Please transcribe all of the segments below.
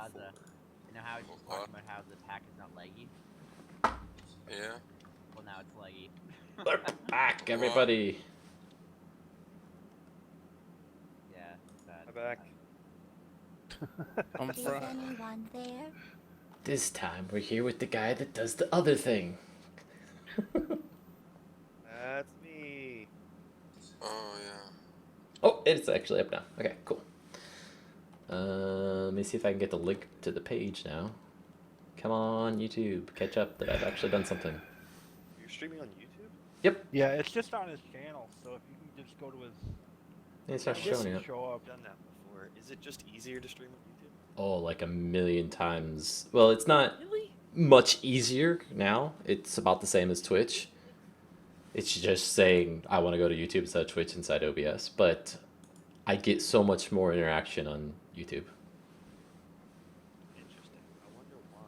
Lazza. You know how I was just talking about how the pack is not leggy? Yeah. Well, now it's leggy. We're back, everybody. Yeah, it's bad. I'm back. I'm Is fried. anyone there? This time we're here with the guy that does the other thing. That's me. Oh yeah. Oh, it's actually up now. Okay, cool. Let me see if I can get the link to the page now. Come on, YouTube, catch up that I've actually done something. You're streaming on YouTube? Yep, Yeah, it's just on his channel, so if you can just go to his it's not I guess showing you up. show up. I've done that before. Is it just easier to stream on YouTube? Oh, like a million times. Well, it's not Really? much easier now. It's about the same as Twitch. It's just saying I want to go to YouTube instead of Twitch inside OBS, but I get so much more interaction on YouTube. Interesting. I wonder why.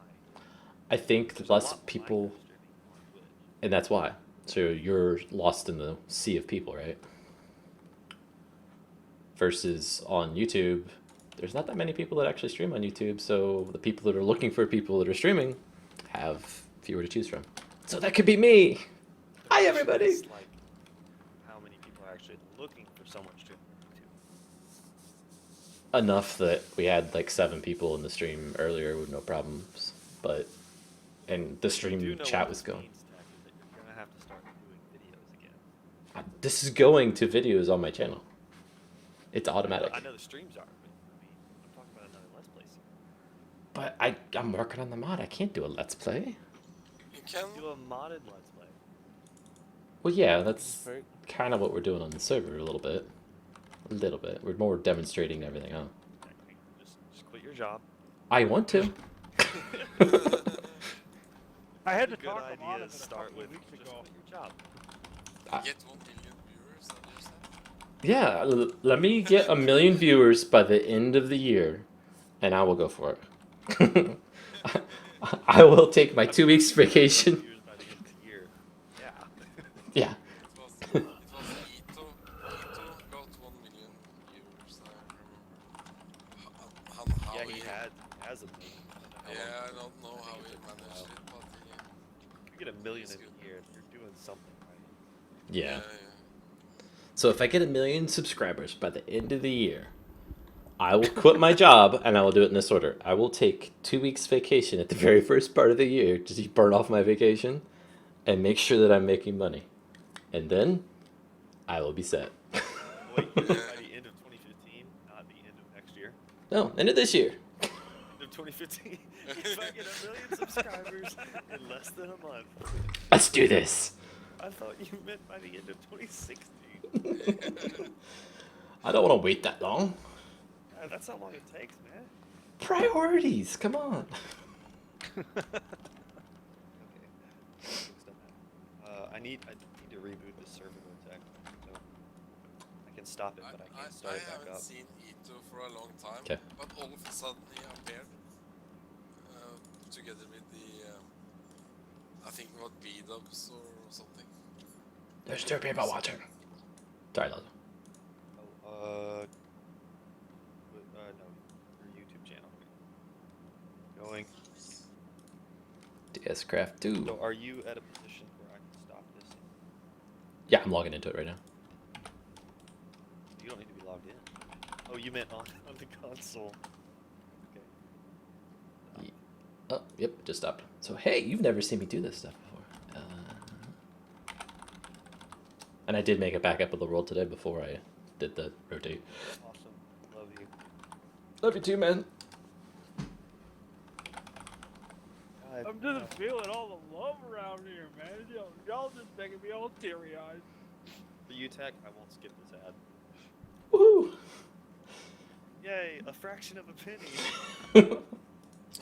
I think There's a less lot people, live streaming on Twitch. and that's why. So you're lost in the sea of people, right? Versus on YouTube, there's not that many people that actually stream on YouTube, so the people that are looking for people that are streaming have fewer to choose from. So that could be me. Hi, The question everybody. is, like, how many people are actually looking for someone streaming on YouTube? Enough that we had like 7 people in the stream earlier with no problems, and the You do stream know chat what was this going. means, Tech, is that you're gonna have to start doing videos again. This is going to videos on my channel. It's automatic. I know the streams are, but I mean, I'm talking about another Let's Play series. But I'm working on the mod. I can't do a let's play. You can. Do a modded Let's Play. Well, yeah, that's kind of what we're doing on the server a little bit. A little bit. We're more demonstrating everything out. Just quit your job. I want to. I had to It's a good talk him out idea of to it a start couple with. of weeks Just ago. quit your job. Get 1 million viewers and use that. Yeah, let me get 1 million viewers by the end of the year, and I will go for it. I will take my 2 weeks vacation. Years by the end of the year. Yeah. Yeah. It was Ito. Ito got 1 million viewers. I remember. How Yeah, he has a million. I don't know how Yeah, I long- don't know how he it took a managed while. it, but If you get a million He's in good. a year, you're doing something right. Yeah. So if I get 1 million subscribers by the end of the year, I will quit my job, and I will do it in this order. I will take 2 weeks vacation at the very first part of the year to burn off my vacation and make sure that I'm making money. And then I will be set. Wait, you mean by the end of 2015, not the end of next year? No, end of this year. End of 2015, if I get 1 million subscribers in less than a month. Let's do this. I thought you meant by the end of 2016. I don't want to wait that long. That's how long it takes, man. Priorities, come on. Okay. Things don't matter. I need to reboot this server though, Tech. So I can stop it, but I can't start I it back haven't up. seen Ito for a long time. 'Kay. But all of a sudden he appeared together with the I think what B-dubs or something. There's 2 people watching. Sorry, Lazsa. Oh, no, your YouTube channel. Going. TSCraft 2. So are you at a position where I can stop this? Yeah, I'm logging into it right now. You don't need to be logged in. Oh, you meant on the console. Okay. Oh, yep, just stopped. So, hey, you've never seen me do this stuff before. And I did make a backup of the world today before I did the rotate. Awesome. Love you. Love you too, man. I'm just feeling all the love around here, man. Y'all just making me all teary-eyed. For you, Tech, I won't skip this ad. Woohoo! Yay, a fraction of a penny.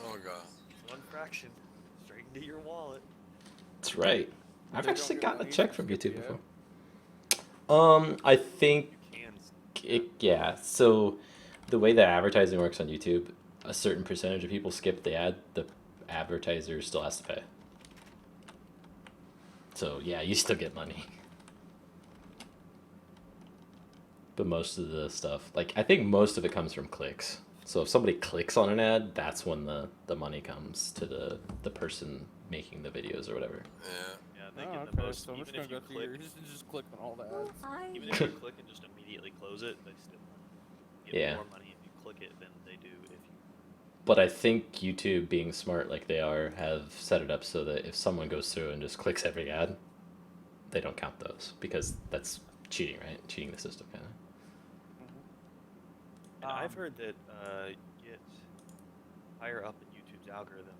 Oh god. 1 fraction. Straight into your wallet. That's right. I've They actually don't gotten a really check from skip YouTube the ad. before. I think You can. yeah. So the way that advertising works on YouTube, a certain percentage of people skip the ad. The advertiser still has to pay. So yeah, you still get money. But most of the stuff, like I think most of it comes from clicks. So if somebody clicks on an ad, that's when the money comes to the person making the videos or whatever. Yeah. Yeah, they Oh, get the okay, most. so I'm Even just gonna if you go through click, yours and just click on all the ads. even if you click and just immediately close it, they still get Yeah. more money if you click it than they do if you. But I think YouTube, being smart like they are, have set it up so that if someone goes through and just clicks every ad, they don't count those because that's cheating, right? Cheating the system, kind of. And I've Um, heard that you get higher up in YouTube's algorithm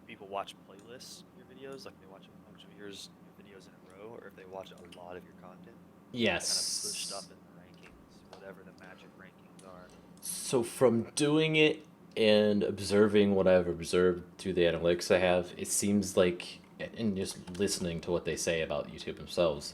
if people watch playlists of your videos, like they watch a bunch of your videos in a row, or if they watch a lot of your content. Yes. Kind of push stuff in the rankings, whatever the magic rankings are. So from doing it and observing what I've observed through the analytics I have, it seems like, and just listening to what they say about YouTube themselves,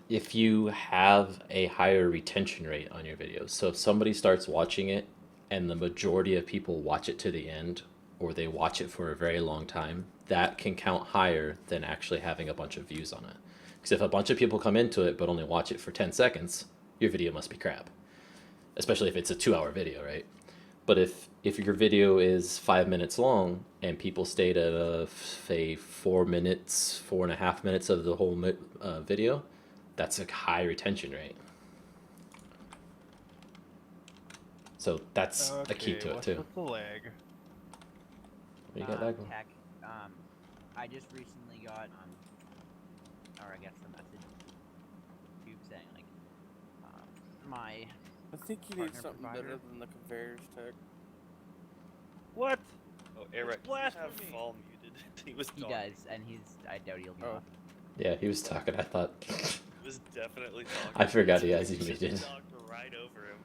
if you have a higher retention rate on your videos, so if somebody starts watching it and the majority of people watch it to the end, or they watch it for a very long time, that can count higher than actually having a bunch of views on it. Because if a bunch of people come into it but only watch it for 10 seconds, your video must be crap. Especially if it's a 2-hour video, right? But if your video is 5 minutes long and people stayed at say 4 minutes, 4.5 minutes of the whole video, that's a high retention rate. So that's a key to it what's too. with the lag? What you got, Lag? Tech, I just recently got, or I guess the message, YouTube saying, like, my I think you need partner something provider. better than the conveyors tech. What? Oh, Airbrat, do you have blasphemy. Fall muted? He was He talking. does, and I doubt he'll be Oh. off. Yeah, he was talking. I thought. He was definitely talking. I forgot he has You you just muted. talked right over him.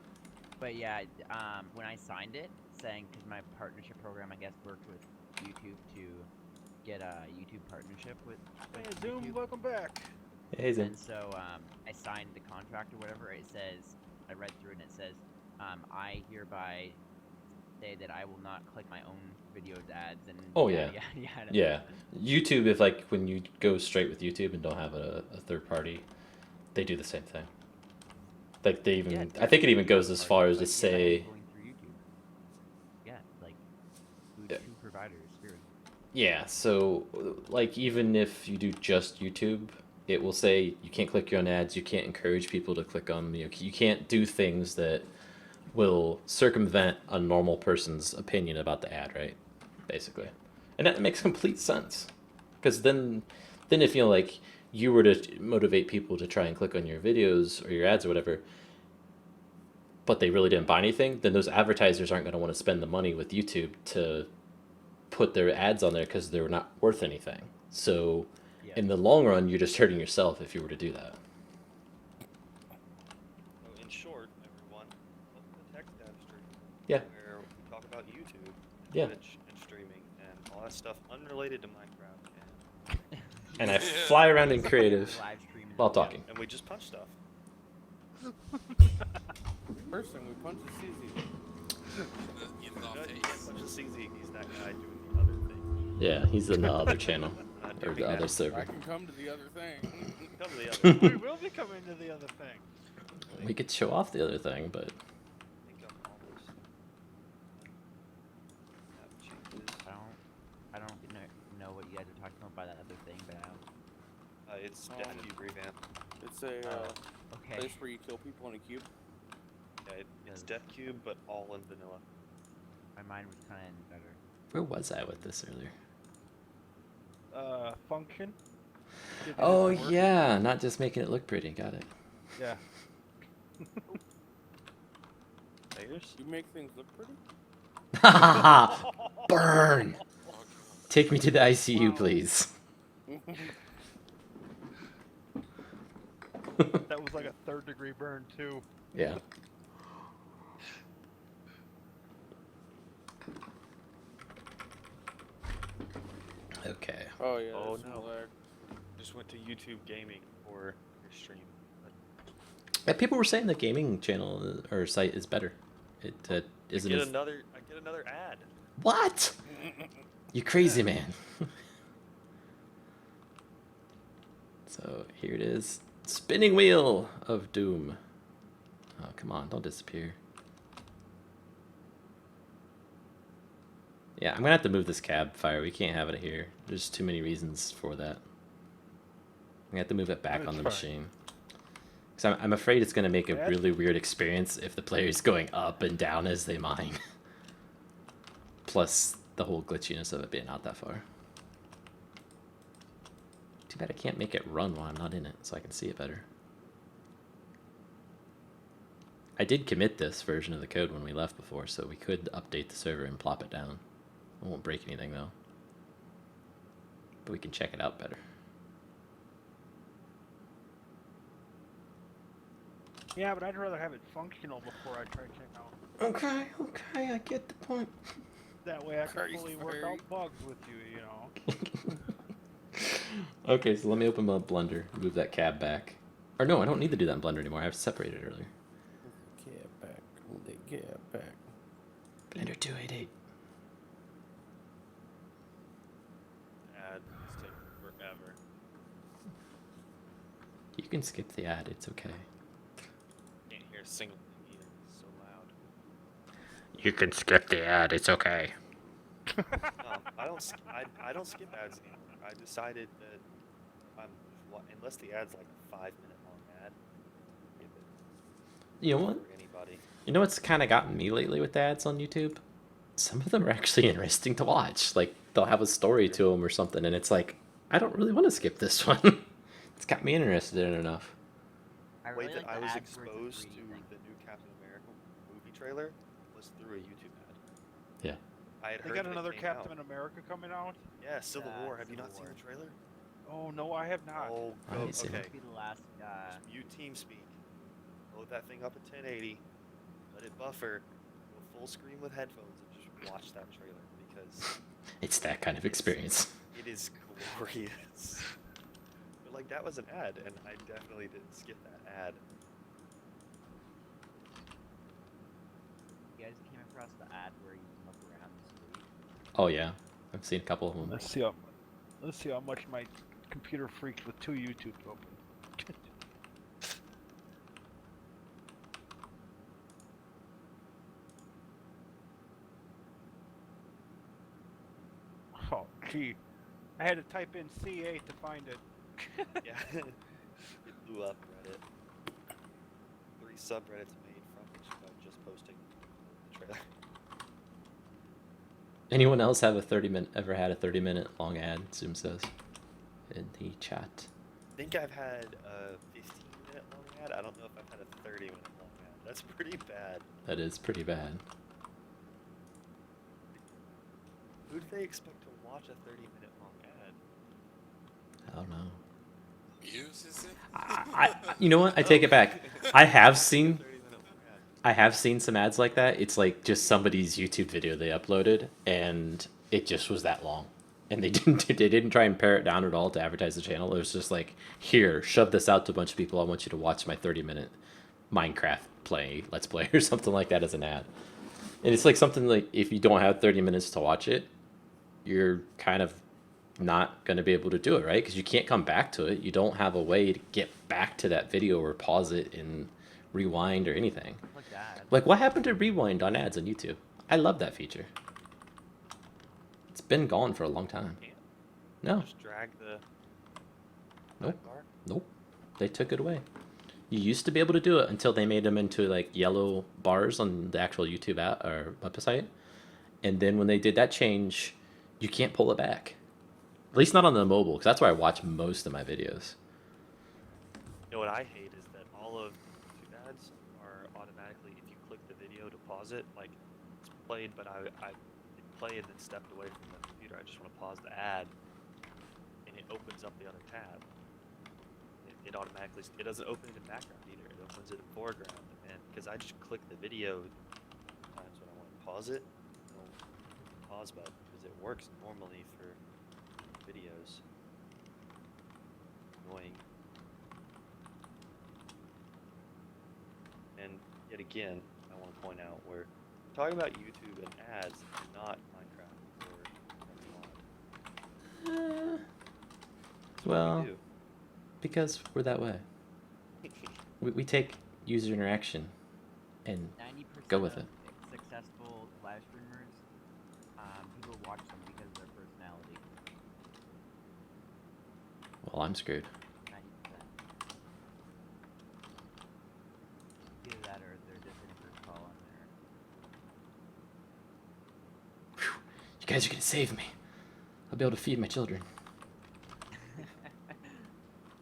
But yeah, when I signed it, saying, because my partnership program, I guess, worked with YouTube to get a YouTube partnership with Hey, YouTube. Zoom, welcome back. Hey, Zim. And so I signed the contract or whatever. It says, I read through it and it says, I hereby say that I will not click my own videos ads and Oh, yada, yeah. yada, yada. Yeah, YouTube. If like when you go straight with YouTube and don't have a third party, they do the same thing. Like they even, Yeah, I think it even goes as Or, far as like, to yeah, say, going through YouTube. Yeah, like Yeah. two providers. Screwed. yeah. So like even if you do just YouTube, it will say you can't click your own ads. You can't encourage people to click on them. You can't do things that will circumvent a normal person's opinion about the ad, right? Basically, and that makes complete sense. Because then if you know, like you were to motivate people to try and click on your videos or your ads or whatever, but they really didn't buy anything, then those advertisers aren't going to want to spend the money with YouTube to put their ads on there because they're not worth anything. So Yeah. in the long run, you're just hurting yourself if you were to do that. So in short, everyone, welcome to Techstack Stream. Yeah. Where we talk about YouTube, Yeah. Twitch, and streaming, and all that stuff unrelated to Minecraft. And I Yeah. fly around in creative Live stream and while stuff. talking. And we just punch stuff. First thing we punch is easy. In No, the you can't face. punch the CZ. He's that guy doing the other thing. Yeah, he's in the other channel Not or doing the other that. I server. can come to the other thing. Come to the other. We will be coming to the other thing. We could show off the other thing, but I think I'm almost. Have changes. I don't know what you guys are talking about by that other thing, but I don't. It's definitely revamp. It's a Okay. place where you kill people in a cube. Yeah, it's Yes. Death Cube, but all in vanilla. My mind was kind of better. where was I with this earlier? Function. Did it Oh work? yeah, not just making it look pretty. Got it. Yeah. Players? You make things look pretty. Burn! Okay. Take me to the ICU, Wow. please. That was like a 3rd-degree burn too. Yeah. Okay. Oh yeah. Oh, there's some no. lag. Just went to YouTube Gaming for your stream. Yeah, people were saying the gaming channel or site is better. It isn't I as... get another ad. What? You crazy man. So here it is. Spinning wheel of doom. Oh, come on, don't disappear. Yeah, I'm gonna have to move this cab fire. We can't have it here. There's too many reasons for that. I'm gonna have to move it back That's on the fine. machine. Because I'm afraid it's gonna make a That- really weird experience if the player's going up and down as they mine. Plus the whole glitchiness of it being out that far. Too bad I can't make it run while I'm not in it, so I can see it better. I did commit this version of the code when we left before, so we could update the server and plop it down. It won't break anything though. But we can check it out better. Yeah, but I'd rather have it functional before I try to check out. Okay, I get the point. That way I can fully work out Very- bugs with you, you know. Okay, so let me open my Blender, move that cab back. Or no, I don't need to do that in Blender anymore. I have separated earlier. Get back. Blender 288. Ad is taking forever. You can skip the ad, it's okay. Can't hear a single thing either. It's so loud. You can skip the ad, it's okay. No, I don't skip ads anymore. I decided that unless the ad's like a 5-minute long ad, skip it You know what? for anybody. You know what's kind of gotten me lately with ads on YouTube? Some of them are actually interesting to watch. Like, they'll have a story to them or something, and it's like, I don't really want to skip this one. It's got me interested in it enough. I The way really that like I the was ads where it's a exposed to 3D thing. the new Captain America movie trailer was through a YouTube ad. Yeah. I had They heard got that it another came Captain out. America coming out? Yeah, Civil War. Have you Civil not seen War. the trailer? Oh, no, I have not. Oh, I go. didn't see Okay. it. Be the last. Just mute TeamSpeak. Load that thing up at 1080. Let it buffer. Go full screen with headphones and just watch that trailer because It's that kind of experience. it is glorious. But like that was an ad, and I definitely didn't skip that ad. You guys came across the ad where you can look around the street. Oh, yeah. I've seen a couple of them. Let's see how much my computer freaks with 2 YouTubes open. Oh, gee. I had to type in C8 to find it. Yeah, it blew up Reddit. 3 subreddits made from just posting the trailer. Anyone else have ever had a 30-minute long ad? Zoom says in the chat. I think I've had a 15-minute long ad. I don't know if I've had a 30-minute long ad. That's pretty bad. That is pretty bad. Who do they expect to watch a 30-minute long ad? I don't know. Uses it? You know what? I take it back. I have seen 30-minute long ad. I have seen some ads like that. It's like just somebody's YouTube video they uploaded, and it just was that long, and they didn't try and pare it down at all to advertise the channel. It was just like, here, shove this out to a bunch of people. I want you to watch my 30-minute Minecraft let's play or something like that as an ad. And it's like something like if you don't have 30 minutes to watch it, you're kind of not going to be able to do it, right? Because you can't come back to it. You don't have a way to get back to that video or pause it and rewind or anything. Like that. Like, what happened to rewind on ads on YouTube? I love that feature. It's been gone for a long time. Can't. No, Just drag the Nope. bar. nope. They took it away. You used to be able to do it until they made them into like yellow bars on the actual YouTube app or website. And then when they did that change, you can't pull it back. At least not on the mobile, because that's where I watch most of my videos. You know what I hate is that all of YouTube ads are automatically, if you click the video to pause it, like it's played, but I hit play and then stepped away from the computer. I just want to pause the ad, and it opens up the other tab. It automatically, it doesn't open it in background either. It opens it in foreground, and because I just click the video times when I want to pause it, pause button because it works normally for videos. Annoying. And yet again, I want to point out we're talking about YouTube and ads, not Minecraft or mod. That's what Well, we do. because we're that way. We take user interaction and 90% Go with of it. successful live streamers People watch them because of their personality. Well, I'm screwed. 90%. Either that or they're just in first call on there. Whew. You guys are gonna save me. I'll be able to feed my children.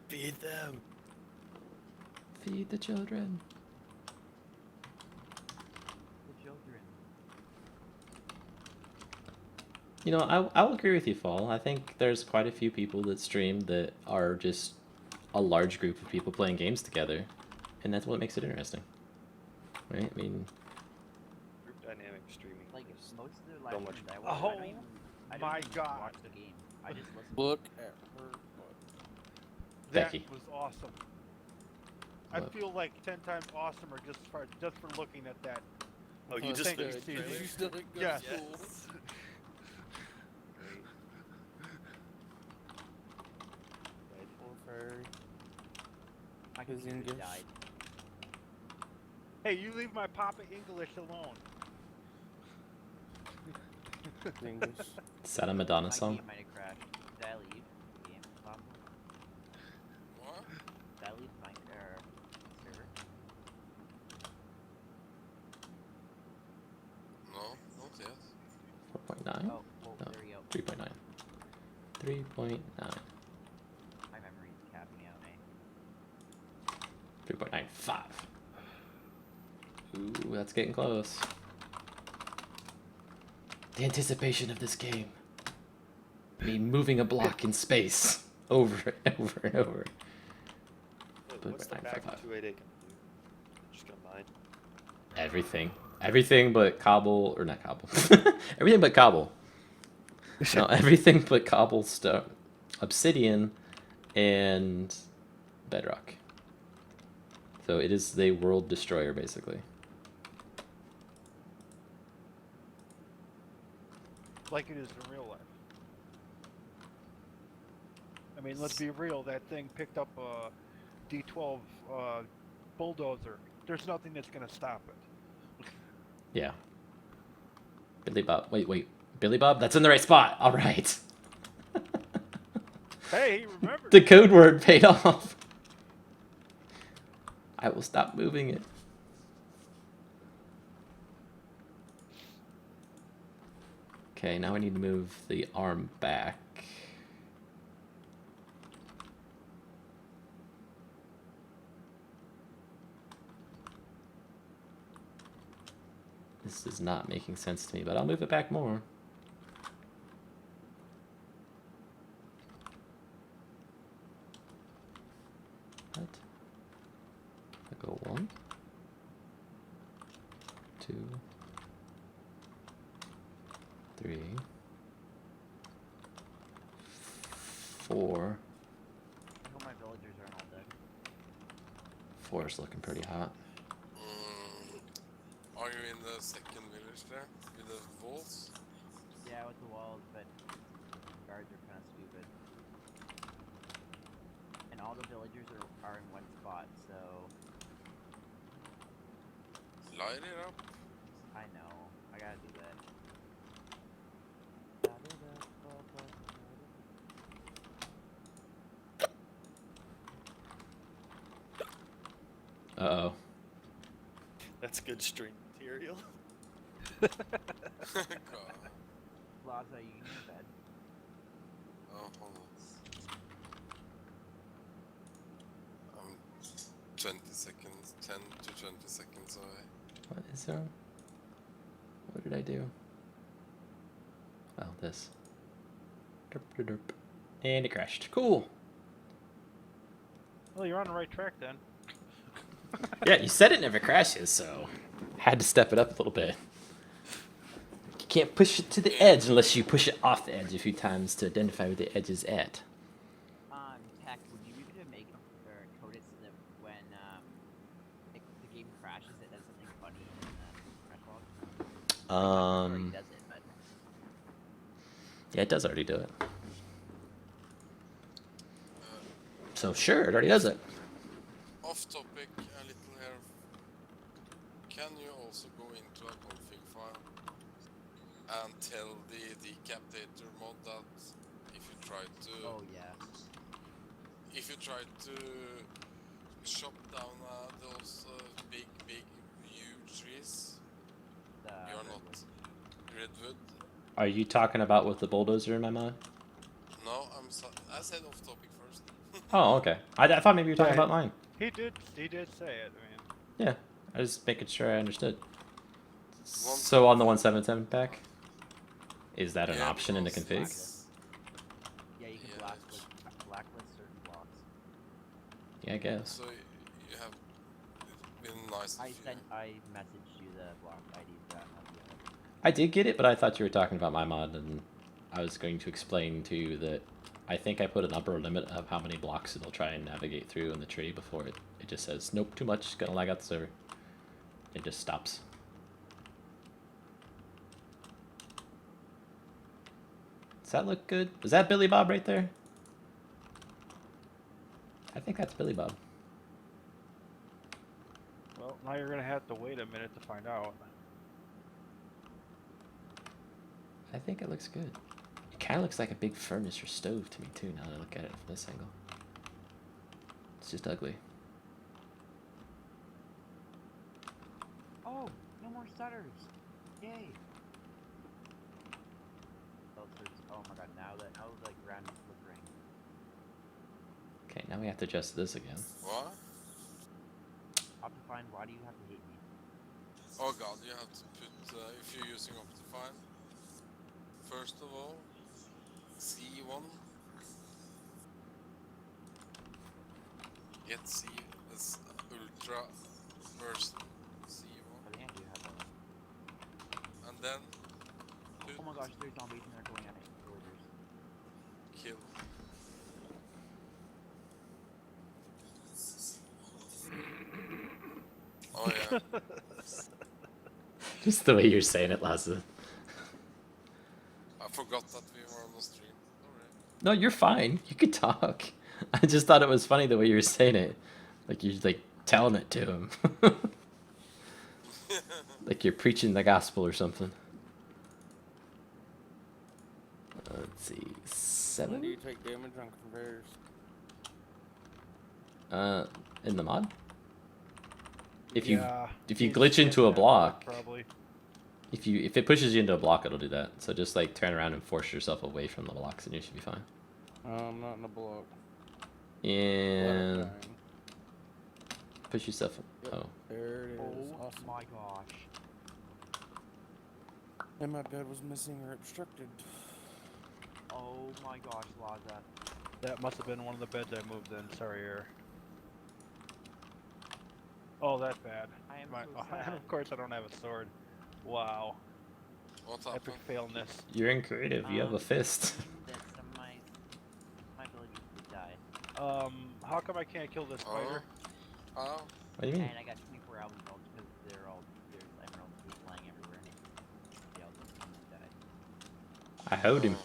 Feed them. Feed the children. The children. You know, I'll agree with you, Fall. I think there's quite a few people that stream that are just a large group of people playing games together, and that's what makes it interesting, right? I mean, Group dynamic streaming. Like is most of their live so much streams I Oh, watch, I don't my even God. watch the game. I just listen. Look at her. That Becky. was awesome. I Love. feel like 10 times awesomer just for looking at that. Oh, you just Thank you, finished Steve. training? You still think Yes. that's cool? Great. Right over. My His computer English. died. Hey, you leave my Papa English alone. English. is that a Madonna My song? game might have crashed. Did I leave the game? Possible? What? Did I leave my server? No, not yet. 4.9? Oh, well, No. there we go. 3.9. 3.9. My memory is capping out, eh? 3.95. Ooh, that's getting close. The anticipation of this game. Me moving a block in space over and over and over. What's the back 955. 288 gonna do? Just gonna mine. Everything. Everything but cobble, or not cobble. Everything but cobble. No, everything but cobblestone, obsidian, and bedrock. So it is the world destroyer, basically. Like it is in real life. I mean, let's be real. That thing picked up a D12 bulldozer. There's nothing that's gonna stop it. Yeah. Billy Bob. Wait. Billy Bob? That's in the right spot. All right. Hey, he remembered. The code word paid off. I will stop moving it. Okay, now I need to move the arm back. This is not making sense to me, but I'll move it back more. What? I go 1, 2, 3, 4. I hope my villagers aren't all dead. 4 is looking pretty hot. Are you in the second village there? With the walls? Yeah, with the walls, but guards are kind of stupid. And all the villagers are in one spot, so Light it up. I know. I gotta do that. Uh-oh. That's good string material. God. Lazsa, you can go to bed. Oh, hold on. I'm 20 seconds, 10 to 20 seconds away. What is there? What did I do? Oh, this. Derp, derp, derp. And it crashed. Cool. Well, you're on the right track then. Yeah, you said it never crashes, so had to step it up a little bit. You can't push it to the edge unless you push it off the edge a few times to identify where the edge is at. Tech, would you be able to make or code it so that when the game crashes, it does something funny in the crash log? It already does it, but Yeah, it does already do it. So sure, it already does it. Off topic a little here. Can you also go into a config file and tell the decapitator mod that if you try to Oh yeah. chop down those big huge trees, The you're not redwood. redwood. Are you talking about with the bulldozer in my mod? No, I said off topic first. Oh, okay. I thought maybe you were talking Yeah. about mine. He did say it. I mean, Yeah, I was just making sure I understood. One So on the 177 pack, is that an Yeah, option in the because config? it's- Yeah, you can Yeah, blacklist certain blocks. Yeah, I guess. So you have been nice. I messaged you the block IDs that I did get it, but I thought you were talking about my mod, and I was going to explain to you that I think I put an upper limit of how many blocks it'll try and navigate through in the tree before it just says, nope, too much, gonna lag out the server. It just stops. Does that look good? Is that Billy Bob right there? I think that's Billy Bob. well, now you're gonna have to wait a minute to find out. I think it looks good. It kind of looks like a big furnace or stove to me too, now that I look at it from this angle. It's just ugly. Oh, no more stutters! Yay! Oh my god, now the ground is flickering. Okay, now we have to adjust this again. What? Optifine, why do you have to hate me? Oh god, you have to put if you're using Optifine. First of all, C1. Get C as ultra version C1, I think I do have that. and then Oh my gosh, there's zombies and they're going at me. Villagers. kill. Oh yeah. Just the way you're saying it, Lazsa. I forgot that we were on the stream. Alright. No, you're fine. You could talk. I just thought it was funny the way you were saying it. Like you're like telling it to him. Like you're preaching the gospel or something. Let's see. When do you 7? take damage on conveyors? In the mod? If you Yeah, if you he's glitch into a getting that block, probably. if it pushes you into a block, it'll do that. So just like turn around and force yourself away from the blocks and you should be fine. I'm not in a block. And Fine. push yourself. Yep. Oh. There it is. Oh Awesome. my gosh. And my bed was missing or obstructed. Oh my gosh, Lazza. That must have been one of the beds I moved in. Sorry, Air. Oh, that bad. I am My, so sad. and of course, I don't have a sword. Wow. What Epic happened? failness. You're in creative. You have a fist. That some of my villagers did die. How come I can't kill this spider? Oh. What do you mean? And I got 24 album belts because there's emeralds just flying everywhere. The album died. I hoed him.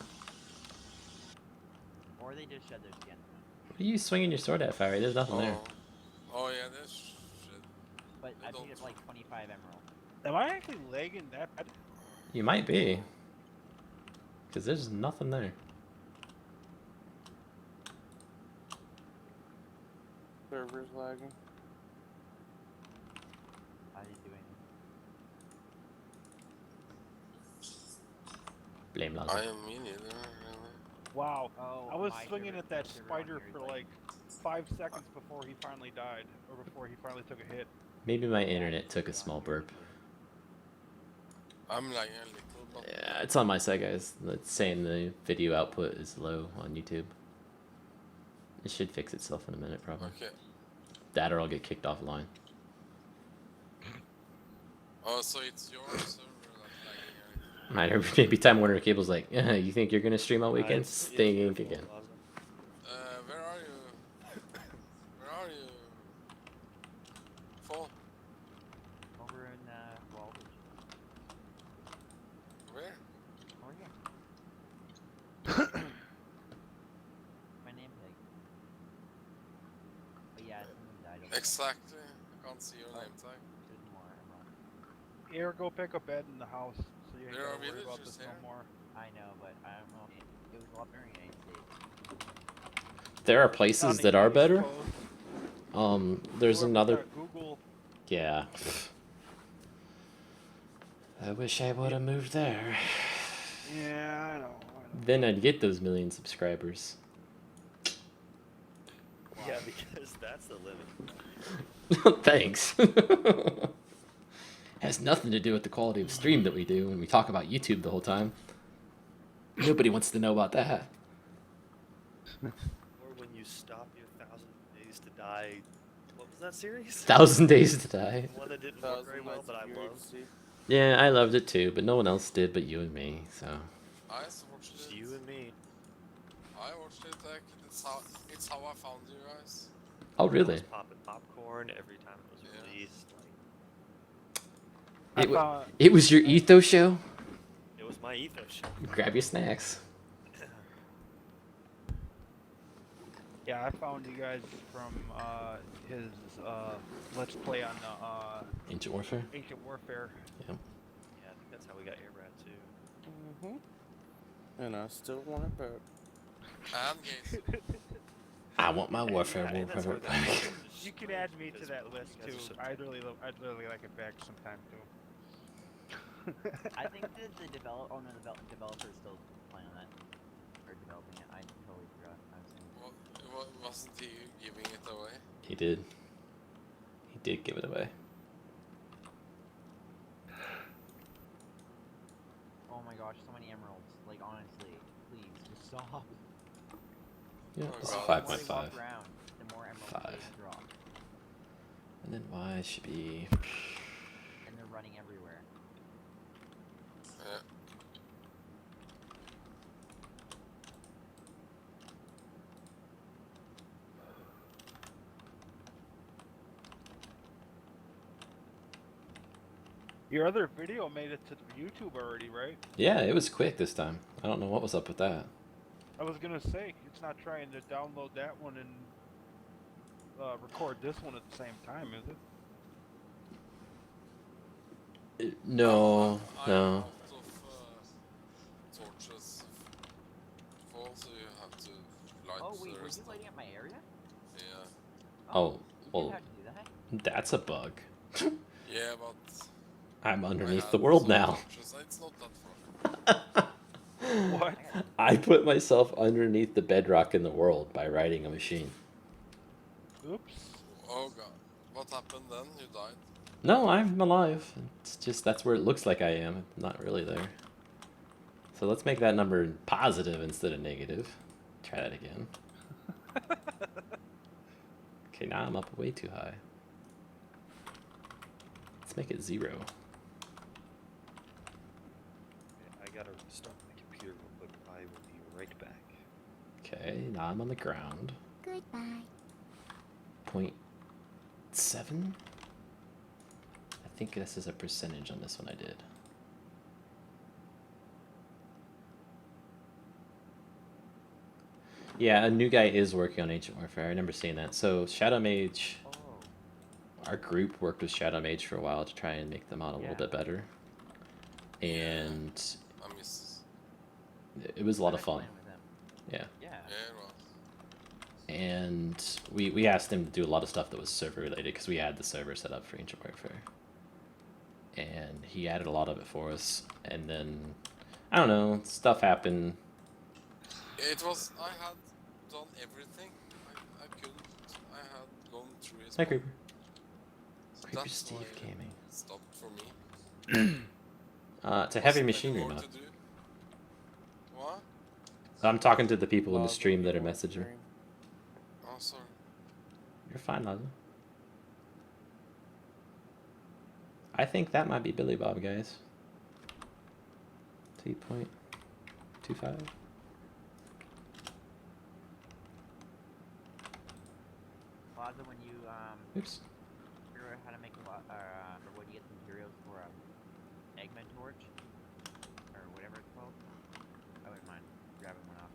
Or they just shed their skin. What are you swinging your sword at, Fiery? There's nothing there. Oh yeah, there's shit. But I I don't- picked up like 25 emeralds. Am I actually lagging that bad? You might be. Because there's nothing there. Server's lagging. I didn't do anything. Blame I Lazza. am me neither, really. Wow. Oh, I was my swinging server- at that server on spider here is for like 5 seconds before he finally died, or before he finally took a hit. Maybe my internet took a small burp. I'm lagging a little, but Yeah, it's on my side, guys. It's saying the video output is low on YouTube. It should fix itself in a minute, probably. okay. That or I'll get kicked offline. Oh, so it's your server that's lagging. Might or maybe Time Warner Cable's like, you think you're gonna stream all weekend? It's Think your again. fault, Lazza. Where are you? Where are you? Fall? Over in Waldridge. Where? Over here. My name tag. But yeah, someone died over there. Exactly. I can't see your name tag. There's more emeralds. Air, go pick a bed in the house so You ain't There are gotta worry about villagers this no here. more. I know, but I don't know. It was a lot better in the United States. There are On places the that are East better. Coast, There's whoever another. got Google. Yeah. I wish I would have moved there. Yeah, I know. Then I'd get those 1,000,000 subscribers. Yeah, because that's the limit. Thanks. Has nothing to do with the quality of stream that we do when we talk about YouTube the whole time. Nobody wants to know about that. Or when you stop your 1,000 Days to Die. What was that series? 1,000 Days to Die. One that didn't work very well, but I loved. Yeah, I loved it too, but no one else did but you and me, so. I watched Just it. you and me. I watched it. Like, it's how I found you guys. Oh, I really? was popping popcorn every time it was Yeah. released. I found, It was your ethos show? Like, it was my ethos show. Grab your snacks. yeah, I found you guys from his Let's Play on the Ancient Warfare? Ancient Warfare. Yeah. Yeah, I think that's how we got Airbrat too. And I still want a bird. And gays. I want my Warfare Yeah, and that's where Warfare that back. was You can add me to because that both of list you guys too. are so I'd really like it back sometime too. I think that the developer is still playing on that or developing it. I totally forgot. I was saying. Wasn't he giving it away? He did. He did give it away. Oh my gosh, so many emeralds. Like honestly, please just stop. Yeah, Oh, it's God. The more 5.5. they walk around, the more emeralds 5. they drop, And then Y should be. and they're running everywhere. Yeah. Your other video made it to YouTube already, right? Yeah, it was quick this time. I don't know what was up with that. I was gonna say it's not trying to download that one and record this one at the same time, is it? No, I'm no. out of torches fall, so you have to light Oh wait, the were rest you of- lighting up my area? Yeah. Oh, you well, didn't have to do that. that's a bug. Yeah, but I'm I underneath had the world some now. torches. It's not that far. What? I put myself underneath the bedrock in the world by riding a machine. Oops. Oh god. What happened then? You died? No, I'm alive. It's just that's where it looks like I am. I'm not really there. So let's make that number positive instead of negative. Try that again. Okay, now I'm up way too high. Let's make it 0. I gotta restart my computer real quick. I will be right back. Okay, now I'm on the ground. Goodbye. 0.7? I think this is a percentage on this one I did. Yeah, a new guy is working on Ancient Warfare. I remember seeing that. So Shadow Mage, Oh. our group worked with Shadow Mage for a while to try and make the mod a little Yeah. bit better. And I miss. it was a lot I of fun. playing with them. Yeah. Yeah. Yeah, it was. And we asked him to do a lot of stuff that was server related because we had the server set up for Ancient Warfare. And he added a lot of it for us. And then, I don't know, stuff happened. It was. I had done everything. I couldn't. I had gone through his. Hi, Creeper. So Creeper that's Steve why it Gaming. stopped for me. It's a heavy Wasn't machinery anymore mod. to do. What? I'm talking to the people in the Lazza, stream that are you want messaging. stream? Oh, sorry. You're fine, Lazza. I think that might be Billy Bob, guys. 2.25. Plaza, when you Oops. figure out how to make or when you get the materials for Eggman torch or whatever it's called, I wouldn't mind grabbing one off.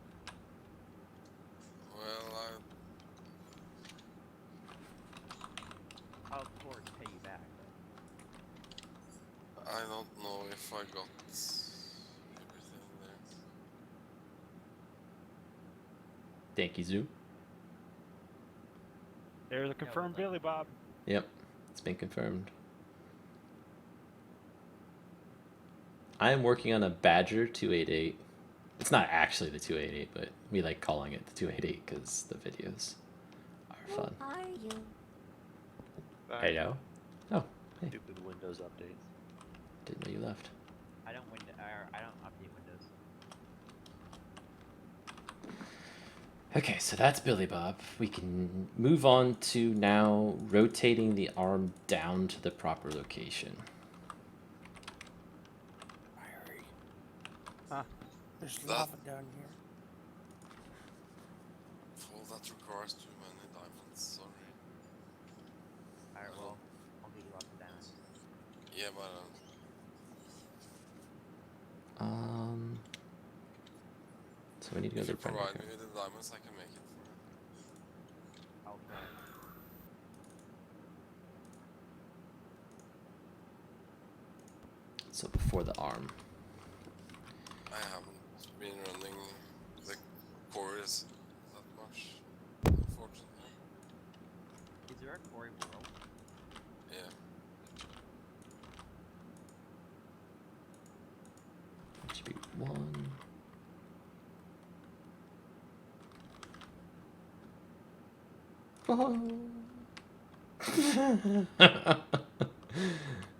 Well, I'll of course pay you back. But I don't know if I got Thank you, Zoo. There's a confirmed but- Billy Bob. Yep, it's been confirmed. I am working on a Badger 288. It's not actually the 288, but we like calling it the 288 because the videos are fun. Who are you? Hello? Oh, hey. Stupid Windows updates. Didn't know you left. I don't update Windows. Okay, so that's Billy Bob. We can move on to now rotating the arm down to the proper location. There's That- lava down here. Oh, that requires too many diamonds. Sorry. Alright, well, I'll get you lots of diamonds. Yeah, but So we need to go if to you the primary. provide me with the diamonds, I can make it for you. I'll try. So before the arm. I haven't been running the quarries that much, unfortunately. Is there a quarry world? Yeah. Attribute 1.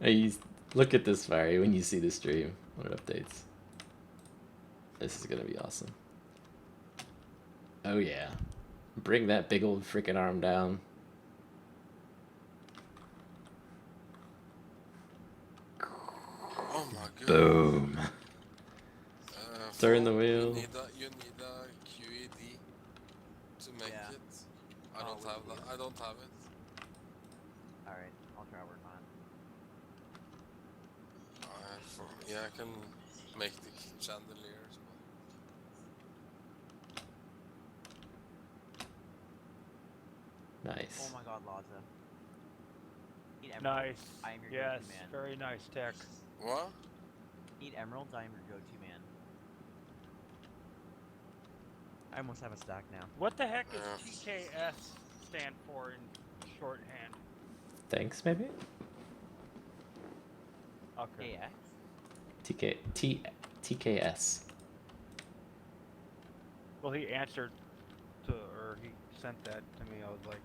Hey, look at this, Fiery, when you see the stream when it updates. This is gonna be awesome. Oh yeah. Bring that big old freaking arm down. Oh my god. Boom. Turn the You wheel. need a QED to make Yeah. it. I Oh, don't we have can that. do I don't have it. Alright, I'll try to work on it. Yeah, I can make the chandeliers. Nice. Oh my god, Lazza. Need emeralds? Nice. I am your Yes, go-to man. very nice tech. What? Need emeralds? I am your go-to man. I almost have a stack now. What the heck does Yeah. TKS stand for in shorthand? Thanks, maybe? Okay. Yeah. TKS. Well, he answered to, or he sent that to me. I was like,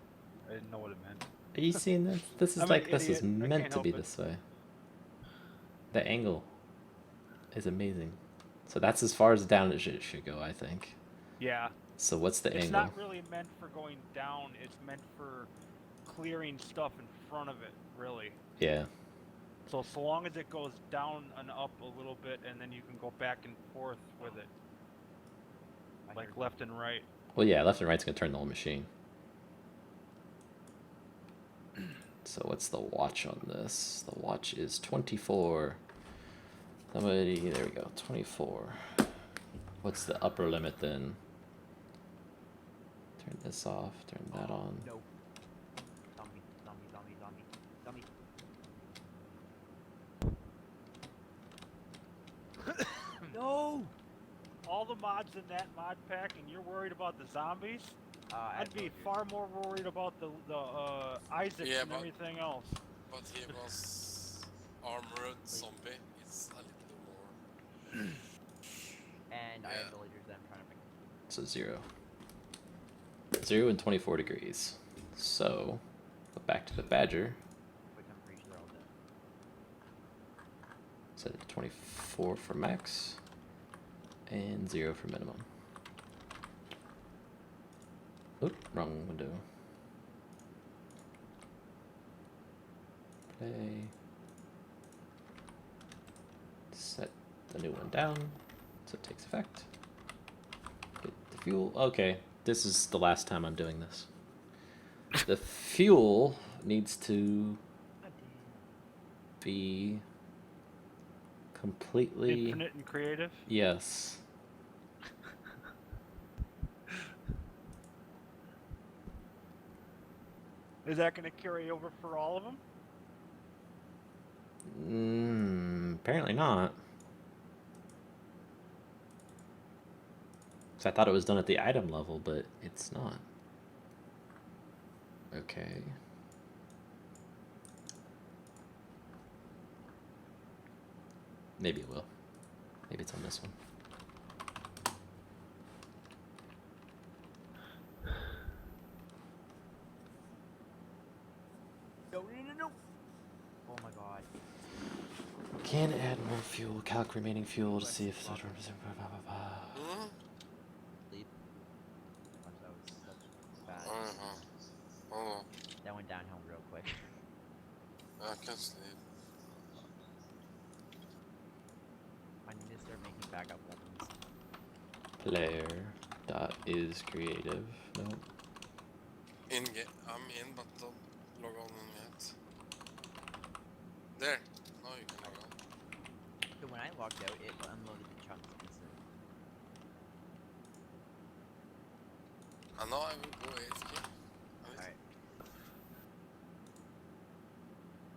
I didn't know what it meant. Are you seeing this? This is I'm an like, this is idiot. I meant can't to be help it. this way. The angle is amazing. So that's as far as down as it should go, I think. Yeah. So what's the It's angle? not really meant for going down. It's meant for clearing stuff in front of it, really. Yeah. So long as it goes down and up a little bit, and then you can go back and forth with it, I like heard left and right. Well, yeah, left and right's gonna turn the whole machine. So what's the watch on this? The watch is 24. Somebody, there we go, 24. What's the upper limit then? Turn this off, turn that on. No. Zombie, zombie, zombie, zombie, zombie. No! All the mods in that mod pack, and you're worried about the zombies? I'd be far more worried about the Isaacs Yeah, and but- everything else. But he was armored zombie. It's a little more. And I Yeah. have villagers that I'm trying to bring. So 0. 0 and 24 degrees. So, go back to the Badger. Which I'm pretty sure they're all dead. Set it to 24 for max. And 0 for minimum. Oop, wrong window. Play. Set the new one down so it takes effect. Get the fuel. Okay, this is the last time I'm doing this. The fuel needs to be completely. Infinite and creative. Yes. Is that going to carry over for all of them? Apparently not. So I thought it was done at the item level, but it's not. Okay. Maybe it will. Maybe it's on this one. No. Oh my god. Can add more fuel. Calc remaining fuel to see if. Hmm? Sleep. That's bad. Oh, That went downhill real quick. I can sleep. I need to start making backup weapons. Player dot is creative. Nope. In game. I'm in, but don't log on in yet. There. Now you can log on. So when I logged out, it unloaded the chunks instantly. And now I will go AFK. Alright.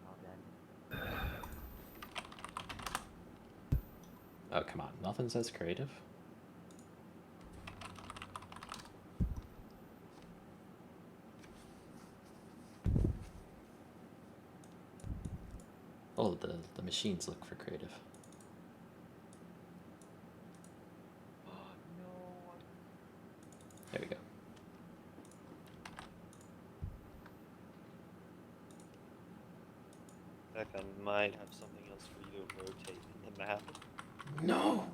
All dead. Oh, come on. Nothing says creative. Oh, the machines look for creative. Oh no. There we go. In fact, I might have something else for you to rotate in the map. No!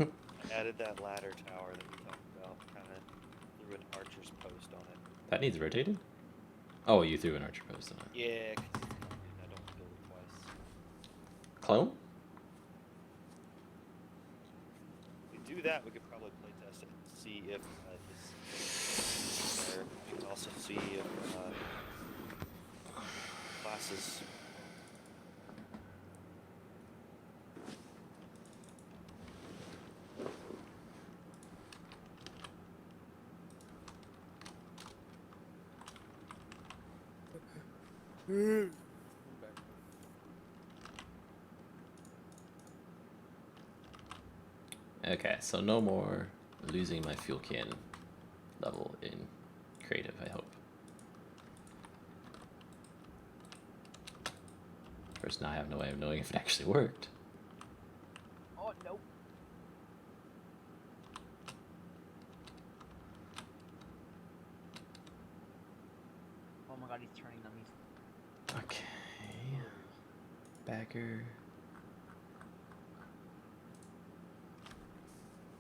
I added that ladder tower that we talked about, kind of threw an archer's post on it. That needs rotated? Oh, you threw an archer post on it. Yeah, 'cause I don't build it twice. Clone? If we do that, we could probably playtest it and see if this there. We can also see if classes. Okay, so no more losing my fuel can level in creative, I hope. Of course, now I have no way of knowing if it actually worked. Oh no. Oh my god, he's turning them. He's Okay. Bagger.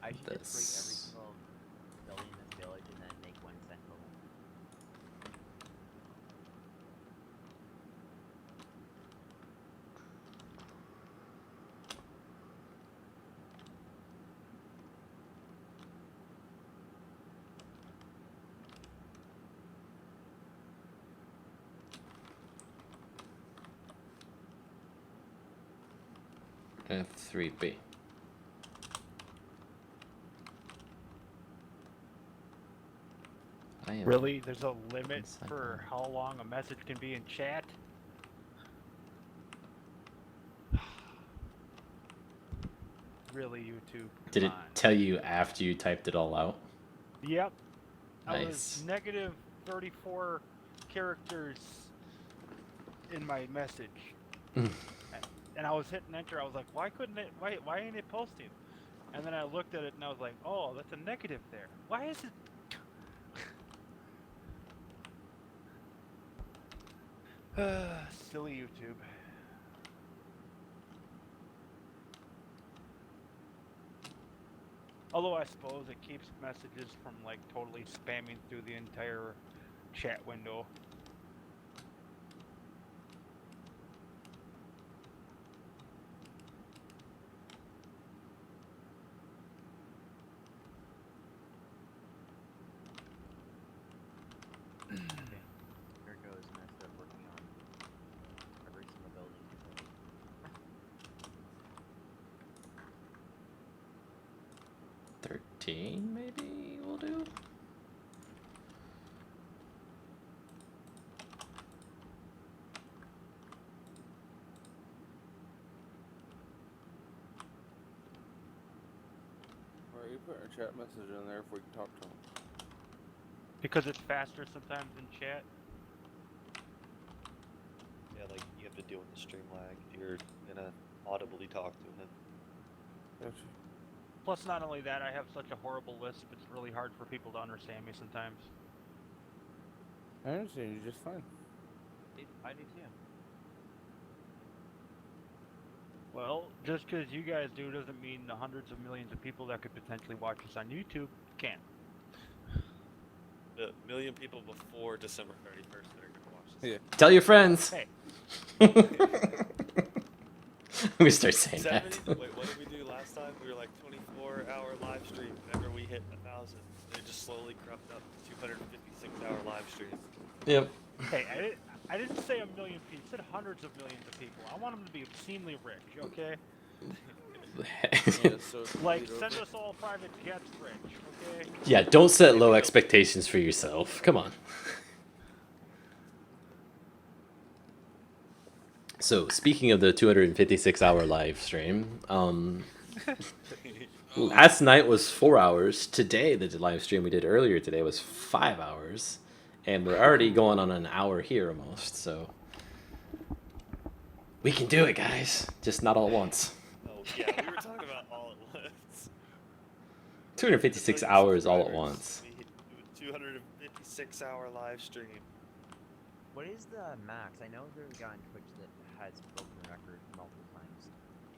I should just break every This. single building in this village and then make one central. F3B. I am Really? There's a limit inside for there. how long a message can be in chat? Really, YouTube? Did Come it on. tell you after you typed it all out? Yep. I Nice. was negative 34 characters in my message. And I was hitting enter. I was like, why couldn't it? Why ain't it posting? And then I looked at it and I was like, oh, that's a negative there. Why is it? Silly YouTube. Although I suppose it keeps messages from like totally spamming through the entire chat window. Here goes, and I start working on every single building. 13 maybe will do. Where are you put a chat message in there if we can talk to him? Because it's faster sometimes than chat. Yeah, like you have to deal with the stream lag if you're gonna audibly talk to him. Gotcha. Plus, not only that, I have such a horrible lisp, it's really hard for people to understand me sometimes. I understand you just fine. I do too. Well, just because you guys do doesn't mean the hundreds of millions of people that could potentially watch us on YouTube can't. The million people before December 31st that are gonna watch this. Yeah. Tell your friends. Hey, We start saying 70, that. wait, what did we do last time? We were like 24-hour live stream. Whenever we hit 1,000, it just slowly crept up to 256-hour live stream. Yep. hey, I didn't say a million people. I said hundreds of millions of people. I want them to be obscenely rich, okay? Yeah, so if you Like, read send over- us all private jets rich, okay? Yeah, don't set low expectations for yourself. Come on. So, speaking of the 256-hour live stream, last night was 4 hours. Today, the live stream we did earlier today was 5 hours. And we're already going on an hour here almost, so... We can do it, guys. Just not all at once. Oh yeah, we were talking about all at once. 256 hours all at once. 256-hour live stream. What is the max? I know there's a guy on Twitch that has broken the record multiple times.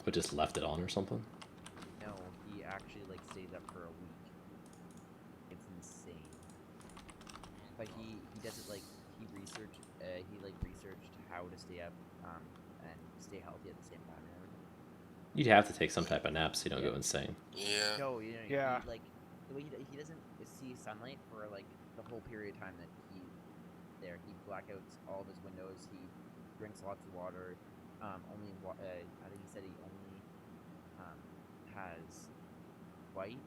We just left it on or something? No, he actually like stays up for a week. It's insane. But he does it like he researched how to stay up and stay healthy at the same time and everything. You'd have to take some type of nap so you don't go insane. Yeah. No, you know, Yeah. he, like the way he doesn't see sunlight for like the whole period of time that he blackouts all of his windows. He drinks lots of water. I think he said he only has white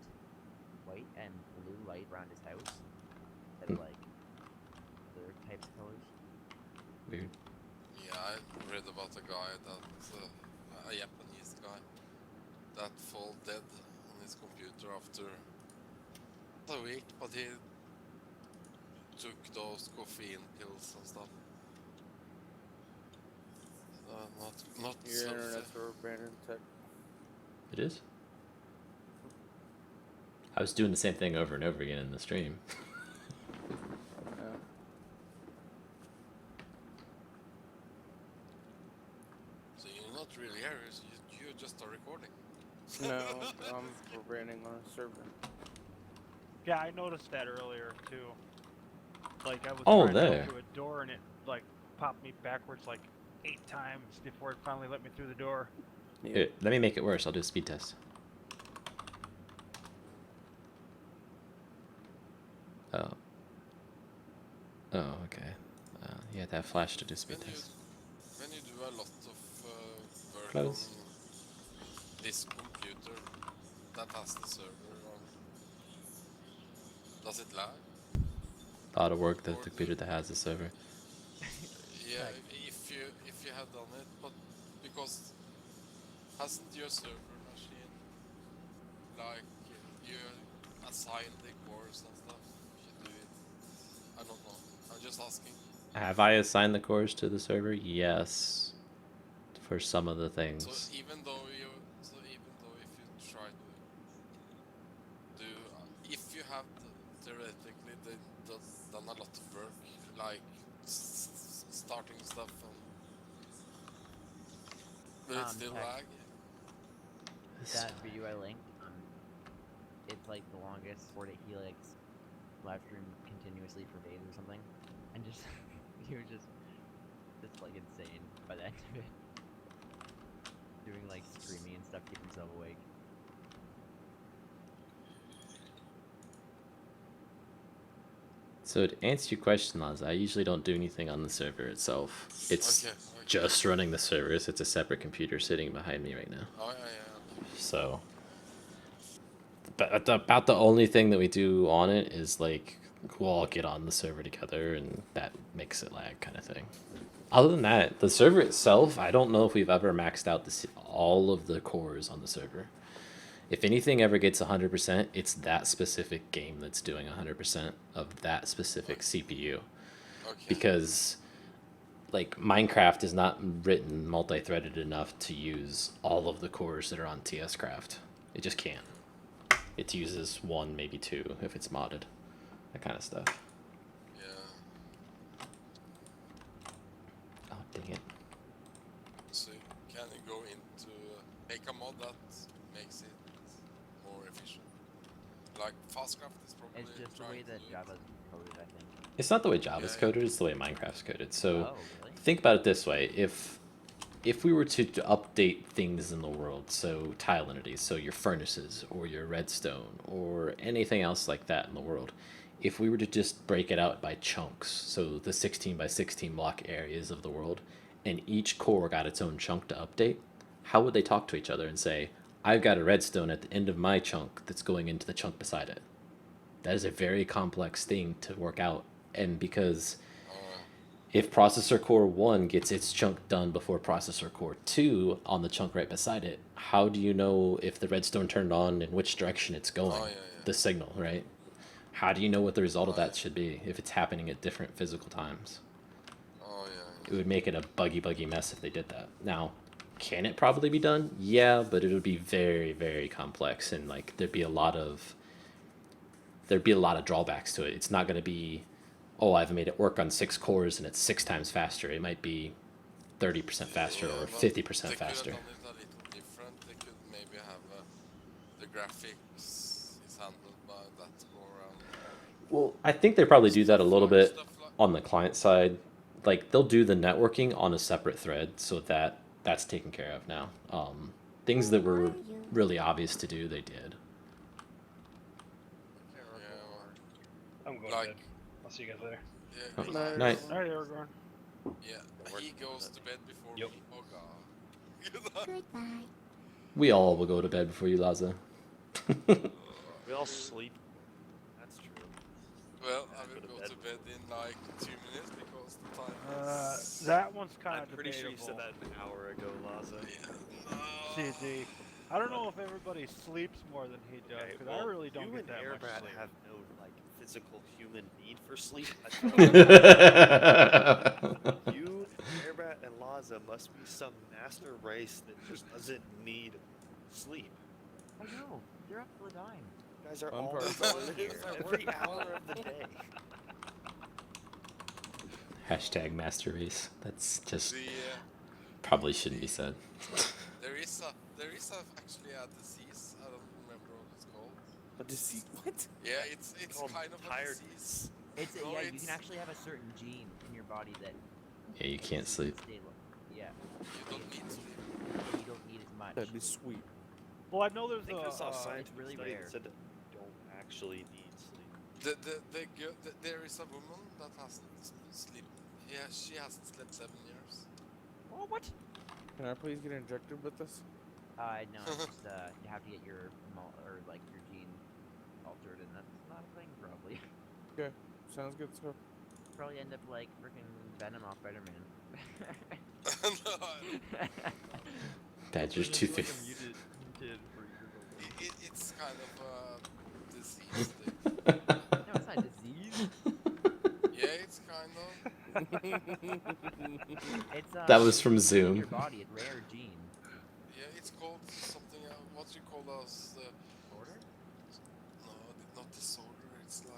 and blue light around his house. Instead of like other types of colors. Weird. Yeah, I read about a guy that, a Japanese guy, that fall dead on his computer after a week, but he took those caffeine pills and stuff. Not Your so internet's over, Brandon. Tech. It is? I was doing the same thing over and over again in the stream. Yeah. So you're not really here, you just are recording. No, we're branding on a server. Yeah, I noticed that earlier, too. Like, I was Oh, trying to there. go through a door and it, like, popped me backwards like 8 times before it finally let me through the door. Yeah. Here, let me make it worse. I'll do a speed test. Oh. Oh, okay. You have to have flash to do speed test. When you do a lot of work Close. on this computer that has the server on, does it lag? A lot of work that the computer that has the server. Yeah, if you have done it, but because hasn't your server machine like you assign the cores and stuff? You do it. I don't know. I'm just asking. Have I assigned the cores to the server? Yes. For some of the So things. even though if you try to do, if you have theoretically done a lot of work, like starting stuff, and will it still Tech. lag? That video I linked, it's like the longest sport he like live stream continuously for days or something, and just he was just like insane by the end of it, doing like screaming and stuff to keep himself awake. So to answer your question, Lazsa, I usually don't do anything on the server itself. It's Okay. just running the servers. It's a separate computer sitting behind me right now. Oh yeah. So, but about the only thing that we do on it is like we'll all get on the server together, and that makes it lag, kind of thing. Other than that, the server itself, I don't know if we've ever maxed out all of the cores on the server. If anything ever gets 100%, it's that specific game that's doing 100% of that specific CPU. Okay. Because like Minecraft is not written multi-threaded enough to use all of the cores that are on TSCraft. It just can't. It uses 1, maybe 2 if it's modded. That kind of stuff. Yeah. Oh, dang it. So can you go into make a mod that makes it more efficient? Like FastCraft is probably It's just the way trying to that do it. Java's coded, I think. It's not the way Java's Yeah. coded, it's the way Minecraft's coded. So Oh, really? think about it this way. If we were to update things in the world, so tile entities, so your furnaces or your redstone or anything else like that in the world, if we were to just break it out by chunks, so the 16 by 16 block areas of the world, and each core got its own chunk to update, how would they talk to each other and say, I've got a redstone at the end of my chunk that's going into the chunk beside it? That is a very complex thing to work out. And because if processor core 1 gets its chunk done before processor core 2 on the chunk right beside it, how do you know if the redstone turned on and which direction it's going? Oh, yeah. The signal, right? How do you know what the result of that should be if it's happening at different physical times? Oh yeah. It would make it a buggy mess if they did that. Now, can it probably be done? Yeah, but it would be very, very complex, and like there'd be a lot of drawbacks to it. It's not going to be, oh, I've made it work on 6 cores and it's 6 times faster. It might be 30% faster or but 50% they could faster. have done it a little different. They could maybe have the graphics is handled by that core and Well, I think they probably do that a little bit stuff like. on the client side. Like they'll do the networking on a separate thread, so that's taken care of now. Things that were really obvious to do, they did. I'm going Like- to bed. I'll see you guys later. Yeah, Oh, good night. night. All right, Aragorn. Yeah, he goes to bed before Yup. me. Oh god. Good night. Goodbye. We all will go to bed before you, Lazza. We all sleep. That's true. Well, I Go will to go bed. to bed in like 2 minutes because the time is. That one's kind I'm of pretty debatable. sure you said that an hour ago, Lazza. Yeah. CZ. I don't know if everybody sleeps more than he does, Okay, because I really don't you get and that much Airbrat sleep. have no like physical human need for sleep. You, Airbrat, and Lazza must be some master race that just doesn't need sleep. I know. You're up for a dime. You guys are I'm all part of on the here every hour of the day. Hashtag master race. That's just The probably shouldn't be said. there is actually a disease. I don't remember what it's called. A disease? What? Yeah, it's called kind of a tiredness. disease. It's No, yeah. You it's- can actually have a certain gene in your body that. Yeah, you can't sleep. Yeah. You don't need sleep. You don't need as much. That'd be sweet. Well, I know there's I think I saw a a. scientific really study rare. that said that you don't actually need sleep. There is a woman that hasn't slept. Yeah, she hasn't slept 7 years. Oh, what? Can I please get injected with this? No, it's just you have to get your or like your gene altered, and that's not a thing probably. Okay, sounds good. So, Probably end up like freaking Venom off Spider-Man. No, Badger's 250. it's kind of a disease thing. No, it's not a disease. Yeah, it's kind of. It's That was from in Zoom. your body, it's rare gene. Yeah, it's called something. What you call those? Order? No, not disorder. It's like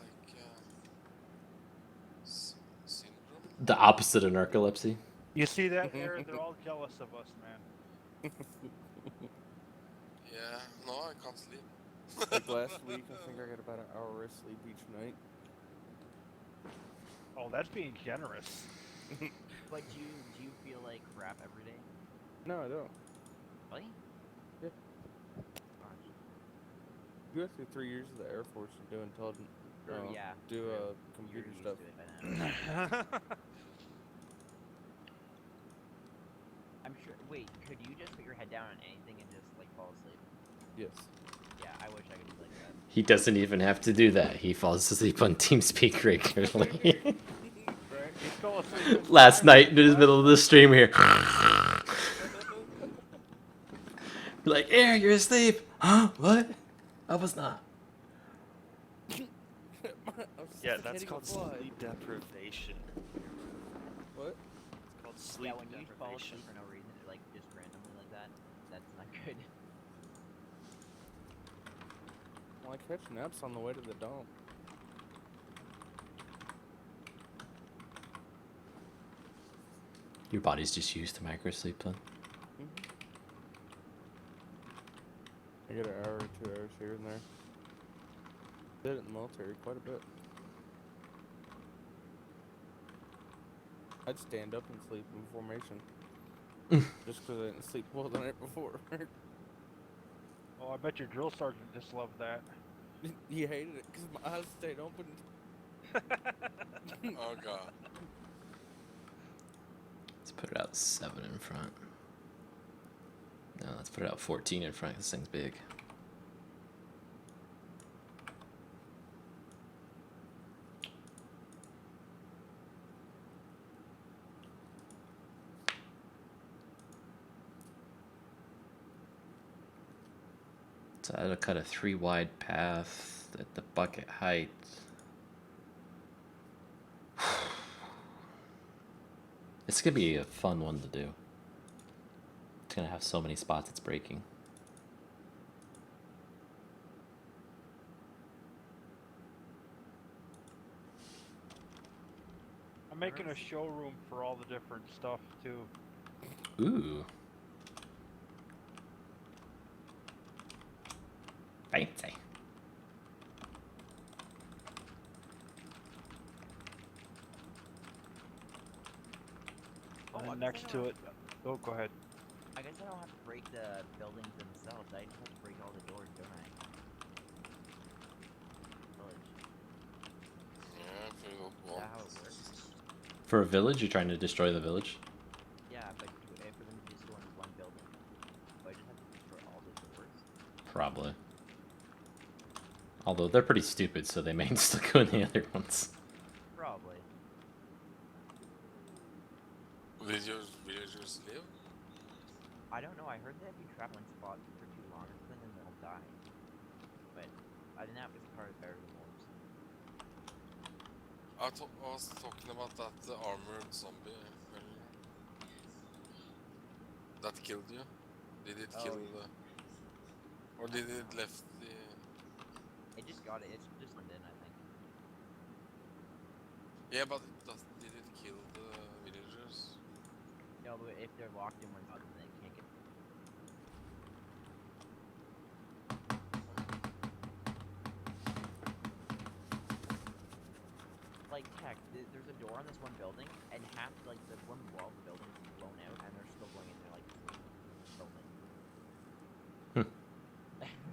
syndrome. The opposite of narcolepsy. You see that, Aaron? They're all jealous of us, man. Yeah, no, I can't sleep. like last week, I think I got about an hour of sleep each night. Oh, that's being generous. But do you feel like crap every day? No, I don't. Really? Yeah. Gosh. You went through 3 years of the Air Force and do intelligent, Yeah. do You're computer used stuff. to it by now. I'm sure. Wait, could you just put your head down on anything and just like fall asleep? Yes. Yeah, I wish I could be like that. He doesn't even have to do that. He falls asleep on TeamSpeak regularly. Right? He's going through Last night in the middle of the stream here. Like, Air, you're asleep. Huh? What? I was not. I was Yeah, that's suffocating a called fly. sleep deprivation. What? It's called sleep Yeah, when you fall deprivation. asleep for no reason, like just randomly like that, that's not good. Well, I catch naps on the way to the dump. Your body's just used to micro sleep then. I get an hour or 2 hours here and there. Did it in the military quite a bit. I'd stand up and sleep in formation. Just because I didn't sleep well the night before. Oh, I bet your drill sergeant just loved that. He hated it because my eyes stayed open. Oh god. Let's put it out 7 in front. No, let's put it out 14 in front. This thing's big. So I had to cut a 3 wide path at the bucket height. It's gonna be a fun one to do. It's gonna have so many spots it's breaking. I'm making a showroom for all the different stuff too. Ooh. Fancy. Oh, And I then guess I next don't to have- it, oh, go ahead. I guess I don't have to break the buildings themselves. I just have to break all the doors, don't I? Village. Yeah, if you don't Is want. that how it works? For a village, you're trying to destroy the village? Yeah, but for them to just go into one building, so I just have to destroy all the doors. Probably. Although they're pretty stupid, so they may still go in the other ones. Probably. Did your villagers live? I don't know. I heard they have to be traveling spots for too long or something, and they'll die. But I think that was part of Bear Wars. I was talking about that armored zombie earlier. That killed you? Did it Oh, kill yeah. or did it left the... It just got it. It's just went in, I think. Yeah, but did it kill the villagers? No, but if they're locked in one spot, then they can't get. Like, heck, there's a door on this one building, and half, like, the one wall of the building is blown out, and they're still going in there, like, building.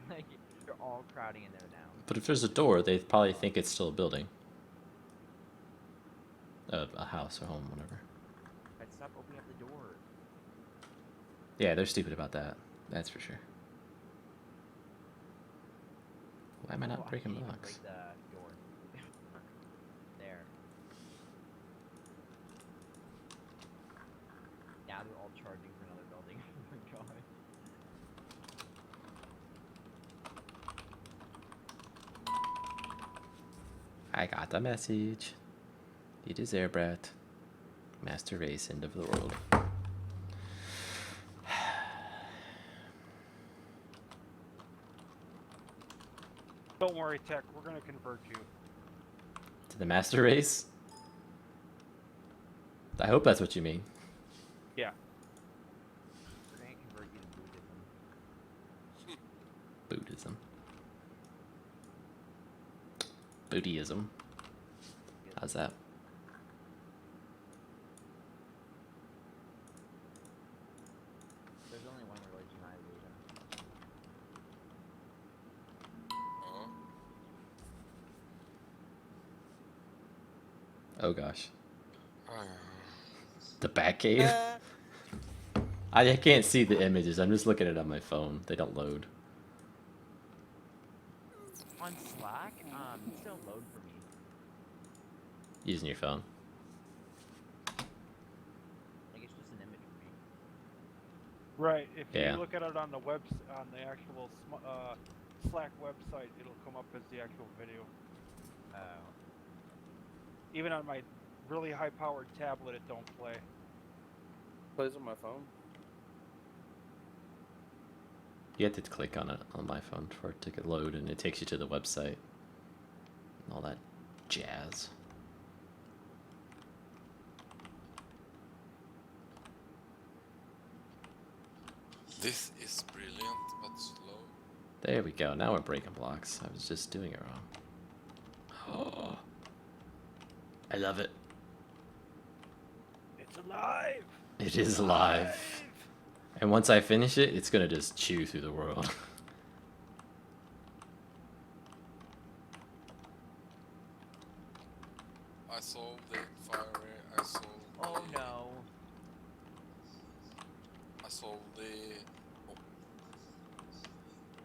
Like, they're all crowding in there now. But if there's a door, they probably think it's still a building. A house or home, whatever. I'd stop opening up the door. Yeah, they're stupid about that. That's for sure. Why am I Oh, not breaking can't even blocks? break the door. There. Now they're all charging for another building. Oh my god. I got the message. It is Airbrat. Master race, end of the world. Don't worry, Tech. We're gonna convert you. To the master race? I hope that's what you mean. Yeah. We're gonna convert you to Buddhism. Buddhism. Buddhism. How's that? There's only one religion I believe in. Oh. Oh gosh. The Batcave? I can't see the images. I'm just looking at it on my phone. They don't load. On Slack, it's don't load for me. Using your phone. Like, it's just an image for me. Right. If Yeah. you look at it on the on the actual Slack website, it'll come up as the actual video. Oh. Even on my really high-powered tablet, it don't play. Plays on my phone. You have to click on it on my phone for it to load, and it takes you to the website and all that jazz. This is brilliant, but slow. There we go. Now we're breaking blocks. I was just doing it wrong. Oh, I love it. It's alive. It is alive. And once I finish it, it's gonna just chew through the world. I solved it, Fiery. I solved Oh the, no. I solved the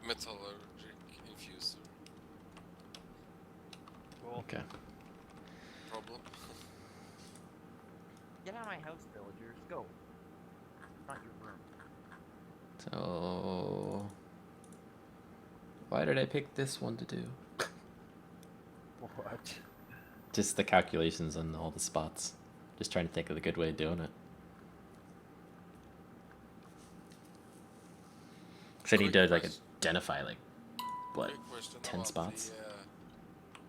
metallurgic infuser Cool. Okay. problem. Get out of my house, villagers. Go. Not your room. So, why did I pick this one to do? What? Just the calculations on all the spots. Just trying to think of the good way of doing it. So I need to like identify like what, Quick question 10 about spots?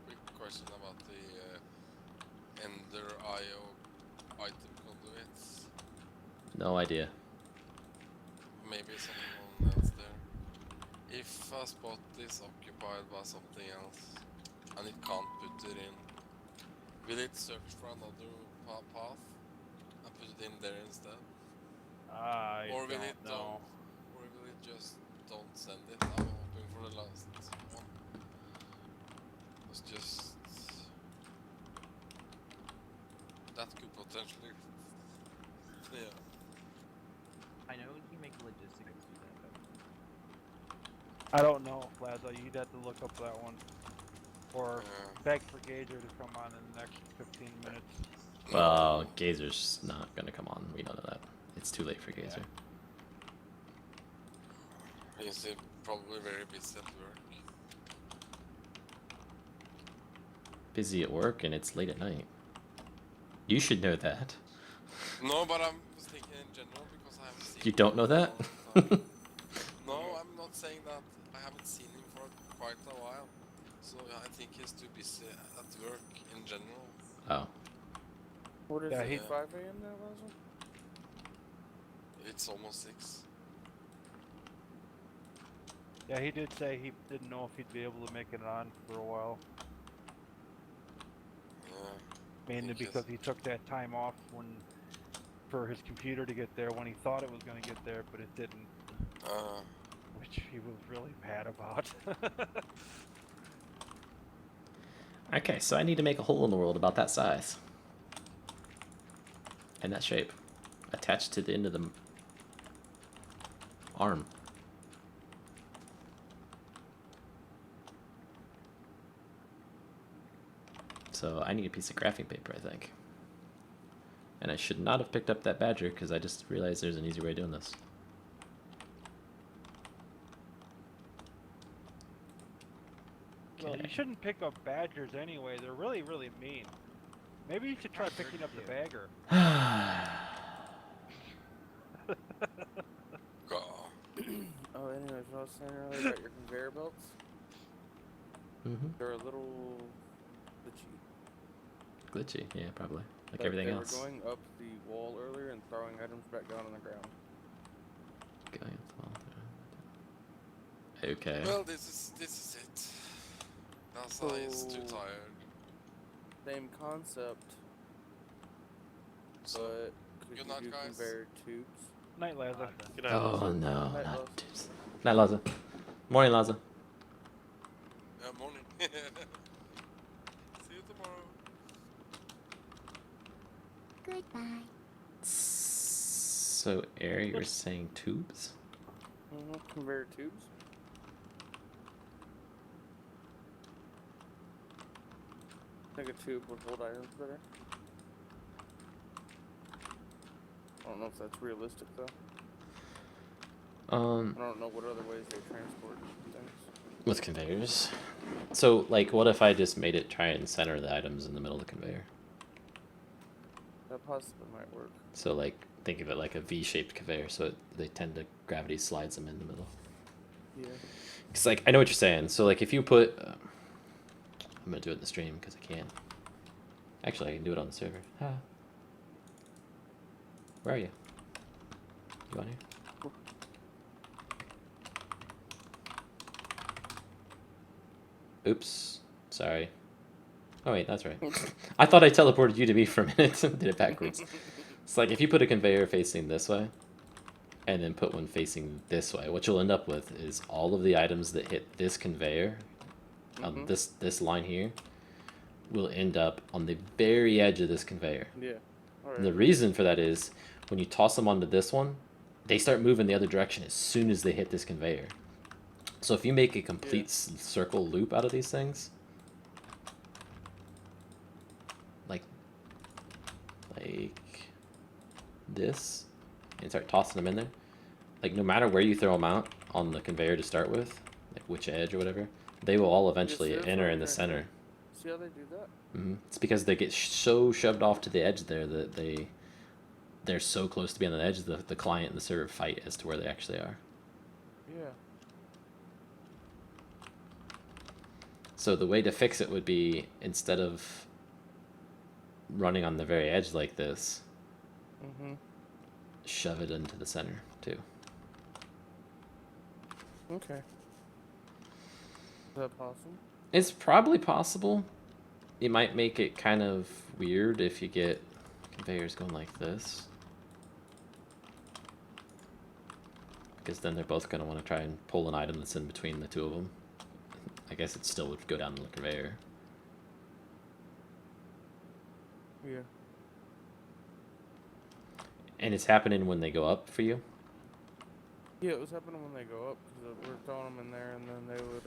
Quick question about the Ender IO item conduits. No idea. Maybe someone else there. If a spot is occupied by something else and it can't put it in, will it search for another path and put it in there instead? I Or will don't it know. Or will it just don't send it? I'm hoping for the last one. It's just that could potentially, yeah. I know you make logistics do that, I don't know, Lazza. You'd have to look up that one. Or beg for Gazer to come on in the next 15 minutes. Well, Gazer's not gonna come on. We know that. It's too late for Gazer. He's probably very busy at work. Busy at work, and it's late at night. You should know that. No, but I'm thinking in general because I haven't seen You him don't know for a that? long time. No, I'm not saying that. I haven't seen him for quite a while. So I think he's too busy at work in general. Oh. What is Yeah, it? he- 5 a.m. now, Lazza? It's almost 6. Yeah, he did say he didn't know if he'd be able to make it on for a while. Yeah. Mainly think because yes. he took that time off for his computer to get there when he thought it was going to get there, but it didn't. Which he was really mad about. Okay, so I need to make a hole in the world about that size. And that shape. Attached to the end of the arm. So I need a piece of graphing paper, I think. And I should not have picked up that badger because I just realized there's an easy way of doing this. Well, you Okay. shouldn't pick up badgers anyway. They're really, really mean. Maybe you should try picking up the bagger. Go. Oh, anyways, what I was saying earlier about your conveyor belts, Mm-hmm. they're a little glitchy. Glitchy, yeah, probably. Like But everything they else. were going up the wall earlier and throwing items back down on the ground. Going up the wall. Okay. Well, this is it. Lazsa is too So- tired. Same concept, So but could good you night, do guys. conveyor tubes? Night, Lazza. Good night, Oh Lazza. no, Night, not Lazza. tips. Night, Lazza. Morning, Lazza. Morning. See you tomorrow. Goodbye. So, Air, you were saying tubes? Conveyor tubes? I think a tube would hold items better. I don't know if that's realistic though. I don't know what other ways they transport things. With conveyors. So, like, what if I just made it try and center the items in the middle of the conveyor? That possibly might work. So, like, think of it like a V-shaped conveyor, so they tend to, gravity slides them in the middle. Yeah. Because, like, I know what you're saying. So, like, if you put... I'm going to do it in the stream, because I can. Actually, I can do it on the server. Ah. Where are you? You on here? Oops. Sorry. Oh, wait, that's right. I thought I teleported you to me for a minute and did it backwards. It's like if you put a conveyor facing this way and then put one facing this way, what you'll end up with is all of the items that hit this conveyor, this line here, will end up on the very edge of this conveyor. Yeah. Alright. And the reason for that is when you toss them onto this one, they start moving the other direction as soon as they hit this conveyor. So if you make a complete circle loop out of these things, like this, and start tossing them in there, like no matter where you throw them out on the conveyor to start with, like which edge or whatever, they will all eventually enter in the center. See how they do that? It's because they get so shoved off to the edge there that they're so close to being on the edge, the client and the server fight as to where they actually are. Yeah. So the way to fix it would be, instead of running on the very edge like this, shove it into the center too. Okay. Is that possible? It's probably possible. You might make it kind of weird if you get conveyors going like this, because then they're both going to want to try and pull an item that's in between the two of them. I guess it still would go down the conveyor. Yeah. And it's happening when they go up for you? Yeah, it was happening when they go up, because we were throwing them in there, and then they would,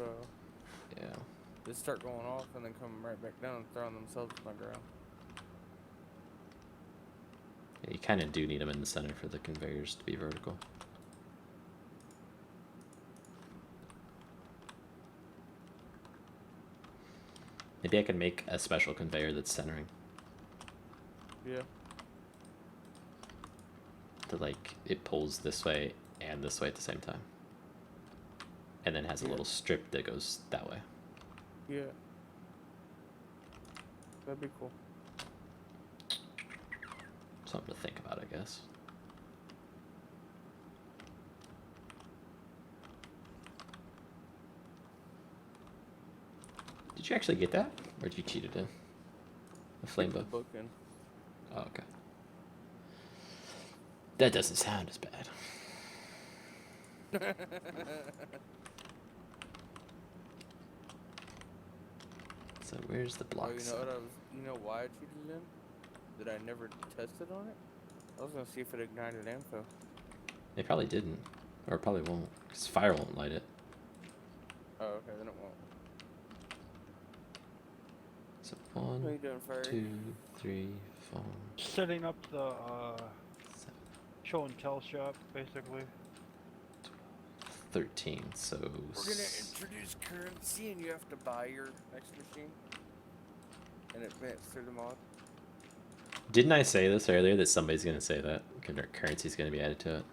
Yeah. they'd start going off, and then coming right back down and throwing themselves on the ground. Yeah, you kind of do need them in the center for the conveyors to be vertical. Maybe I can make a special conveyor that's centering. Yeah. To, like, it pulls this way and this way at the same time. And then has a little strip that goes that way. Yeah. That'd be cool. Something to think about, I guess. Did you actually get that? Or did you cheat it in? A flame bow? Book in. Oh, okay. That doesn't sound as bad. So where's the Oh, blocks? you know what you know why I cheated in? That I never tested on it? I was gonna see if it ignited info. They probably didn't. Or probably won't. Because fire won't light it. Oh, okay, then it won't. So What are you 1, doing, Fiery? 2, 3, 4, Setting up the 7, show and tell shop, basically. 13. So We're gonna introduce currency, and you have to buy your next machine. And advance through the mod. didn't I say this earlier that somebody's gonna say that currency's gonna be added to it?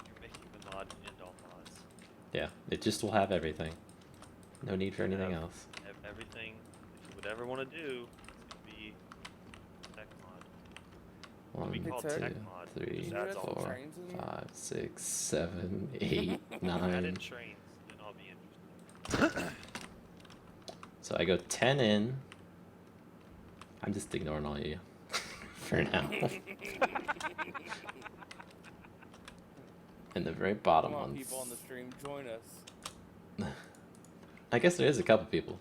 You're making the mod end all mods. Yeah, it just will have everything. No need for anything Yeah. else. Everything that you would ever want to do is going to be tech mod. What we 1, call Tech? tech 2, mod. 3, Just You adds had all some 4, trains in there? 5, 6, 7, 8, Add 9. in trains, then I'll be interested. So I go 10 in. I'm just ignoring all of you for now. And the very bottom Come on, ones. people on the stream, join us. I guess there is a couple people.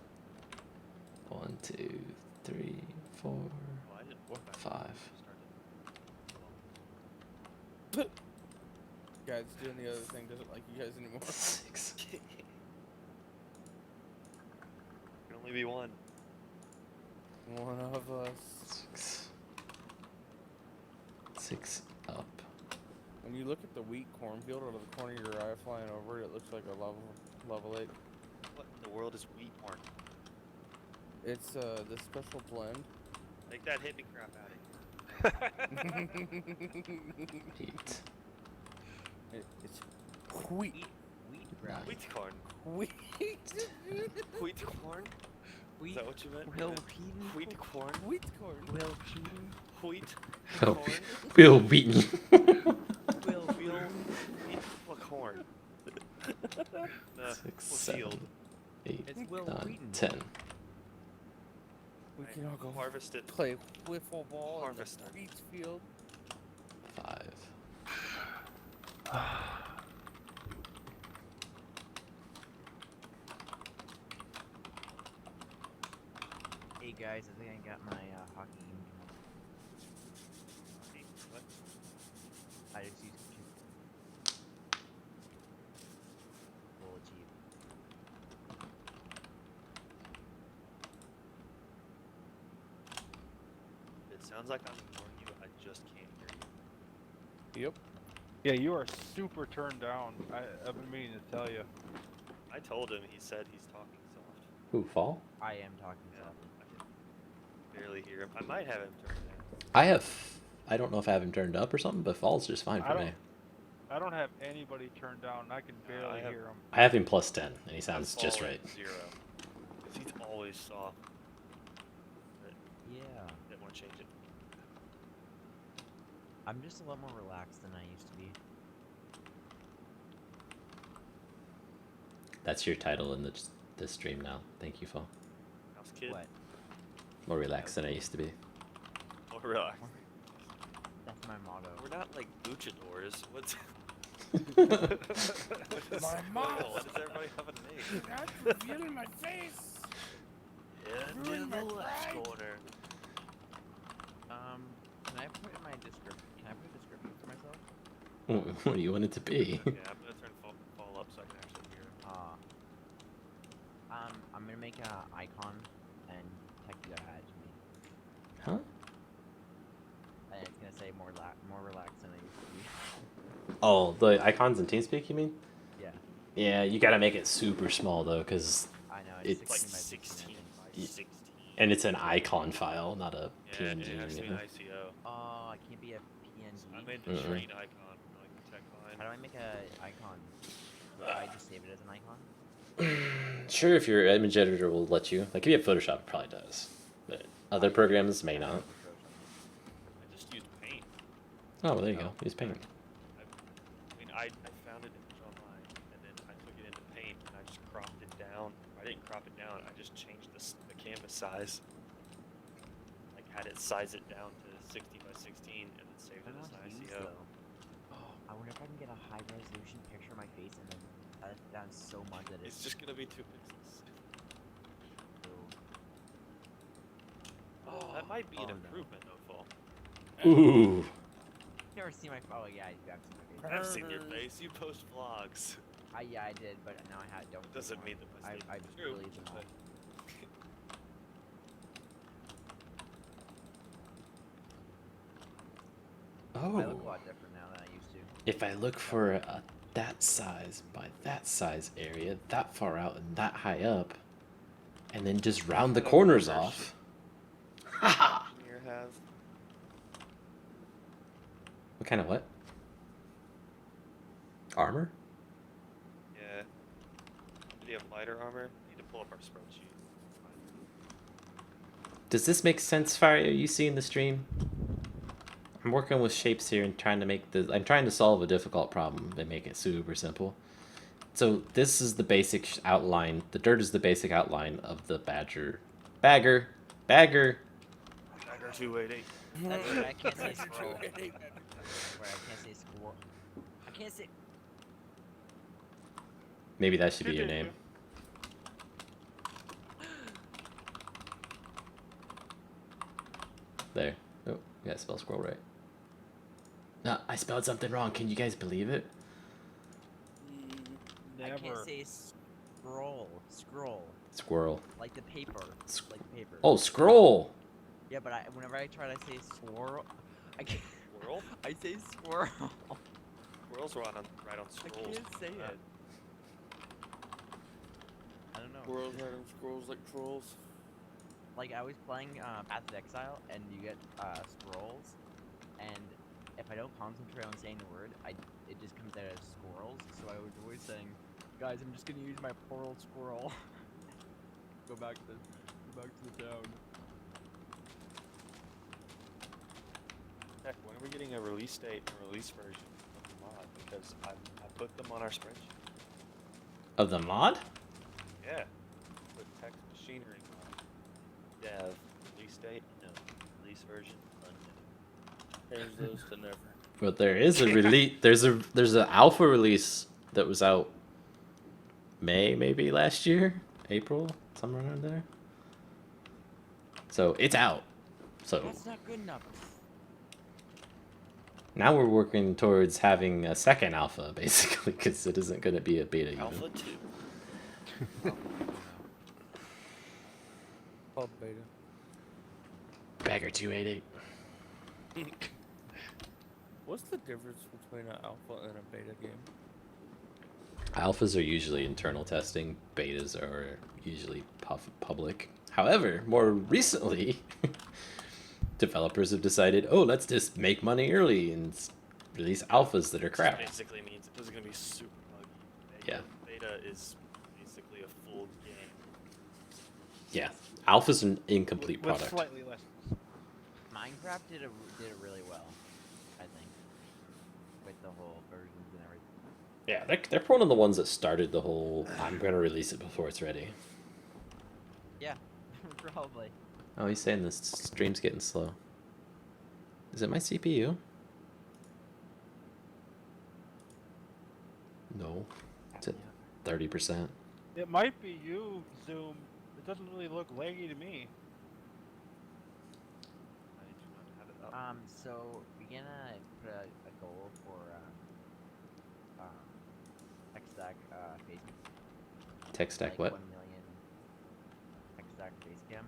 1, 2, 3, 4, Well, I didn't work back 5. started. Guys, doing the other thing doesn't like you guys anymore. 6. Can only be one. One of us. 6. 6 up. When you look at the wheat cornfield out of the corner of your eye flying over it, it looks like a lava lake. What in the world is wheat corn? It's this special blend. Take that hippie crap out of here. Heat. It's wheat. Wheat grass. Wheat corn. Wheat. Wheat corn? Is Wheat. that what you meant? Will Yeah. Keaton. Wheat corn? Wheat corn. Will Keaton. Wheat Will, corn? Will Wheaton. Will Wheat corn. The 6, field. 7, 8, It's Will 9, Wheaton. 10. We can all go Harvest it. play wiffle ball Harvest in it. the wheat field. 5. Hey guys, I think I got my hockey game. What? I just used full achieve. It sounds like I'm ignoring you. I just can't hear you. Yep. Yeah, you are super turned down. I've been meaning to tell you. I told him. He said he's talking soft. Who, Fall? I am talking Yeah, softly. I can barely hear him. I might have him turned down. I don't know if I have him turned up or something, but Fall's just fine I for don't- me. I don't have anybody turned down. I can barely have- hear him. I have him plus 10, and he sounds just Fall right. at 0. 'Cause he's always soft. Yeah. Didn't want to change it. I'm just a lot more relaxed than I used to be. That's your title in the stream now. Thank you, Fall. House kid. What? More relaxed than I used to be. More relaxed. That's my motto. We're not like luchadors. What's My mouth. Why does everybody have a name? Not revealing my face. And Ruin in my the left pride. corner. Can I put in my description? Can I put a description for myself? What do you want it to be? Yeah, I'm gonna turn fall up so I can actually hear it. I'm gonna make an icon and text you add to me. Huh? And it's gonna say more relaxed than I used to be. Oh, the icons in TeamSpeak, you mean? Yeah, Yeah, you gotta make it super small though, because I know. It's It's like 16 by 16, I 16 by think. 16. and it's an icon file, not a Yeah, PNG. it has to be you an know? ICO. Oh, I can't be a PNG. I made the Mm-mm. train icon, like the tech line. How do I make a icon? Do I just save it as an icon? Sure, if your image editor will let you. Like if you have Photoshop, it probably does, but other programs may not. I just used paint. Oh, well, there you go. Use Paint. I mean, I found an image online, and then I took it into paint, and I just cropped it down. I didn't crop it down. I just changed the canvas size. Like had it size it down to 60 by 16, and then saved I it as want an to use ICO. though. I wonder if I can get a high resolution picture of my face and then cut it down so much that It's it's just gonna be 2 pixels. Oh, that might be an Oh, no. improvement, though, Fall. Ooh. You never see my oh yeah, you have seen my face. I've seen your face. You post vlogs. Yeah, I did, but now I don't. Doesn't anymore. mean that my I statement just is true. deleted them all. but- Oh. I look a lot different now than I used to. If I look for a that size by that size area, that far out and that high up, and then just round the corners off. Haha. Engineer has. What kind of what? Armor? Yeah. Did you have lighter armor? Need to pull up our spreadsheet. Does this make sense, Fire? Are you seeing the stream? I'm working with shapes here and trying to make the. I'm trying to solve a difficult problem and make it super simple. So this is the basic outline. The dirt is the basic outline of the bagger. Bagger. Bagger 288. That's right, I can't say squirrel. Where I can't say squirrel. I can't say. Maybe that should be your name. There. Oh, yeah, spell squirrel right. No, I spelled something wrong. Can you guys believe it? I can't Never. say scroll. Scroll. Squirrel. Like the paper. Sc- Like the paper. Oh, scroll. Yeah, but whenever I try to say squirrel, I can't. Squirrel? I say squirrel. Squirrels right on I scrolls. can't say it. I don't know. Squirrels riding squirrels like trolls. Like I was playing Path of Exile, and you get scrolls, and if I don't concentrate on saying the word, it just comes out as squirrels. So I was always saying, guys, I'm just gonna use my poor old squirrel. Go back to the town. Heck, when are we getting a release date and release version of the mod? Because I put them on our spreadsheet. Of the mod? Yeah. Put text machinery mod. Dev. Release date? No. Release version? Unknown. There's those to never. But there is a release. There's an alpha release that was out May maybe last year, April, somewhere around there. So it's out. So That's not good enough. now we're working towards having a second alpha, basically, because it isn't going to be a beta even. Alpha 2. Called beta. Bagger 288. What's the difference between an alpha and a beta game? Alphas are usually internal testing. Betas are usually public. However, more recently, developers have decided, oh, let's just make money early and release alphas that are crap. Basically means it is going to be super buggy. Yeah. Beta is basically a full game. Yeah, alpha's an incomplete With product. slightly less. Minecraft did it really well, I think, with the whole versions and everything. Yeah, they're one of the ones that started the whole, I'm going to release it before it's ready. Yeah, probably. Oh, he's saying this stream's getting slow. Is it my CPU? No. It's at 30%. It might be you, Zoom. It doesn't really look laggy to me. I do not have it up. So we're gonna put a goal for Techstack Facebook. Techstack Like what? 1 million Techstack Facecam.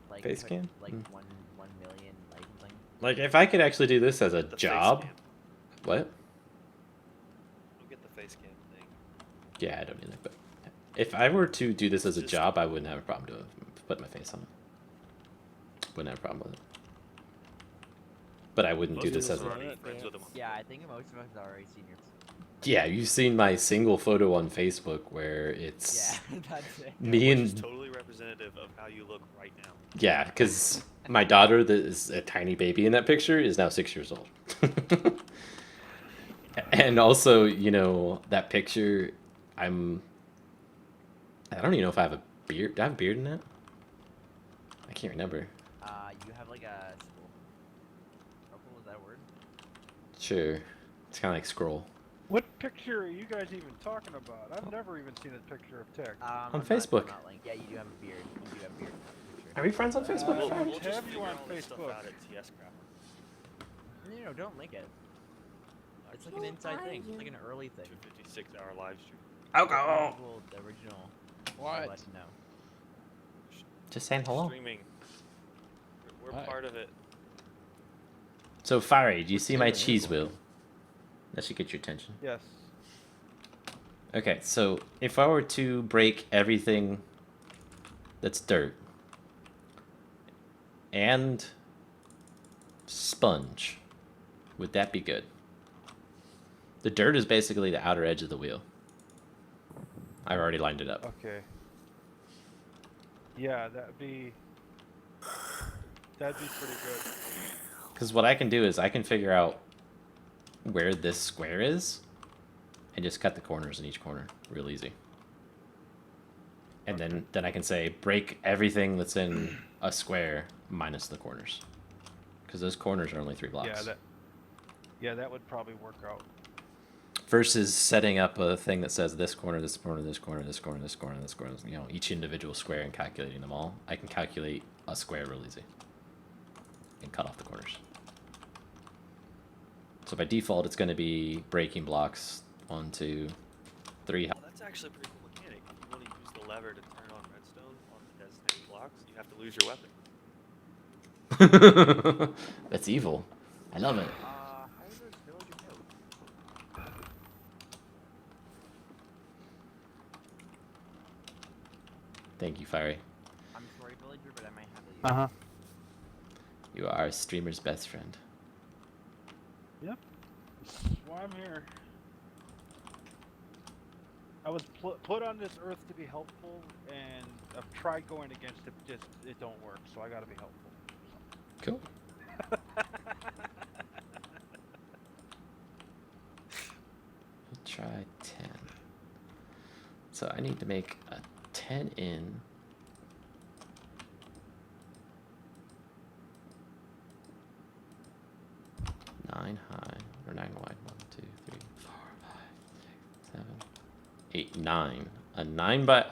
Like Face put, cam? Like Hmm. 1 million like something. Like, if I could actually do this as a The face job. cam. What? We'll get the face cam thing. Yeah, I don't either. But if I were to do this as a job, I wouldn't have a problem doing it. Putting my face on it. Wouldn't have a problem with it. But I wouldn't do Most this of as us a... are already friends with them. Yeah, I think most of us are already seniors. Yeah, you've seen my single photo on Facebook where it's Yeah, that's it. me Which and... is totally representative of how you look right now. Yeah, because my daughter, that is a tiny baby in that picture, is now 6 years old. And also, you know, that picture, I don't even know if I have a beard. Do I have a beard in that? I can't remember. You have like a school. Purple, is that a word? Sure. It's kind of like scroll. What picture are you guys even talking about? I've never even seen a picture of Tech. I'm On not- Facebook. I'm not linked. Yeah, you do have a beard. You do have a beard. in that picture. Are we friends on Facebook? We'll- We'll we'll just have you figure on all this stuff Facebook. out at TSCraft. No, don't link it. It's like an inside thing. It's like an early thing. 256-hour live stream. Alcohol! People, the original. What? Let you know. Just saying hello. Streaming. We're Hi. part of it. So, Fiery, do you see my What's cheese everyone? wheel? That should get your attention. Yes. Okay, so if I were to break everything that's dirt and sponge, would that be good? The dirt is basically the outer edge of the wheel. I've already lined it up. Okay. Yeah, that'd be pretty good. Because what I can do is I can figure out where this square is and just cut the corners in each corner real easy. And then I can say break everything that's in a square minus the corners. Because those corners are only 3 blocks. Yeah, that would probably work out. Versus setting up a thing that says this corner, this corner, this corner, this corner, this corner, this corner, you know, each individual square and calculating them all. I can calculate a square real easy. And cut off the corners. So by default, it's going to be breaking blocks 1, 2, 3. Well, that's actually a pretty cool mechanic. If you want to use the lever to turn on redstone on the designated blocks, you have to lose your weapon. That's evil. I love it. How does village of note? Thank you, Fiery. I'm sorry, villager, but I might have to leave. Uh huh. You are a streamer's best friend. Yep. That's why I'm here. I was put on this earth to be helpful, and I've tried going against it, just it don't work. So I gotta be helpful. Cool. We'll try 10. So I need to make a 10 in. 9 high, or 9 wide. 1, 2, 3, 4, 5, 6, 7, 8, 9. A 9 by.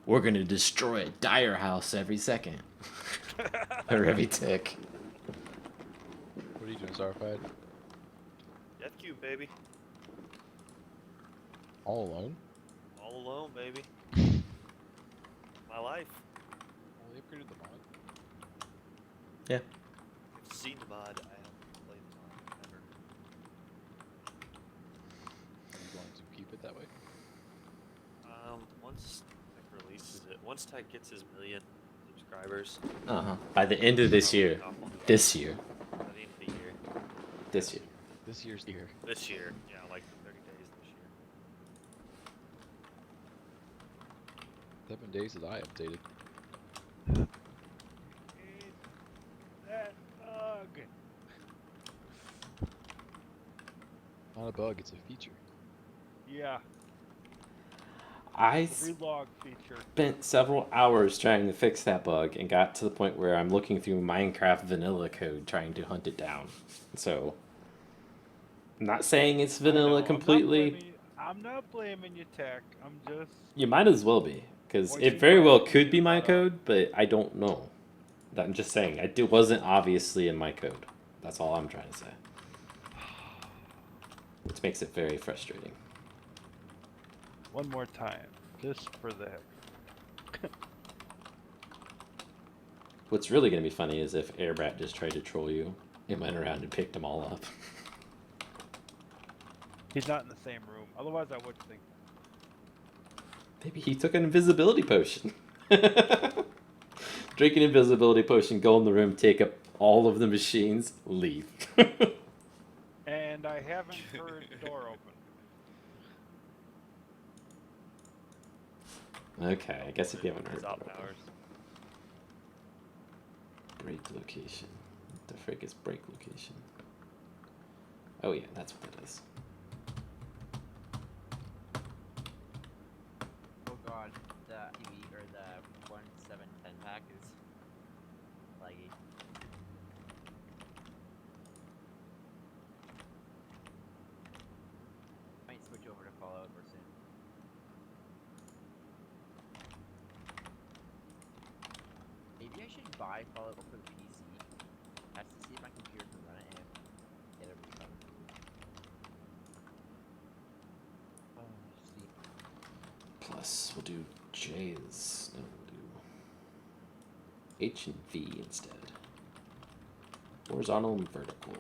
We're gonna destroy a dire house every second. Or every tick. What are you doing, Czarified? Death Cube, baby. All alone? All alone, baby. My life. Oh, they upgraded the mod. Yeah. I've seen the mod. I haven't played the mod ever. Are you going to keep it that way? Once Tech releases it, once Tech gets his 1,000,000 subscribers. By the end of this I'll year. take off on the- This year. By the end of the year. This year. This year's year. This year, yeah, like 30 days this year. 7 days that I updated. That bug. Not a bug, it's a feature. Yeah. I The relog feature. spent several hours trying to fix that bug and got to the point where I'm looking through Minecraft vanilla code trying to hunt it down. So, I'm not saying it's vanilla completely. I'm not blaming you, Tech. I'm just. You might as well be, because Well, it you very might well be could be my about code, but I don't know. I'm just saying, it wasn't obviously in my code. That's all I'm trying to say. Which makes it very frustrating. One more time, just for the heck. What's really going to be funny is if Airbrat just tried to troll you and went around and picked them all up. He's not in the same room. Otherwise, I would think. Maybe he took an invisibility potion. Drink an invisibility potion, go in the room, take up all of the machines, leave. And I haven't heard the door open. Okay, I guess if you haven't heard His op about it. powers. Break location. What the frick is break location? Oh yeah, that's what that is. Oh god, the TV or the 1710 pack is laggy. Might switch over to Fallout or soon. Maybe I should buy Fallout for the PC. Have to see if my computer can run it and get it restarted. See. Plus, we'll do J's. No, we'll do H and V instead. Horizontal and vertical.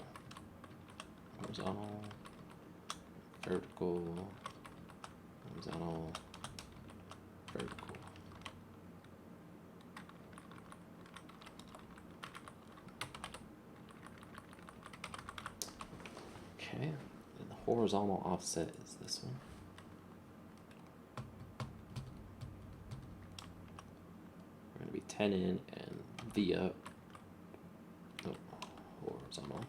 Horizontal, vertical, horizontal, vertical. Okay, and the horizontal offset is this one. We're going to be 10 in and V up. Oh, horizontal.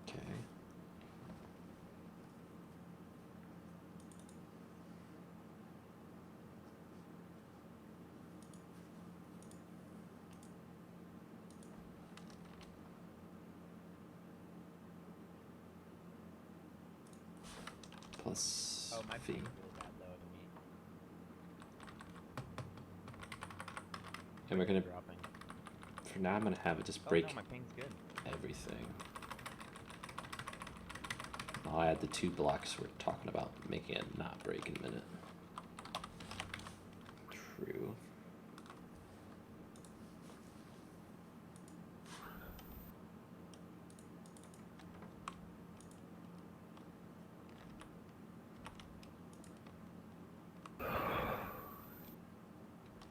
Okay. Plus Oh, my V. ping's really bad though to me. And we're gonna, Dropping. for now I'm gonna have it just Oh break no, my ping's good. everything. I'll add the 2 blocks we're talking about, making it not break in a minute. True.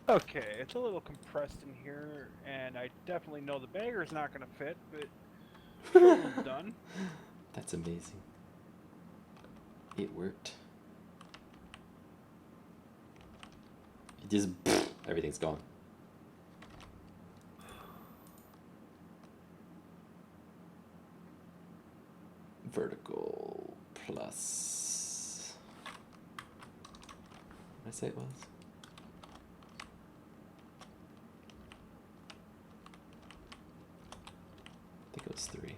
Okay, it's a little compressed in here, and I definitely know the bagger's not gonna fit, but shovel's done. That's amazing. It worked. It just everything's gone. Vertical plus. What did I say it was? I think it was 3.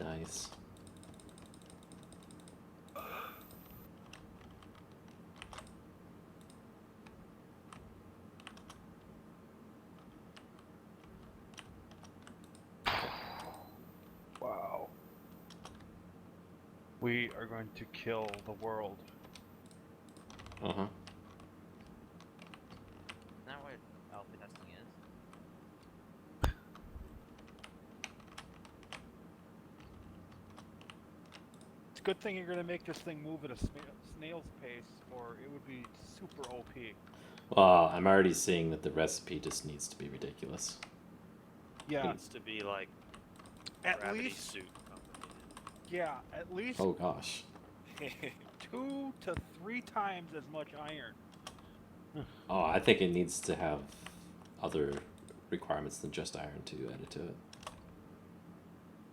Nice. Wow. We are going to kill the world. Uh-huh. Isn't that what alpha testing is? It's a good thing you're gonna make this thing move at a snail's pace, or it would be super OP. Well, I'm already seeing that the recipe just needs to be ridiculous. Yeah, Needs to be like at gravity least, suit complicated. yeah, at least Oh gosh. 2 to 3 times as much iron. Oh, I think it needs to have other requirements than just iron to add to it.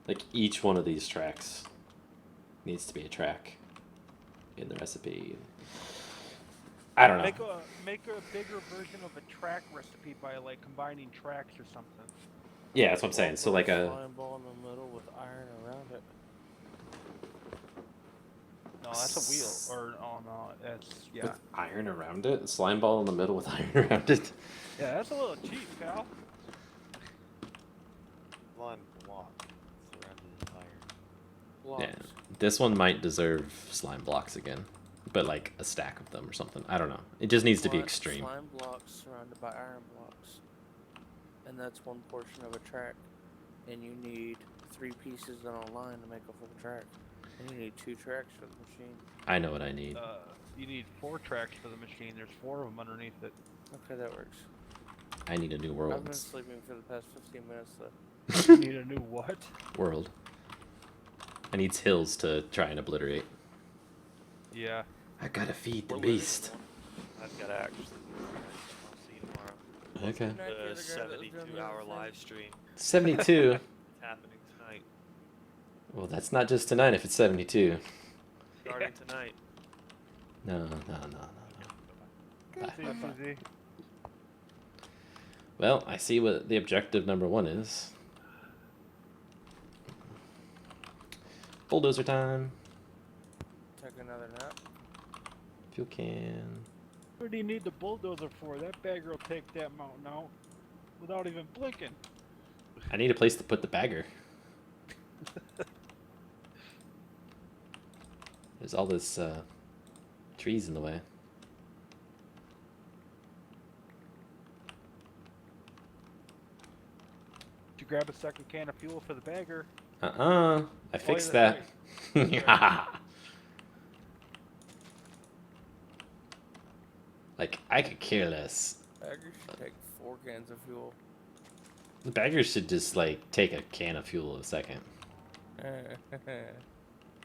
Like each one of these tracks needs to be a track in the recipe. I don't know. Make a bigger version of a track recipe by like combining tracks or something. Yeah, that's what I'm saying. So like a slime ball in the middle with iron around it. No, that's a wheel. Or oh no, that's yeah. with iron around it, a slime ball in the middle with iron around it. Yeah, that's a little cheap, pal. Slime block surrounded in iron. Blocks. Yeah, this one might deserve slime blocks again, but like a stack of them or something. I don't know. It just needs to be extreme. Slime blocks surrounded by iron blocks. And that's one portion of a track. And you need 3 pieces on a line to make a full track. And you need 2 tracks for the machine. I know what I need. You need 4 tracks for the machine. There's 4 of them underneath it. Okay, that works. I need a new I've world. been sleeping for the past 15 minutes though. You need a new what? World. I need hills to try and obliterate. Yeah. I gotta feed the We're losing beast. I've got to actually. I'll see you tomorrow. Okay. The 72-hour live stream 72. is happening tonight. Well, that's not just tonight if it's 72. Starting tonight. No. Bye. See, Susie. Well, I see what the objective number 1 is. Bulldozer time. Take another nap. Fuel can. What do you need the bulldozer for? That bagger will take that mountain out without even blinking. I need a place to put the bagger. There's all this trees in the way. Did you grab a second can of fuel for the bagger? I fixed that. that's Yeah. Like, I could care less. Bagger should take 4 cans of fuel. The bagger should just, like, take a can of fuel a second.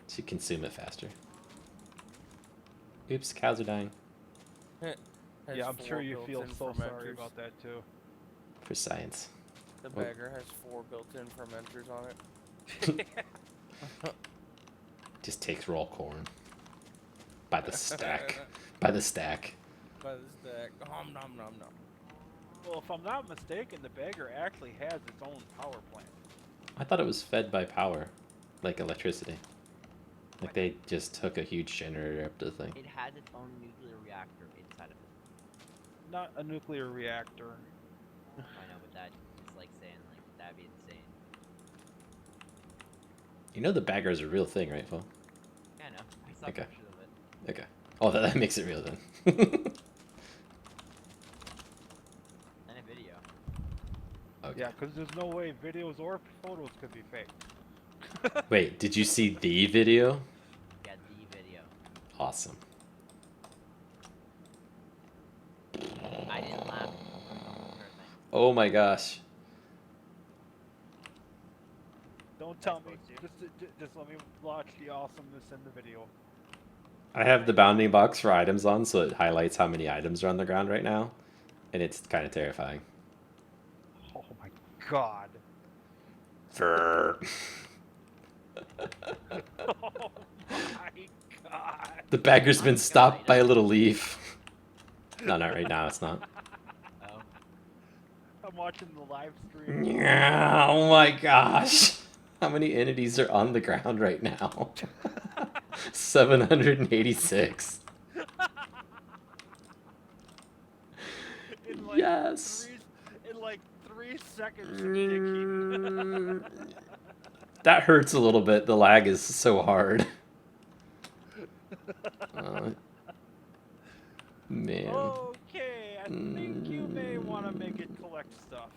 Should consume it faster. Oops, cows are dying. Yeah, I'm sure you feel so sorry about that too. For science. The Oh. bagger has 4 built-in fermenters on it. Just takes raw corn. By the stack. By the stack. By the stack. Nom nom nom nom. Well, if I'm not mistaken, the bagger actually has its own power plant. I thought it was fed by power. Like electricity. Like they just took a huge generator up to the thing. It has its own nuclear reactor inside of it. Not a nuclear reactor. I know, but that is like saying like that'd be its You know the bagger is a real thing, right, Phil? Yeah, I know. I saw Okay. pictures of it. Okay. Oh, that makes it real then. And a video. Okay. Yeah, because there's no way videos or photos could be fake. Wait, did you see the video? Yeah, the video. Awesome. I didn't laugh. Sure thing. Oh my gosh. Don't tell me. supposed Just let me watch the awesomeness in the video. I have the bounding box for items on, so it highlights how many items are on the ground right now. And it's kind of terrifying. Oh my god. Fur. Oh my god. The bagger's been stopped by a little leaf. No, not right now, it's not. Oh. I'm watching the live stream. Yeah, oh my gosh. How many entities are on the ground right now? 786. In like Yes. in like 3 seconds of digging. That hurts a little bit. The lag is so hard. Man. Okay, I think you may want to make it collect stuff.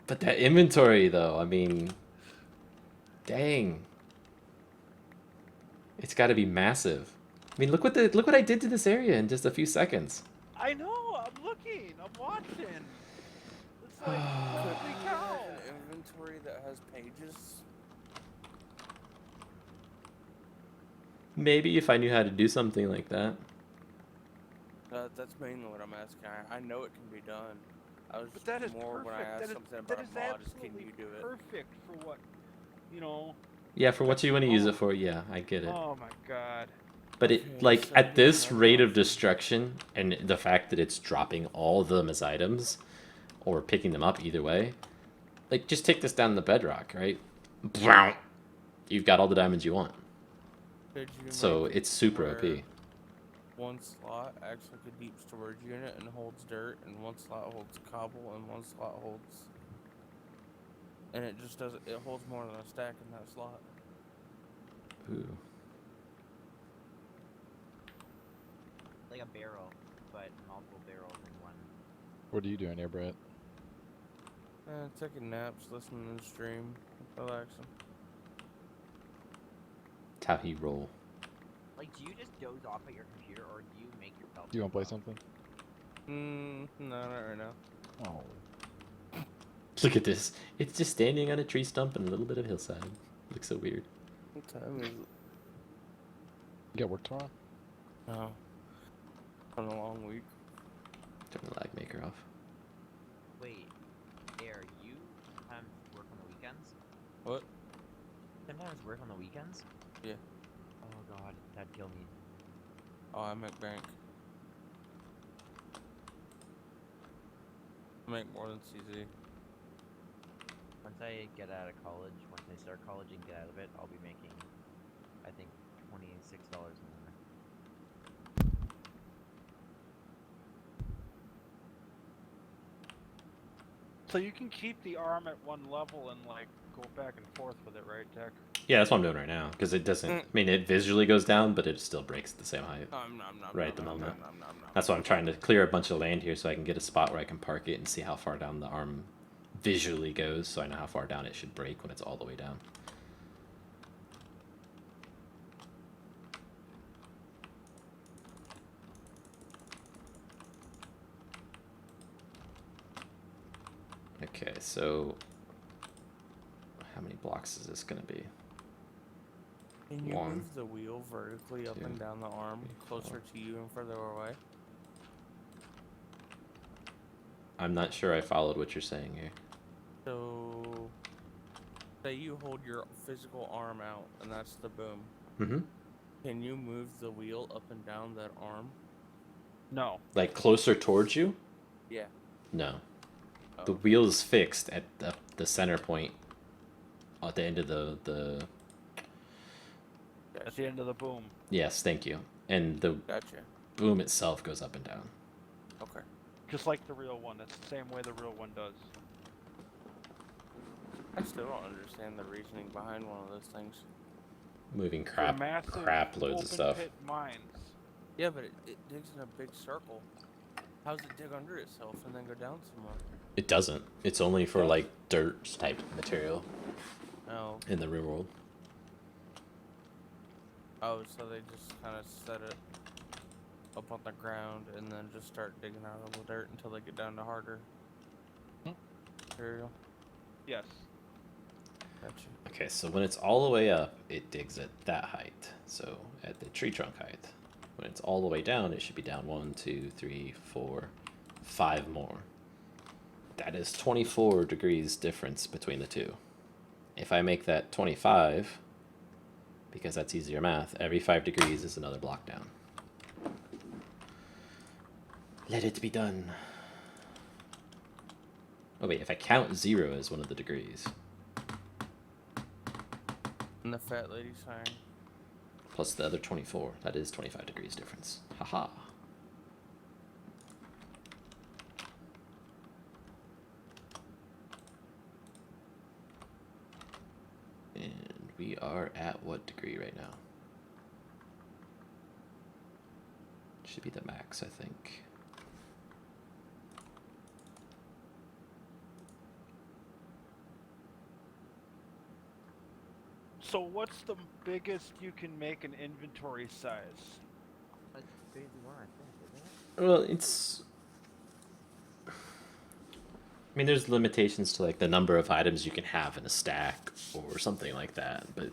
But that inventory, though, I mean, dang, it's got to be massive. I mean, look what I did to this area in just a few seconds. I know, I'm looking, I'm watching. It's like, holy cow. An inventory that has pages. Maybe if I knew how to do something like that. That's mainly what I'm asking. I know it can be done. I was But that is more perfect. when I asked That is, something that about is a mod is can absolutely you do it? perfect for what, you know. Yeah, for what you want to use it for, yeah, I get it. Oh my god. But Okay, it, like, so at this here's my rate of option. destruction, and the fact that it's dropping all of them as items, or picking them up either way, like, just take this down to the bedrock, right? Bwow! You've got all the diamonds you want. Could you So make it it's super where OP. one slot acts like a deep storage unit and holds dirt, and one slot holds cobble, and one slot holds. And it just doesn't. It holds more than a stack in that slot. Ooh. Like a barrel, but multiple barrels in one. What are you doing, Airbrat? Taking naps, listening to the stream, relaxing. That's how he roll. Like, do you just doze off at your computer, or do you make yourself? Do you want to play doze off? something? No, not right now. Oh. Look at this. It's just standing on a tree stump and a little bit of hillside. Looks so weird. What time is it? You got work tomorrow? No. On a long week. Turn the lag maker off. Wait, Air, you sometimes work on the weekends? What? Sometimes work on the weekends? Yeah. Oh god, that'd kill me. Oh, I make bank. I make more than CZ. Once I get out of college, once I start college and get out of it, I'll be making, I think, $26 an hour. So you can keep the arm at one level and like go back and forth with it, right, Tech? Yeah, that's what I'm doing right now. Because it doesn't... I mean, it visually goes down, but it still breaks at the same height. Right at the moment. That's why I'm trying to clear a bunch of land here so I can get a spot where I can park it and see how far down the arm visually goes, so I know how far down it should break when it's all the way down. Okay, so how many blocks is this gonna be? Can you One, move the wheel vertically up two, and down the arm, three, closer to you and further away? I'm not sure I followed what you're saying here. So, say you hold your physical arm out, and that's the boom. Mm-hmm. Can you move the wheel up and down that arm? No. Like closer towards you? Yeah. No. Oh. The wheel is fixed at the center point at the end of the At the end of the boom. Yes, thank you. And the Gotcha. boom itself goes up and down. Okay. Just like the real one. That's the same way the real one does. I still don't understand the reasoning behind one of those things. Moving They're crap massive loads open of stuff. pit mines. Yeah, but it digs in a big circle. How does it dig under itself and then go down some more? It doesn't. It's only for like dirt type material Oh. in the real world. Oh, so they just kind of set it up on the ground and then just start digging out of the dirt until they get down to harder material. Yes. Gotcha. Okay, so when it's all the way up, it digs at that height. So at the tree trunk height. When it's all the way down, it should be down 1, 2, 3, 4, 5 more. That is 24 degrees difference between the two. If I make that 25, because that's easier math, every 5 degrees is another block down. Let it be done. Oh wait, if I count 0 as one of the degrees. And the fat lady sign. Plus the other 24, that is 25 degrees difference. Haha. And we are at what degree right now? Should be the max, I think. So what's the biggest you can make an inventory size? That's phase 1, I think, isn't it? Well, it's... I mean, there's limitations to like the number of items you can have in a stack or something like that, but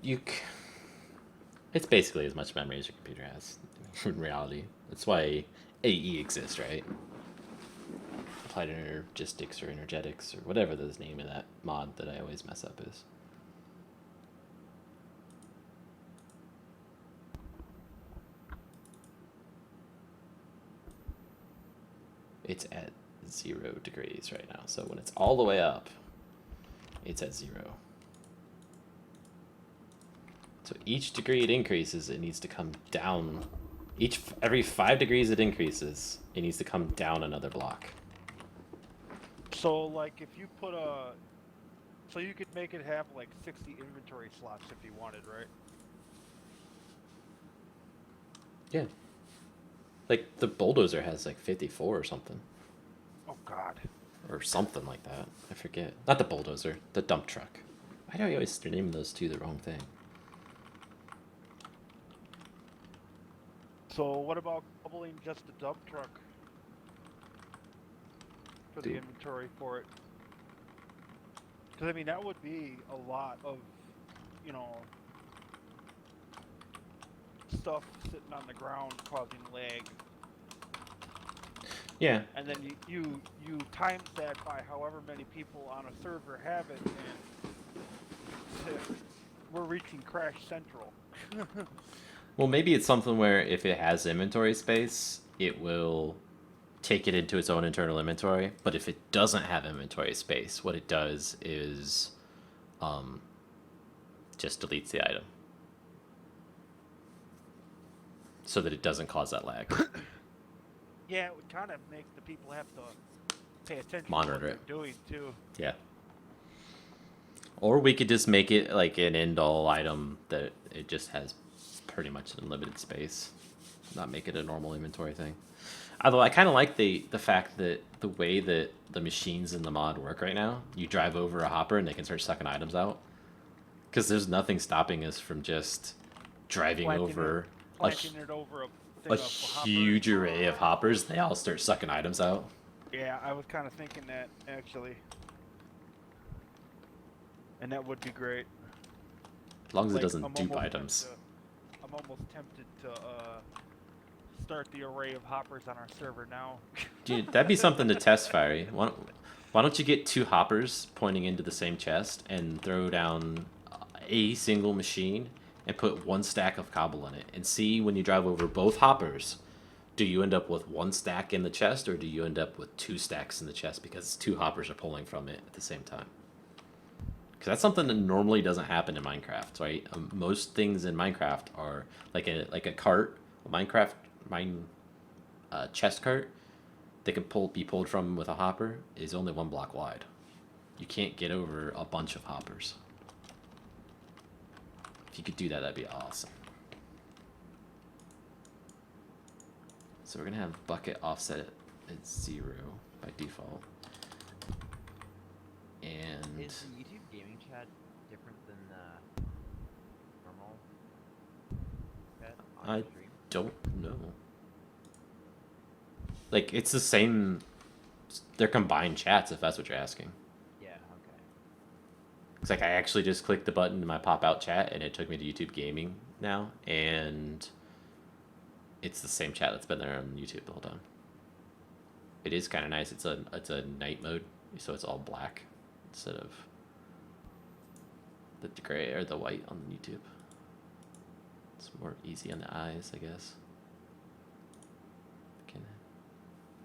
it's basically as much memory as your computer has in reality. That's why AE exists, right? Applied Energistics or Energetics or whatever the name of that mod that I always mess up is. It's at 0 degrees right now. So when it's all the way up, it's at 0. So each degree it increases, it needs to come down. Every 5 degrees it increases, it needs to come down another block. So like if you put so you could make it have like 60 inventory slots if you wanted, right? Yeah. Like the bulldozer has like 54 or something. Oh God. Or something like that. I forget. Not the bulldozer, the dump truck. Why do I always name those two the wrong thing? So what about doubling just the dump truck for the inventory for it? Because I mean that would be a lot of, you know, stuff sitting on the ground causing lag. Yeah. And then you times that by however many people on a server have it, and we're reaching crash central. Well, maybe it's something where if it has inventory space, it will take it into its own internal inventory. But if it doesn't have inventory space, what it does is just deletes the item. So that it doesn't cause that lag. Yeah, it would kind of make the people have to pay attention Monitor to what it. they're doing too. Yeah. Or we could just make it like an end-all item that it just has pretty much unlimited space. Not make it a normal inventory thing. Although I kind of like the fact that the way that the machines in the mod work right now, you drive over a hopper and they can start sucking items out. Because there's nothing stopping us from just driving over Planting it over a thing a of hoppers. huge array of hoppers. They all start sucking items out. Yeah, I was kind of thinking that actually, and that would be great. As long as Like, it doesn't I'm dupe almost items. I'm almost tempted to start the array of hoppers on our server now. Dude, that'd be something to test, Fiery. Why don't you get 2 hoppers pointing into the same chest and throw down a single machine and put 1 stack of cobble in it and see when you drive over both hoppers, do you end up with 1 stack in the chest or do you end up with 2 stacks in the chest because 2 hoppers are pulling from it at the same time? Because that's something that normally doesn't happen in Minecraft, right? Most things in Minecraft are like a cart, chest cart that can be pulled from with a hopper is only 1 block wide. you can't get over a bunch of hoppers. If you could do that, that'd be awesome. So we're gonna have bucket offset at 0 by default. And Is the YouTube gaming chat different than the normal chat on I the stream? don't know. Like, it's the same. They're combined chats, if that's what you're asking. Yeah, okay. It's like I actually just clicked the button in my pop-out chat, and it took me to YouTube Gaming now, and it's the same chat that's been there on YouTube the whole time. It is kind of nice. It's a night mode, so it's all black instead of the gray or the white on YouTube. It's more easy on the eyes, I guess. Can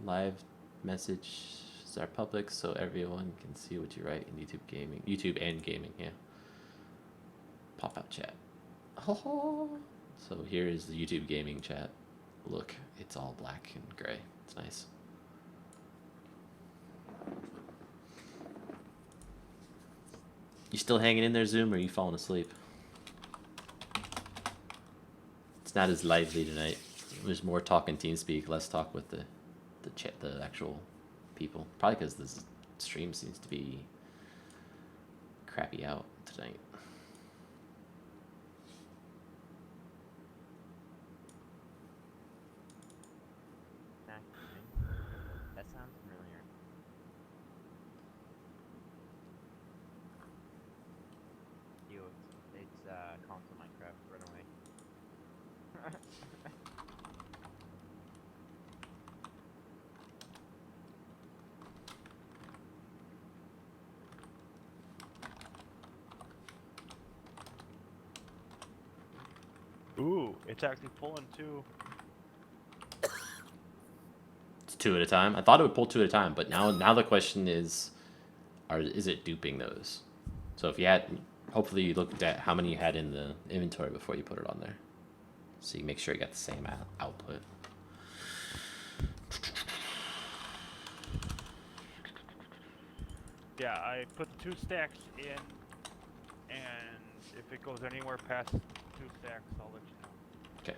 live messages are public, so everyone can see what you write in YouTube Gaming, YouTube and Gaming. Yeah. Pop out chat. Oh. So here is the YouTube Gaming chat. Look, it's all black and gray. It's nice. You still hanging in there, Zoom, or are you falling asleep? It's not as lively tonight. There's more talk in TeamSpeak, less talk with the chat, the actual people. Probably because this stream seems to be crappy out tonight. That sounds familiar. It's console Minecraft. Run away. Ooh, it's actually pulling too. It's 2 at a time. I thought it would pull 2 at a time, but now the question is it duping those? So if you had, hopefully you looked at how many you had in the inventory before you put it on there, so you make sure you got the same output. Yeah, I put 2 stacks in, and if it goes anywhere past 2 stacks, I'll let you know. Okay.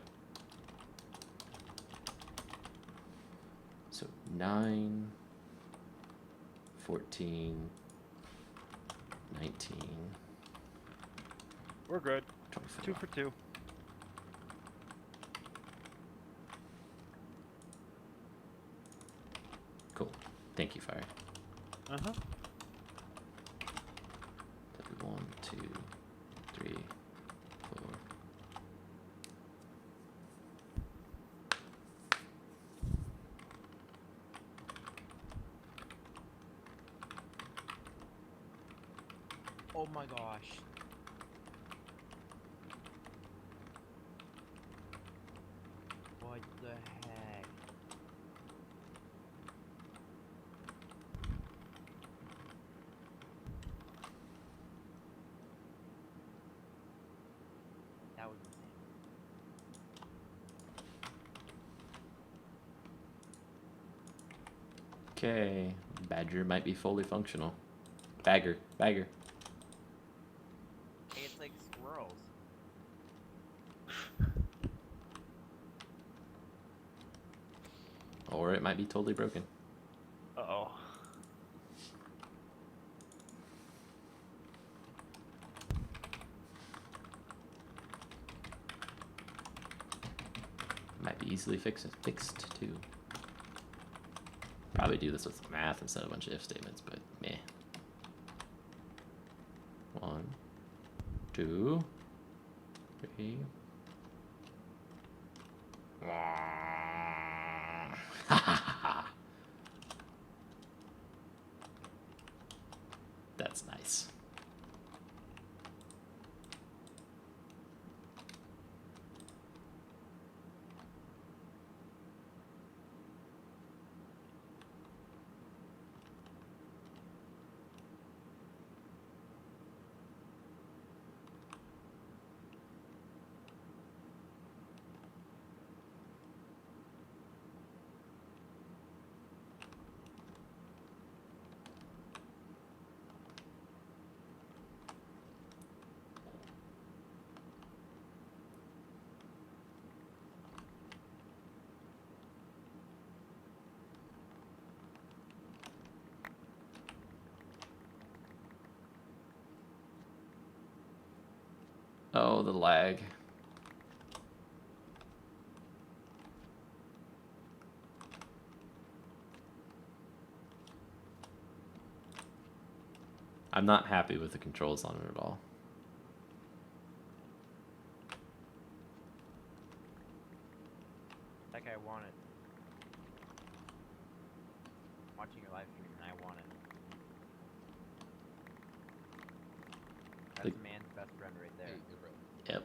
So 9, 14, 19. We're good. 24. 2 for 2. Cool. Thank you, Fire. Uh-huh. 1, 2, 3, 4. Oh my gosh. What the heck? That was insane. Okay. Badger might be fully functional. Bagger. Hey, it's like squirrels. Or it might be totally broken. Uh-oh. Might be easily fixed too. Probably do this with math instead of a bunch of if statements, but meh. 1, 2, 3. That's nice. Oh, the lag. I'm not happy with the controls on it at all. Like I want it. Watching your live stream and I want it. That's Like- a man's best friend right there. Yep.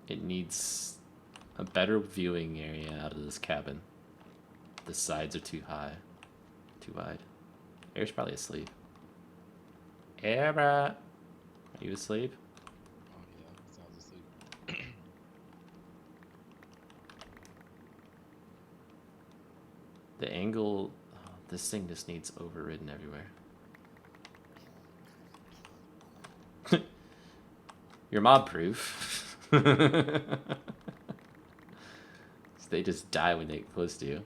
It needs a better viewing area out of this cabin. The sides are too high. Too wide. Air's probably asleep. Airbrat! Are you asleep? Oh yeah, sounds asleep. The angle... Oh, this thing just needs overridden everywhere. You're mob proof. So they just die when they get close to you.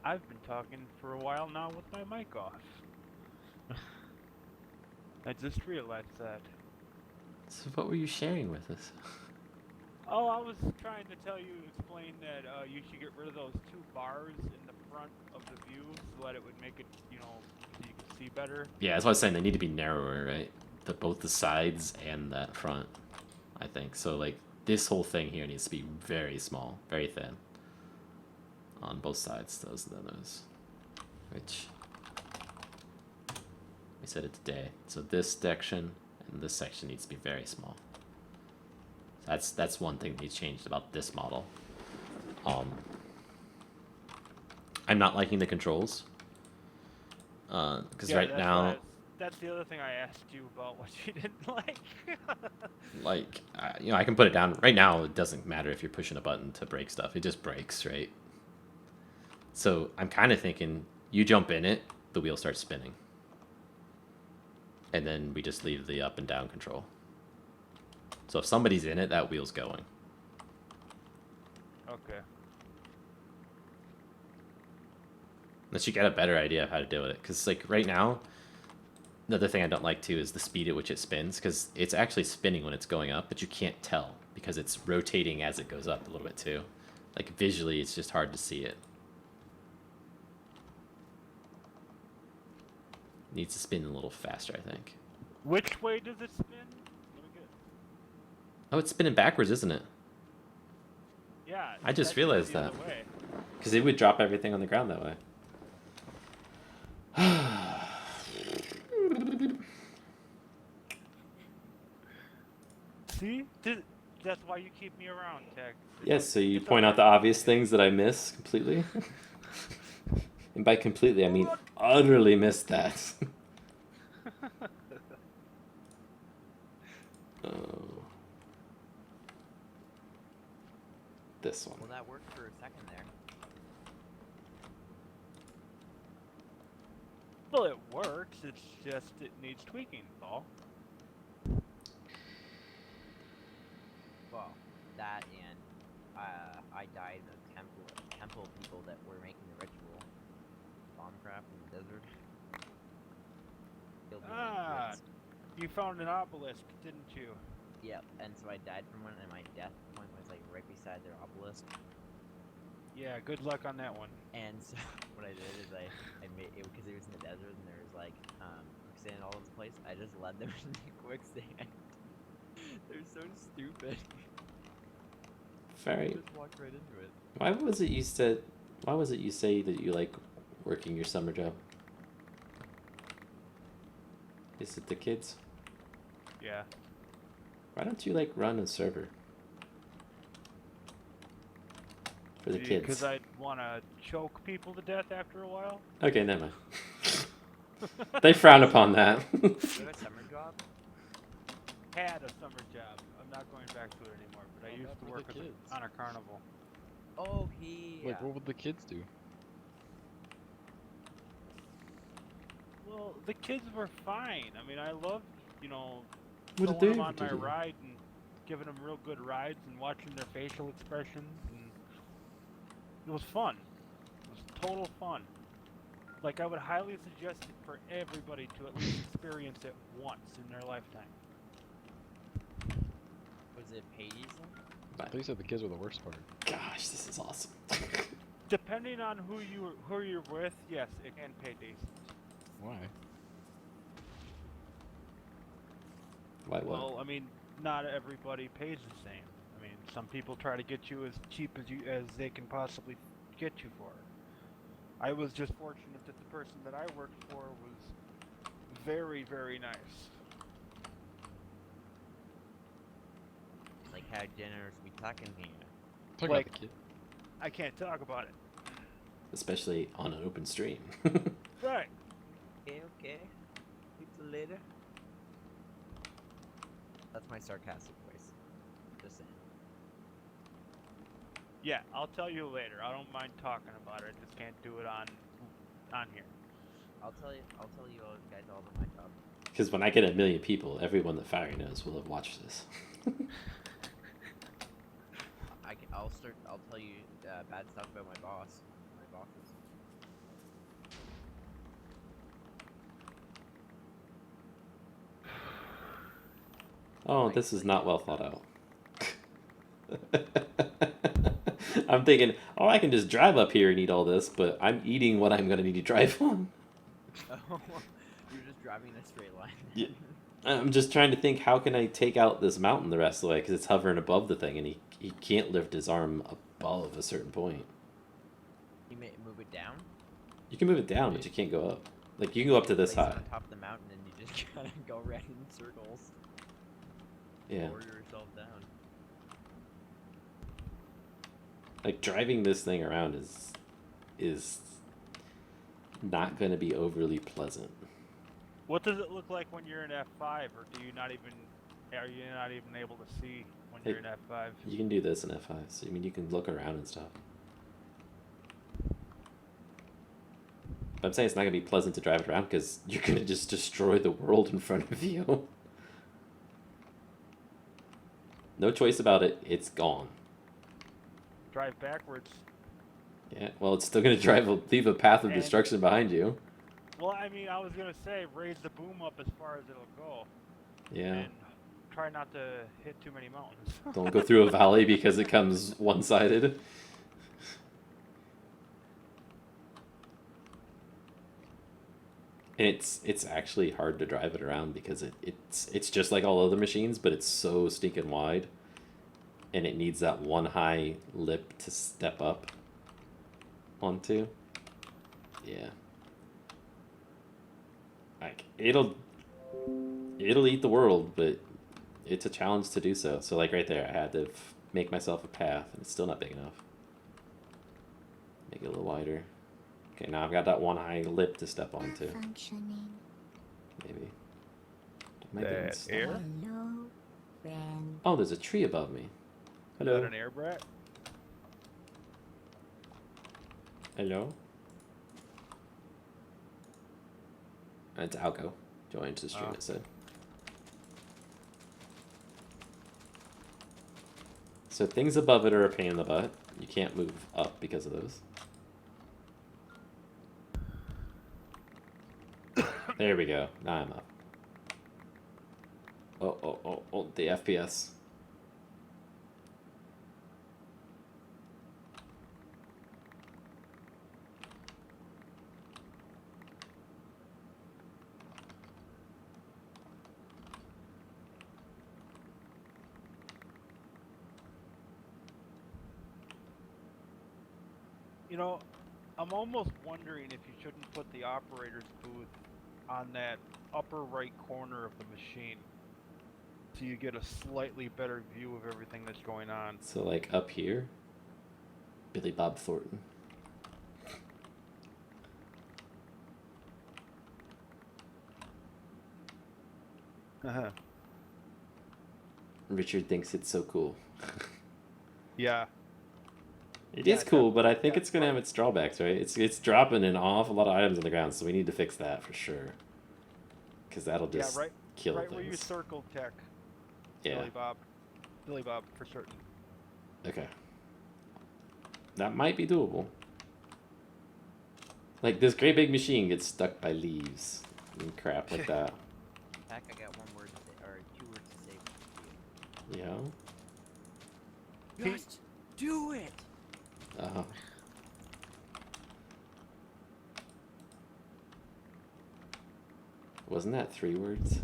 I've been talking for a while now with my mic off. I just realized that. So what were you sharing with us? Oh, I was trying to explain that you should get rid of those two bars in the front of the view so that it would make it, so you can see better. Yeah, that's what I was saying. They need to be narrower, right? Both the sides and that front, I think. So, like, this whole thing here needs to be very small, very thin. On both sides, those. Which, we said it today. So this section and this section needs to be very small. That's one thing that needs changed about this model. I'm not liking the controls. Because right now... That's the other thing I asked you about, what you didn't like. Like, I can put it down. Right now, it doesn't matter if you're pushing a button to break stuff. It just breaks, right? So I'm kind of thinking, you jump in it, the wheel starts spinning. And then we just leave the up and down control. So if somebody's in it, that wheel's going. Okay. Unless you get a better idea of how to do it. Because, like, right now, another thing I don't like, too, is the speed at which it spins. Because it's actually spinning when it's going up, but you can't tell. Because it's rotating as it goes up a little bit, too. Like, visually, it's just hard to see it. Needs to spin a little faster, I think. Which way does it spin? Let me get... Oh, it's spinning backwards, isn't it? Yeah. I just that's realized the other that. way. Because it would drop everything on the ground that way. See? That's why you keep me around, Tech. Yes, so you It's point all out the right. obvious things that I miss completely. And by completely, I mean utterly missed that. Oh. This one. Well, that worked for a second there. Well, it works. It's just it needs tweaking, Paul. Well, that and I died in a temple people that were making the ritual. Bombcraft in the desert. Killed me in the Ah, woods. you found an obelisk, didn't you? Yep, and so I died from one, and my death point was like right beside their obelisk. Yeah, good luck on that one. And so what I did is I made it because it was in the desert and there was like quicksand all over the place. I just led them into quicksand. They're so stupid. Very. Just walked right into it. Why was it you say that you like working your summer job? Is it the kids? Yeah. Why don't you like run a server? For the kids. Because I'd want to choke people to death after a while. Okay, never mind. They frown upon that. You have a summer job? Had a summer job. I'm not going back to it anymore, but I What used happened to to work the kids? on a carnival. Oh, Like, what would the kids do? Well, the kids were fine. I mean, I loved, What did throwing they them on have to my do? ride and giving them real good rides and watching their facial expressions, and it was fun. It was total fun. Like, I would highly suggest it for everybody to at least experience it once in their lifetime. Was it paid easily? I thought you said the kids were the worst part. Gosh, this is awesome. Depending on who you're with, yes, it can pay decent. Why? Why what? Well, I mean, not everybody pays the same. I mean, some people try to get you as cheap as they can possibly get you for. I was just fortunate that the person that I worked for was very, very nice. Like, how generous we talking here? Talk Like- about the kid. I can't talk about it. Especially on an open stream. Right. Okay. Pizza later. That's my sarcastic voice. Just saying. Yeah, I'll tell you later. I don't mind talking about it. I just can't do it on here. I'll tell you all guys all about my job. Because when I get 1 million people, everyone that Fiery knows will have watched this. I'll tell you bad stuff about my boss. My bosses. Oh, this is not well thought out. I'm thinking, oh, I can just drive up here and eat all this, but I'm eating what I'm going to need to drive on. Oh, you're just driving in a straight line. Yeah. I'm just trying to think, how can I take out this mountain the rest of the way? Because it's hovering above the thing, and he can't lift his arm above a certain point. You may move it down. You can move it down, but you can't go up. Like, you can go up to this Place it high. on top of the mountain, and you just kind of go around in circles. Yeah. Lower yourself down. Like, driving this thing around is not going to be overly pleasant. What does it look like when you're in F5, or are you not even able to see when you're in F5? You can do this in F5, so I mean, you can look around and stuff. But I'm saying it's not going to be pleasant to drive it around because you're going to just destroy the world in front of you. No choice about it, it's gone. Drive backwards. Yeah, well, it's still going to leave a path of And- destruction behind you. Well, I mean, I was gonna say raise the boom up as far as it'll go, Yeah. and try not to hit too many mountains. Don't go through a valley because it comes one-sided. And it's actually hard to drive it around because it's just like all other machines, but it's so stinking wide, and it needs that one high lip to step up onto. Yeah. Like it'll eat the world, but it's a challenge to do so. So like right there, I had to make myself a path, and it's still not big enough. Make it a little wider. Okay, now I've got that one high lip to step onto. Functioning. Maybe. Am I getting That stuck? air? Hello, friend. Oh, there's a tree above me. Is Hello. that an Airbrat? Hello. It's Alco. Joined the stream, Oh. it said. So things above it are a pain in the butt. You can't move up because of those. There we go. Now I'm up. Oh, the FPS. You know, I'm almost wondering if you shouldn't put the operator's booth on that upper right corner of the machine, so you get a slightly better view of everything that's going on. So like up here, Billy Bob Thornton. Uh-huh. Richard thinks it's so cool. Yeah. It Yeah, is cool, but I think yeah, it's gonna have its drawbacks, right? It's dropping an awful lot of items on the ground, so we need to fix that for sure. Because that'll just yeah, right, kill right where you things. circled tech, Yeah. Billy Bob. Billy Bob for certain. Okay. That might be doable. Like, this great big machine gets stuck by leaves and crap like that. Heck, I got 1 word to say, or 2 words to say for you. You know? Just do it! Wasn't that 3 words?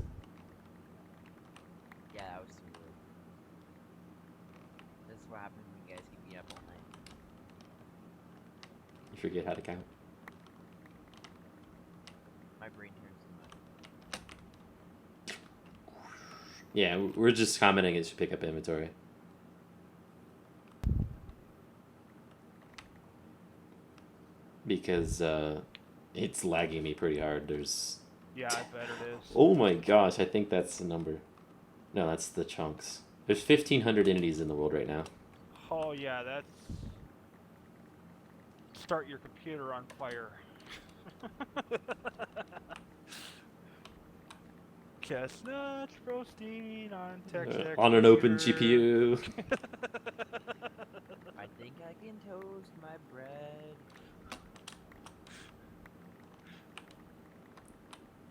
Yeah, that was 2 words. This is what happens when you guys keep me up all night. You forget how to count. My brain turns too much. Yeah, we're just commenting it should pick up inventory. Because it's lagging me pretty hard. There's... Yeah, I bet it is. Oh my gosh, I think that's the number. No, that's the chunks. There's 1,500 entities in the world right now. Oh yeah, that's start your computer on fire. Chestnuts roasting on Techstack On an open computer. GPU. I think I can toast my bread.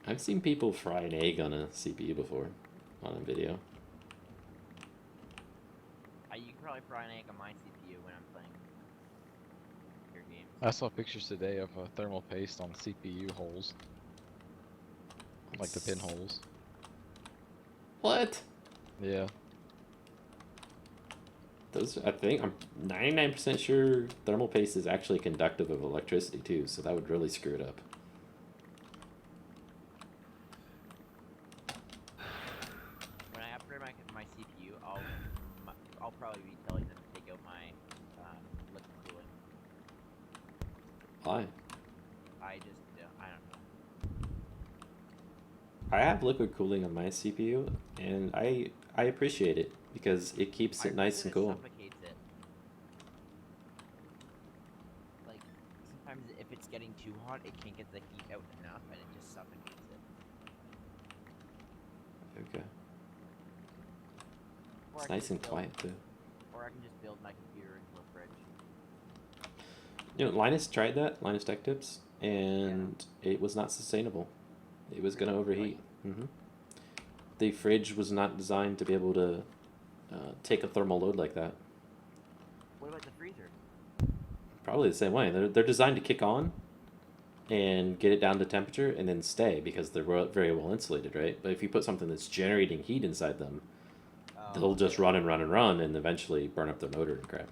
I've seen people fry an egg on a CPU before, on a video. You can probably fry an egg on my CPU when I'm playing your games. I saw pictures today of thermal paste on CPU holes. Like the pinholes. What? Yeah. Those, I think, I'm 99% sure thermal paste is actually conductive of electricity too, so that would really screw it up. When I upgrade my CPU, I'll probably be telling them to take out my liquid cooling. Why? I just I don't know. I have liquid cooling on my CPU, and I appreciate it because it keeps it nice and cool. It suffocates it. Like sometimes if it's getting too hot, it can't get the heat out enough, and it just suffocates it. Okay. Or It's I nice can and build- quiet too. Or I can just build my computer into a fridge. You know, Linus tried that, Linus Tech Tips, and it was not sustainable. It was going to overheat. The fridge was not designed to be able to take a thermal load like that. What about the freezer? Probably the same way. They're designed to kick on and get it down to temperature and then stay because they're very well insulated, right? But if you put something that's generating heat inside them, they'll just run and run and run and eventually burn up their motor and crap.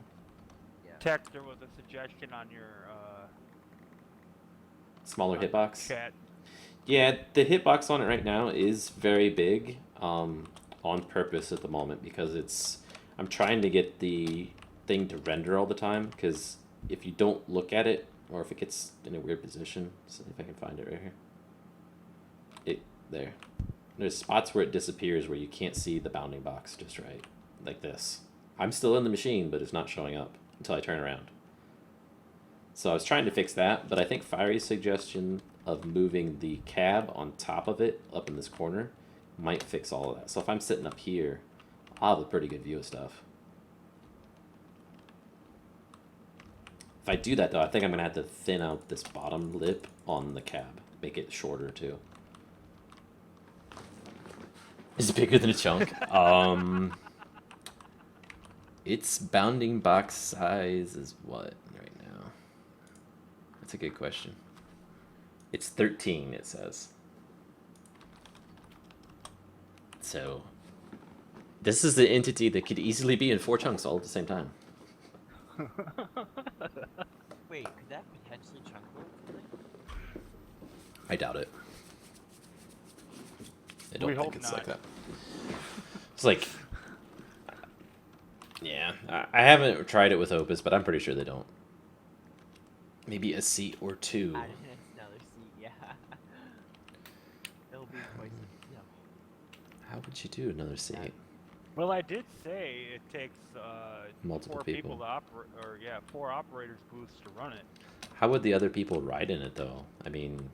Tech, there was a suggestion on your Smaller hitbox? chat. Yeah, the hitbox on it right now is very big on purpose at the moment because I'm trying to get the thing to render all the time because if you don't look at it or if it gets in a weird position, see if I can find it right here. There. There's spots where it disappears where you can't see the bounding box just right, like this. I'm still in the machine, but it's not showing up until I turn around. So I was trying to fix that, but I think Fiery's suggestion of moving the cab on top of it up in this corner might fix all of that. So if I'm sitting up here, I'll have a pretty good view of stuff. If I do that though, I think I'm gonna have to thin out this bottom lip on the cab, make it shorter too. Is it bigger than a chunk? Its bounding box size is what right now? That's a good question. It's 13, it says. So, this is the entity that could easily be in 4 chunks all at the same time. Wait, could that potentially chunk load something? I doubt it. I don't We think hope it's not. like that. It's like... Yeah, I haven't tried it with Opus, but I'm pretty sure they don't. Maybe a seat or 2. Add in another seat, yeah. It'll be twice. No. How would you do another seat? Well, I did say it takes Multiple 4 people people. to operate, or 4 operators booths to run it. How would the other people ride in it, though? I mean,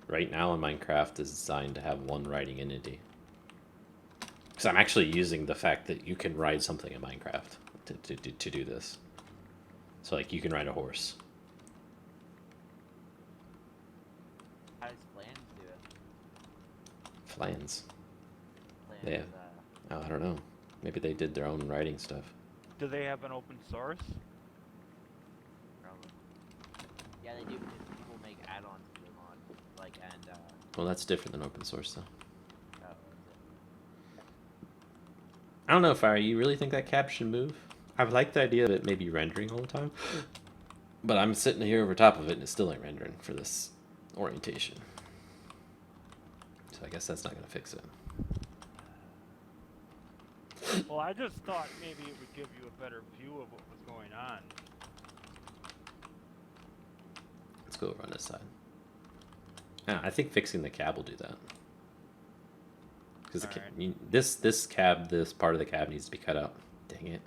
right now in Minecraft is designed to have 1 riding entity. Because I'm actually using the fact that you can ride something in Minecraft to do this. So like you can ride a horse. How does Flans do it? Flans. Flans, Yeah. Oh, I don't know. Maybe they did their own writing stuff. Do they have an open source? Probably. Yeah, they do because people make add-ons to them on, like, and, Well, that's different than open source, though. oh, I don't know, Fire. You really think that cap should move? I like the idea of it maybe rendering all the time. But I'm sitting here over top of it and it still ain't rendering for this orientation. So I guess that's not going to fix it. Well, I just thought maybe it would give you a better view of what was going on. Let's go over on this side. Yeah, I think fixing the cab will do that. Because this part of the cab needs to be cut out. Dang it.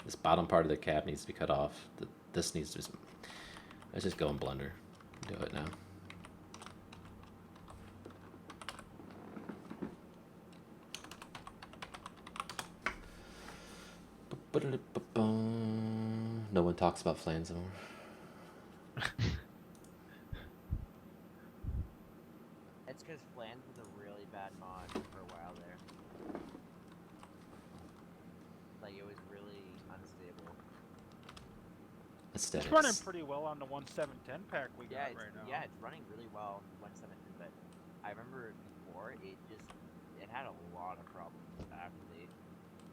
This bottom part of the cab needs to be cut off. This needs to just... Let's just go in Blender. Do it now. No one talks about Flans anymore. It's because Flans was a really bad mod for a while there. Like, it was really unstable. Aesthetics. It's running pretty well on the 1710 pack we got right now. Yeah, it's running really well on 1.7, but I remember before, it had a lot of problems after they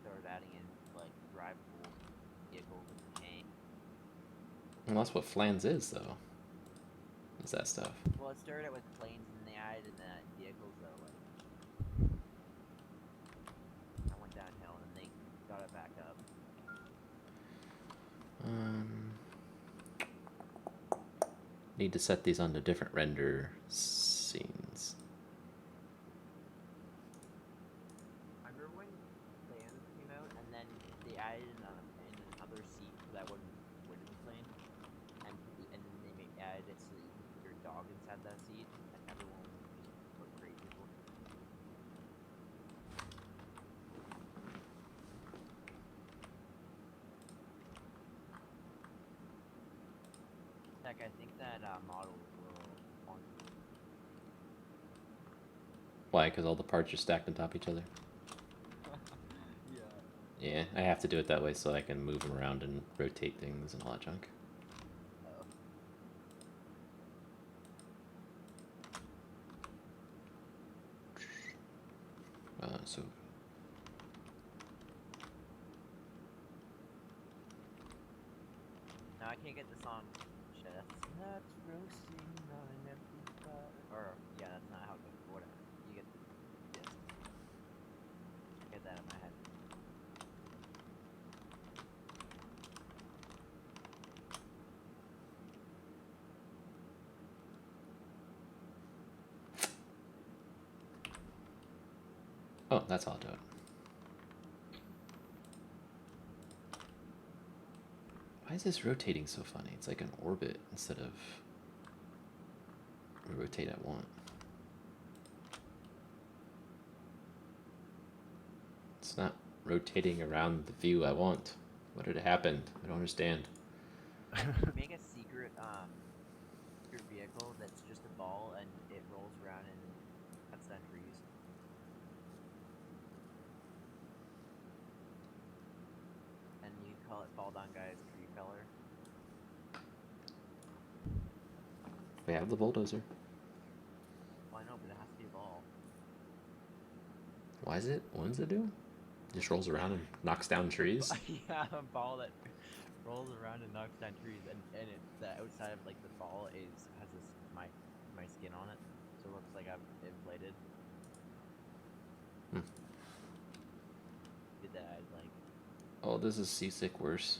started adding in, like, drivable vehicles in the game. Well, that's what Flans is, though. Is that stuff. Well, it started out with planes, and they added in the vehicles, though, like... I went downhill, and they got it back up. Need to set these onto different render scenes. I remember when Flans came out, and then they added in another seat for that wooden plane, and then they added it so that you could put your dog inside that seat, and everyone just looked crazy. Heck, I think that model will want to. Why? Because all the parts are stacked on top of each other? Yeah. Yeah, I have to do it that way so I can move them around and rotate things and all that junk. So... No, I can't get the song. That's roasting on an empty fire. Or, yeah, that's not how it goes. Whatever. You get the gist. Get that in my head. Oh, that's how I'll do it. Why is this rotating so funny? It's like an orbit instead of a rotate I want. It's not rotating around the view I want. What did happen? I don't understand. Make a secret vehicle that's just a ball and it rolls around and cuts down trees. And you call it Fall Down Guys Tree Feller. We have the bulldozer. Well, I know, but it has to be a ball. Why is it? What does it do? Just rolls around and knocks down trees? Yeah, a ball that rolls around and knocks down trees, and the outside of like the ball has this my skin on it, so it looks like I'm inflated. Did that like? Oh, this is seasick worse.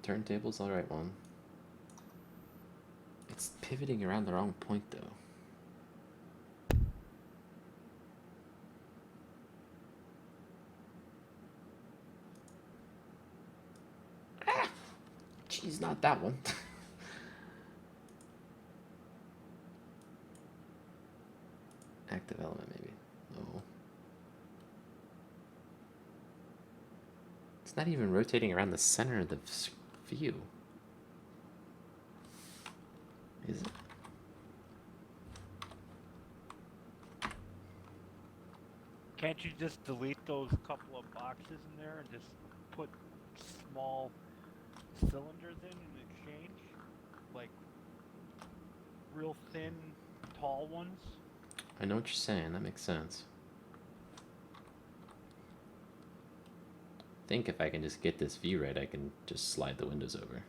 Turntable's the right one. It's pivoting around the wrong point though. Jeez, not that one. Active element, maybe. It's not even rotating around the center of the view. Is it? Can't you just delete those couple of boxes in there and just put small cylinders in exchange? Like real thin, tall ones? I know what you're saying. That makes sense. I think if I can just get this view right, I can just slide the windows over.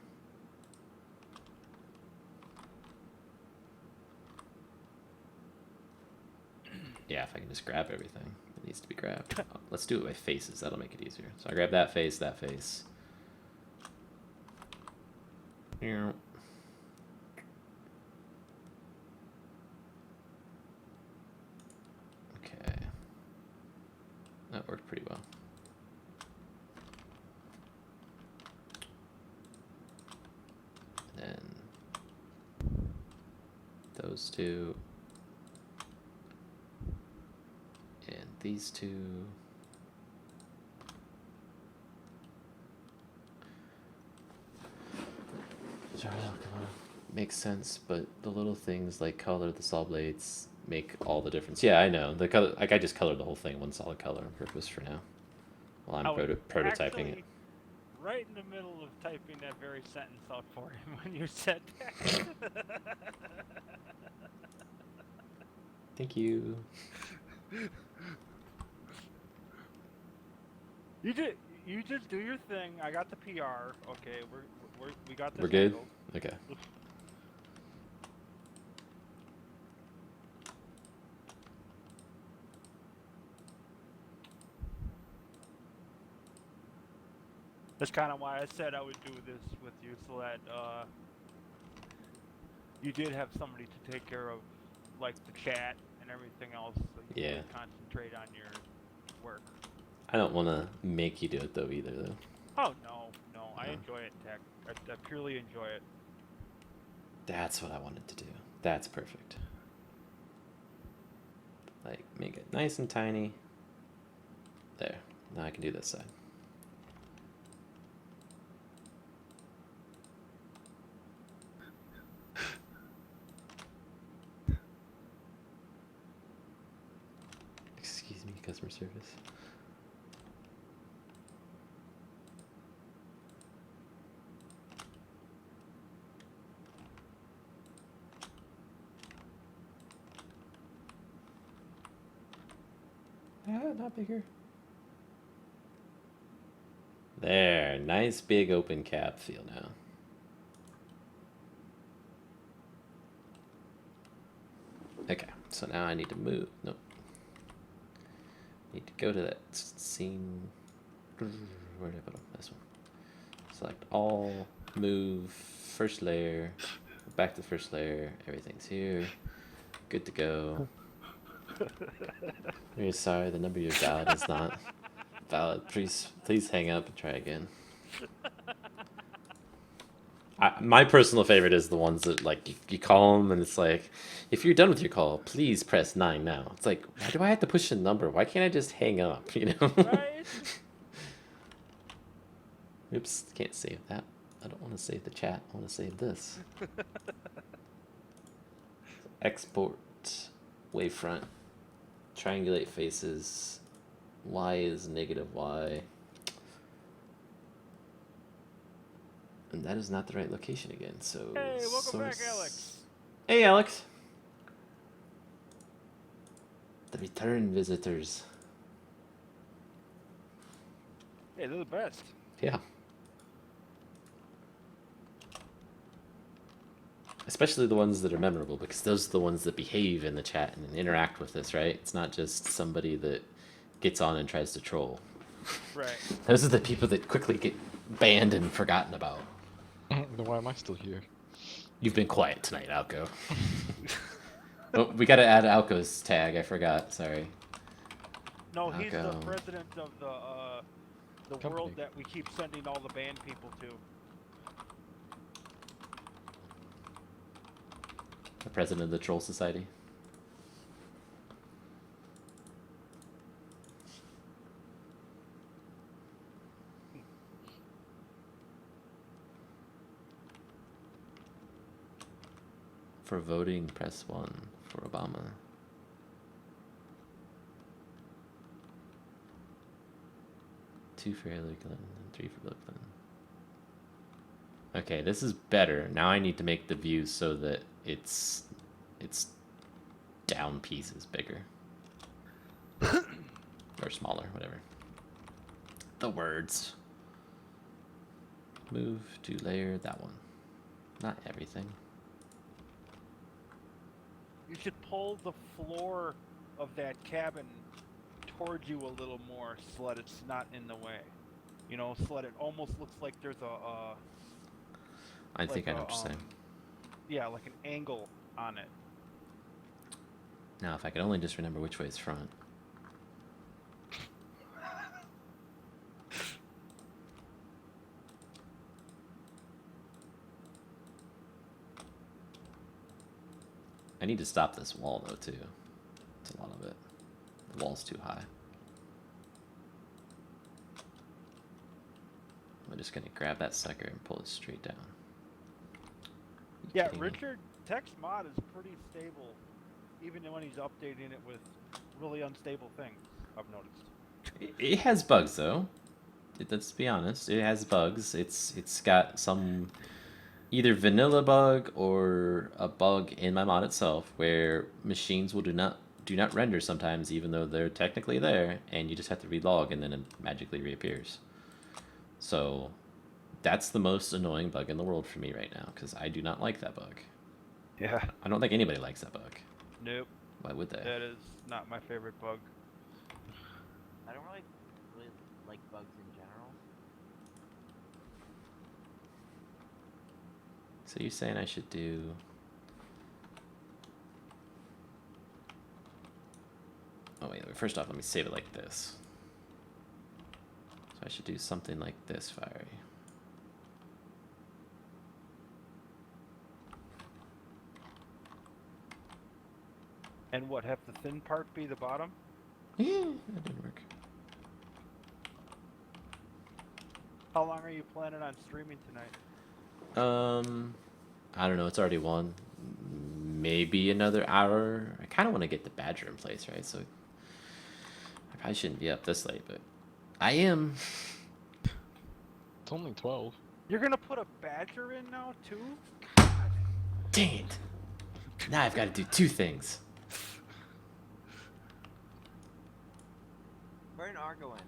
Yeah, if I can just grab everything that needs to be grabbed. Oh, let's do it by faces. That'll make it easier. So I grab that face, that face. Yeah. Okay. That worked pretty well. Then those two. And these two. Sorry, makes sense, but the little things like color the saw blades make all the difference. Yeah, I know. The color, like I just colored the whole thing one solid color on purpose for now. While I'm prototyping actually it. Right in the middle of typing that very sentence out for him when you said that. Thank you. You just do your thing. I got the PR. Okay, we got this. We're good? handled. Okay. That's kind of why I said I would do this with you, so that you did have somebody to take care of, like the chat and everything else, so you Yeah. could concentrate on your work. I don't want to make you do it though either though. Oh no, I No. enjoy it, Tech. I purely enjoy it. That's what I wanted to do. That's perfect. Like make it nice and tiny. There. Now I can do this side. Excuse me, customer service. Not bigger. There, nice big open cap feel now. Okay, so now I need to move. Nope. Need to go to that scene. Where did I put them? This one. Select all, move, first layer, back to first layer. Everything's here. Good to go. Very sorry, the number you dialed is not valid. Please hang up and try again. My personal favorite is the ones that like you call them and it's like, if you're done with your call, please press 9 now. It's like, why do I have to push a number? Why can't I just hang up? You know? Right? Oops, can't save that. I don't want to save the chat. I want to save this. Export, wavefront, triangulate faces. Y is negative Y. And that is not the right location again, so... Hey, welcome back, Alex. Hey, Alex. The return visitors. Hey, they're the best. Yeah. Especially the ones that are memorable, because those are the ones that behave in the chat and interact with us, right? It's not just somebody that gets on and tries to troll. Right. Those are the people that quickly get banned and forgotten about. Then why am I still here? You've been quiet tonight, Alco. Oh, we gotta add Alco's tag. I forgot. Sorry. No, he's the Alco. president of the Company. world that we keep sending all the banned people to. The president of the Troll Society. For voting, press 1 for Obama. Two for Hillary Clinton and 3 for Bill Clinton. Okay, this is better. Now I need to make the view so that it's down pieces bigger. Or smaller, whatever. The words. Move to layer that one. Not everything. You should pull the floor of that cabin towards you a little more so that it's not in the way. You know, so that it almost looks like there's a I think I know what you're saying. yeah, like an angle on it. Now, if I could only just remember which way is front. I need to stop this wall, though, too. It's a lot of it. The wall's too high. I'm just going to grab that sucker and pull it straight down. Yeah, kidding me? Richard, text mod is pretty stable, even when he's updating it with really unstable things, I've noticed. It has bugs, though. Let's be honest. It has bugs. It's got some either vanilla bug or a bug in my mod itself where machines will do not render sometimes, even though they're technically there, and you just have to relog and then it magically reappears. So that's the most annoying bug in the world for me right now, because I do not like that bug. Yeah. I don't think anybody likes that bug. Nope. Why would they? That is not my favorite bug. I don't really like bugs in general. So you're saying I should do... Oh wait, first off, let me save it like this. So I should do something like this, Fiery. And what, have the thin part be the bottom? Yeah, that didn't work. How long are you planning on streaming tonight? I don't know, it's already 1. Maybe another hour. I kind of want to get the badger in place, right? So I probably shouldn't be up this late, but I am. It's only 12. You're gonna put a badger in now, too? Dang it. Now I've got to do 2 things. Burn Argo in.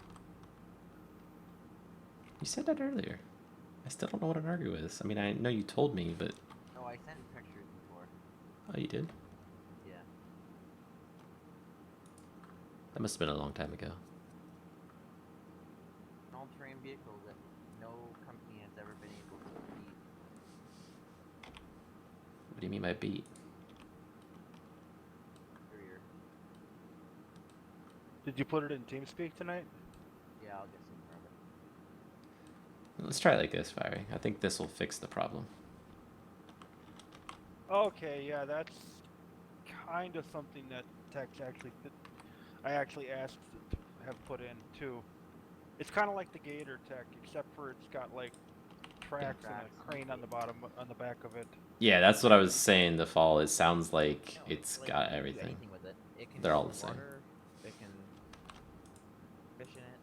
You said that earlier. I still don't know what an argo is. I mean, I know you told me, but... No, I sent pictures before. Oh, you did? Yeah. That must have been a long time ago. An all-terrain vehicle that no company has ever been able to beat. What do you mean by beat? Superior. Did you put it in TeamSpeak tonight? Yeah, I'll get some from it. Let's try it like this, Fiery. I think this will fix the problem. Okay, yeah, that's kind of something that I actually asked to have put in too. It's kind of like the Gator tech, except for it's got like tracks and a crane on the bottom, on the back of it. Yeah, that's what I was saying, the fall. It sounds like No, it's like, got you can do everything. anything with it. It can They're all go the same. water, it can fish in it.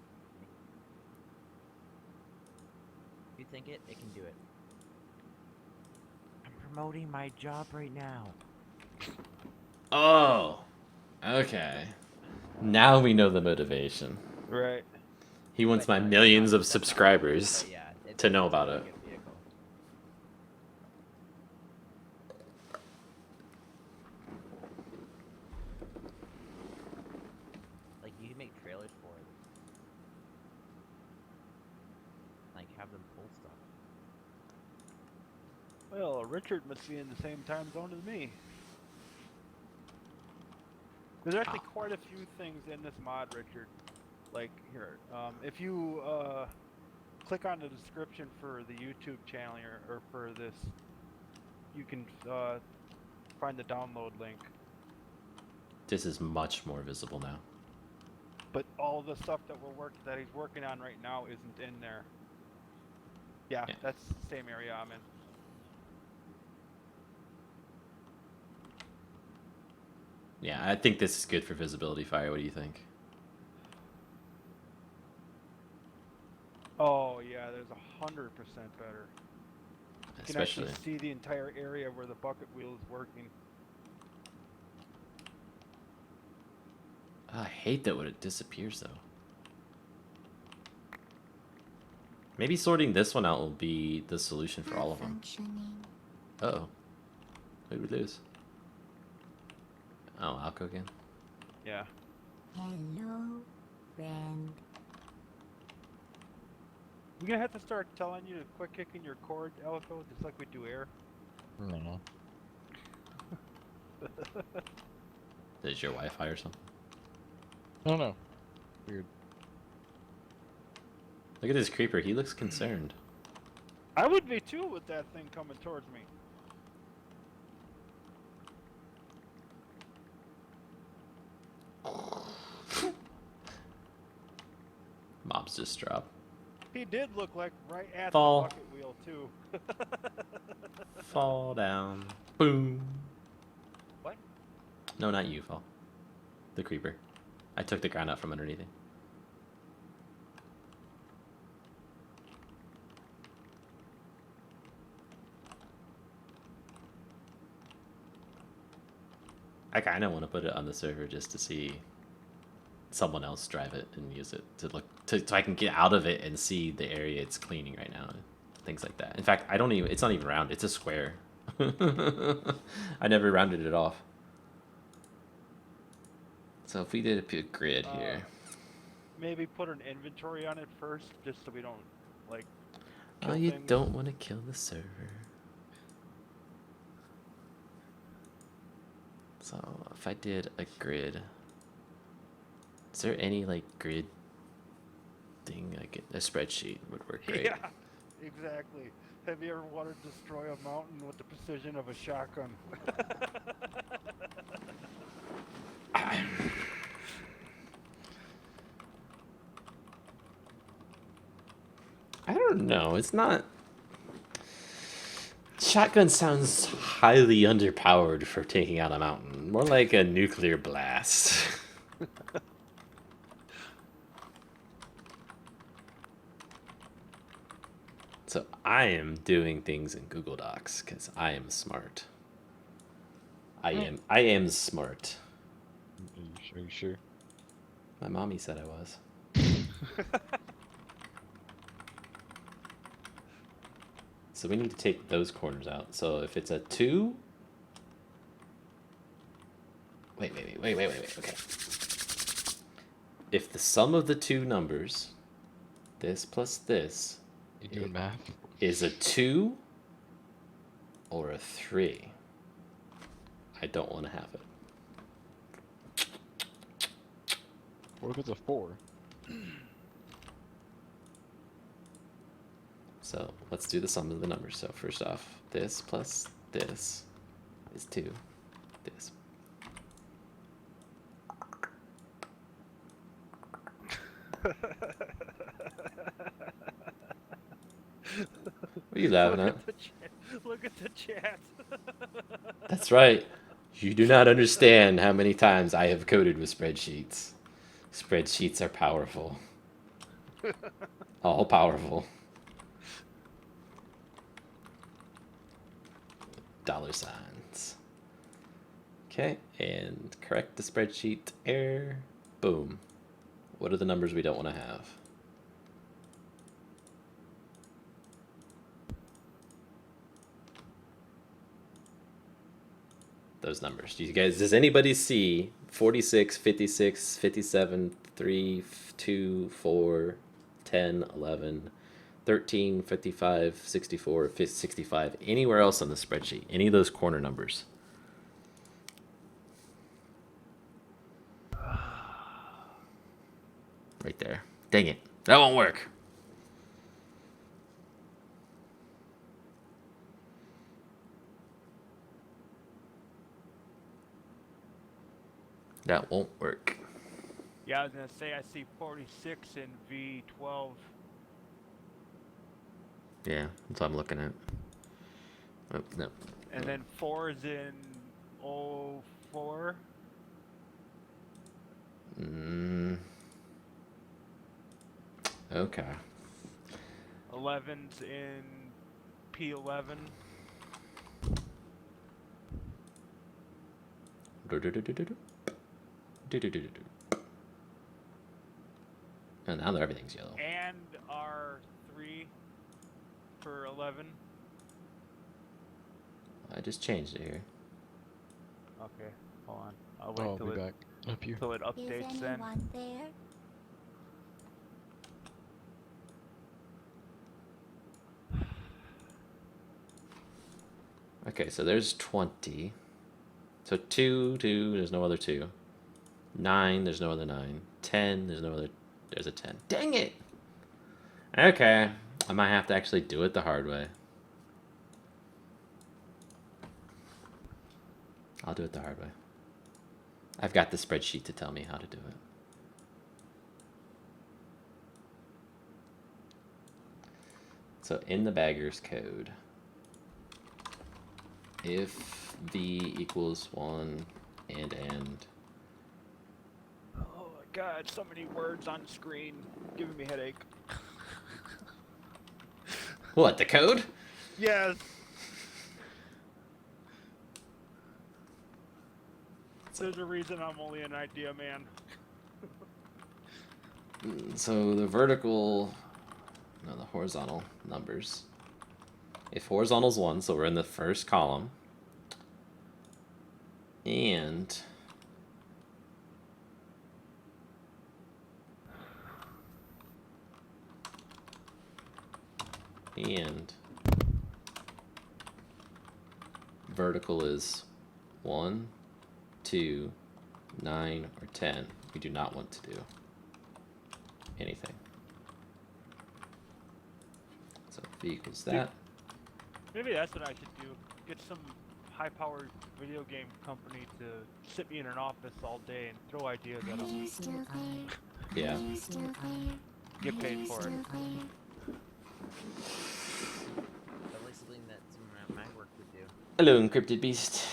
If you think it can do it. I'm promoting my job right now. Oh! Okay. Now we know the motivation. Right. He wants But my no, it's millions not- of that's not- subscribers but yeah, it's to know a about really it. good vehicle. Like, you can make trailers for it. Like, have them pull stuff. Well, Richard must be in the same time zone as me. There's actually quite a few things in this mod, Richard. Like, here, if you click on the description for the YouTube channel or for this, you can find the download link. This is much more visible now. But all the stuff that he's working on right now isn't in there. Yeah, Yeah. that's the same area I'm in. Yeah, I think this is good for visibility fire. What do you think? Oh yeah, there's 100% better. You can Especially. actually see the entire area where the bucket wheel is working. I hate that when it disappears though. Maybe sorting this one out will be the solution for all of them. Functioning. Uh-oh. Who did we lose? Oh, Alco again. Yeah. Hello, friend. We're gonna have to start telling you to quit kicking your cord, Alico, just like we do air. No. Is your Wi-Fi or something? I don't know. Weird. Look at this creeper. He looks concerned. I would be too with that thing coming towards me. Mobs just drop. He did look like right at Fall. the bucket wheel too. Fall down. Boom. What? No, not you, Fall. The creeper. I took the ground out from underneath it. I kind of want to put it on the server just to see someone else drive it and use it to look so I can get out of it and see the area it's cleaning right now, things like that. In fact, I don't even. It's not even round. It's a square. I never rounded it off. So if we did a grid here, Maybe put an inventory on it first, just so we don't like. oh, kill you things. don't want to kill the server. So if I did a grid, is there any like grid thing like a spreadsheet would work great? Yeah, exactly. Have you ever wanted to destroy a mountain with the precision of a shotgun? I don't know. It's not. Shotgun sounds highly underpowered for taking out a mountain. More like a nuclear blast. So I am doing things in Google Docs because I am smart. I am smart. Are you sure? My mommy said I was. So we need to take those corners out. So if it's a 2... Wait. Okay. If the sum of the two numbers, this plus this, You doing math? is a 2 or a 3, I don't want to have it. What if it's a 4? So let's do the sum of the numbers. So first off, this plus this is 2. This. What are you laughing at? Look at the chat. That's right. You do not understand how many times I have coded with spreadsheets. Spreadsheets are powerful. All powerful. $signs. Okay, and correct the spreadsheet error. Boom. What are the numbers we don't want to have? Those numbers. Do you guys, does anybody see 46, 56, 57, 3, 2, 4, 10, 11, 13, 55, 64, 65, anywhere else on the spreadsheet? Any of those corner numbers? Right there. Dang it. That won't work. That won't work. Yeah, I was gonna say I see 46 in V12. Yeah, that's what I'm looking at. Oh, no. And then 4 is in 04. Okay. 11's in P11. And now everything's yellow. And R3 for 11. I just changed it here. Okay, hold on. I'll Oh, wait I'll till be it, back up here. till it Is updates then. anyone there? Okay, so there's 20. So 2, there's no other 2. 9, there's no other 9. 10, there's no other... There's a 10. Dang it! Okay, I might have to actually do it the hard way. I'll do it the hard way. I've got the spreadsheet to tell me how to do it. So in the bagger's code, if v equals 1 and end, Oh my god, so many words on screen. Giving me a headache. what, the code? Yes! There's a reason I'm only an idea man. So the vertical, no, the horizontal numbers. If horizontal's 1, so we're in the first column. And vertical is 1, 2, 9, or 10. We do not want to do anything. So v equals that. Maybe that's what I should do. Get some high-powered video game company to sit me in an office all day and throw ideas at Are them. you still there? Yeah. Are you still there? Get paid for it. Still there? At least something that someone at my work would do. Hello, encrypted beast.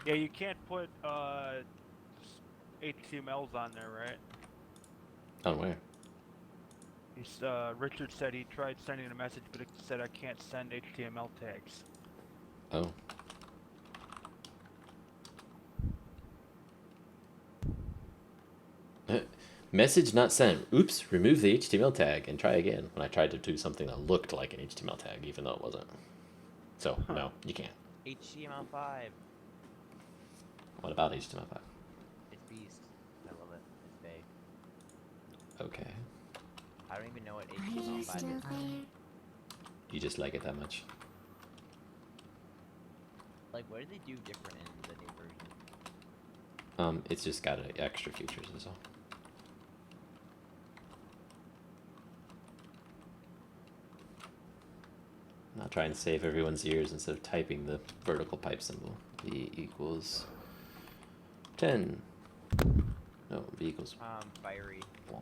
Yeah, you can't put HTMLs on there, right? On where? He's, Richard said he tried sending a message, but it said I can't send HTML tags. Oh. Message not sent. Oops, remove the HTML tag and try again. When I tried to do something that looked like an HTML tag, even though it wasn't. So, no, you can't. HTML5. What about HTML5? It's beast. I love it. It's big. Okay. I don't even know what Are you HTML5 still is. there? You just like it that much. Like, what did they do different in the new version? It's just got extra features is all. Now try and save everyone's ears instead of typing the vertical pipe symbol. V equals 10. No, V equals Fiery. 1.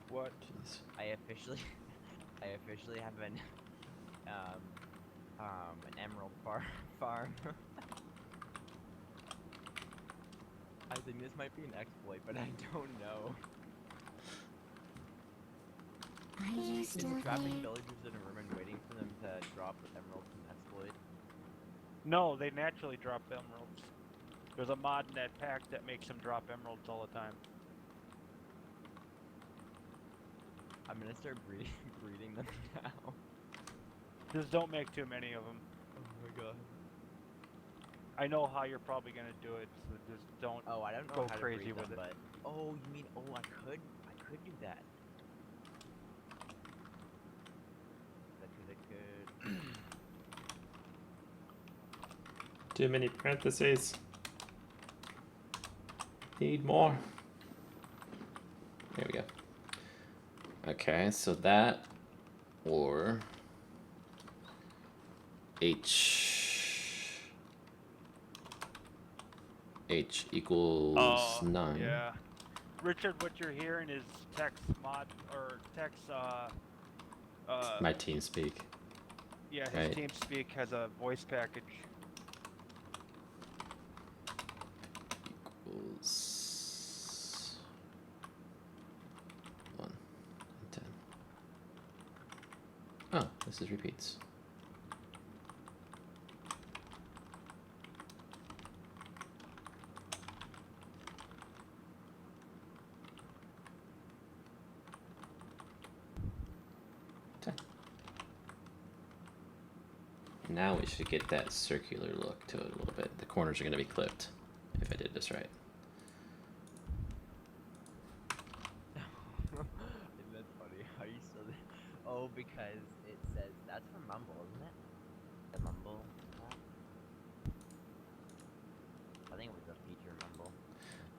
What? Jeez. I officially have an emerald farm. I think this might be an exploit, but I don't know. Are you Is still trapping there? villagers in a room and waiting for them to drop emeralds an exploit? No, they naturally drop emeralds. There's a mod in that pack that makes them drop emeralds all the time. I'm gonna start breeding them now. Just don't make too many of them. Oh my god. I know how you're probably gonna do it, so just don't. Oh, I don't know Go how crazy to breed with them, it. but oh, you mean I could do that. That could. Too many parentheses. Need more. There we go. Okay, so that or H equals 9. Yeah. Richard, what you're hearing is text mod or text My TeamSpeak. yeah, his right. TeamSpeak has a voice package. This is repeats. Now we should get that circular look to it a little bit. The corners are going to be clipped, if I did this right. That's funny. Are you still there? Oh, because it says that's for Mumble, isn't it? The Mumble app? I think it was a feature Mumble.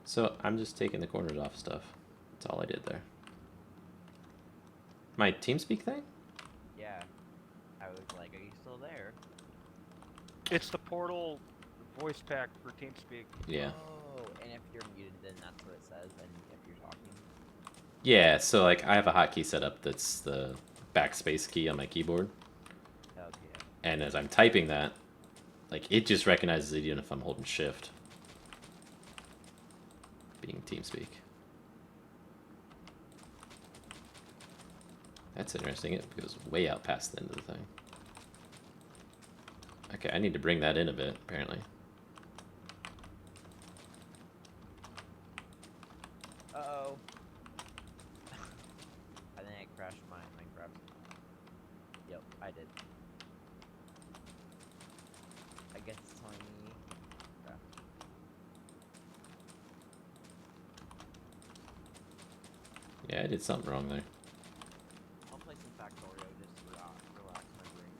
So I'm just taking the corners off stuff. That's all I did there. My TeamSpeak thing? Yeah. I was like, are you still there? It's the portal voice pack for TeamSpeak. Yeah. Oh, and if you're muted, then that's what it says, and if you're talking. Yeah, so like I have a hotkey set up that's the backspace key on my keyboard. Okay. And as I'm typing that, like it just recognizes it even if I'm holding shift. Being TeamSpeak. That's interesting. It goes way out past the end of the thing. Okay, I need to bring that in a bit, apparently. Uh-oh. I think I crashed my Minecraft. Yep, I did. I guess it's telling me... crap. Yeah, I did something wrong there. I'll play some Factorio just to relax my brain.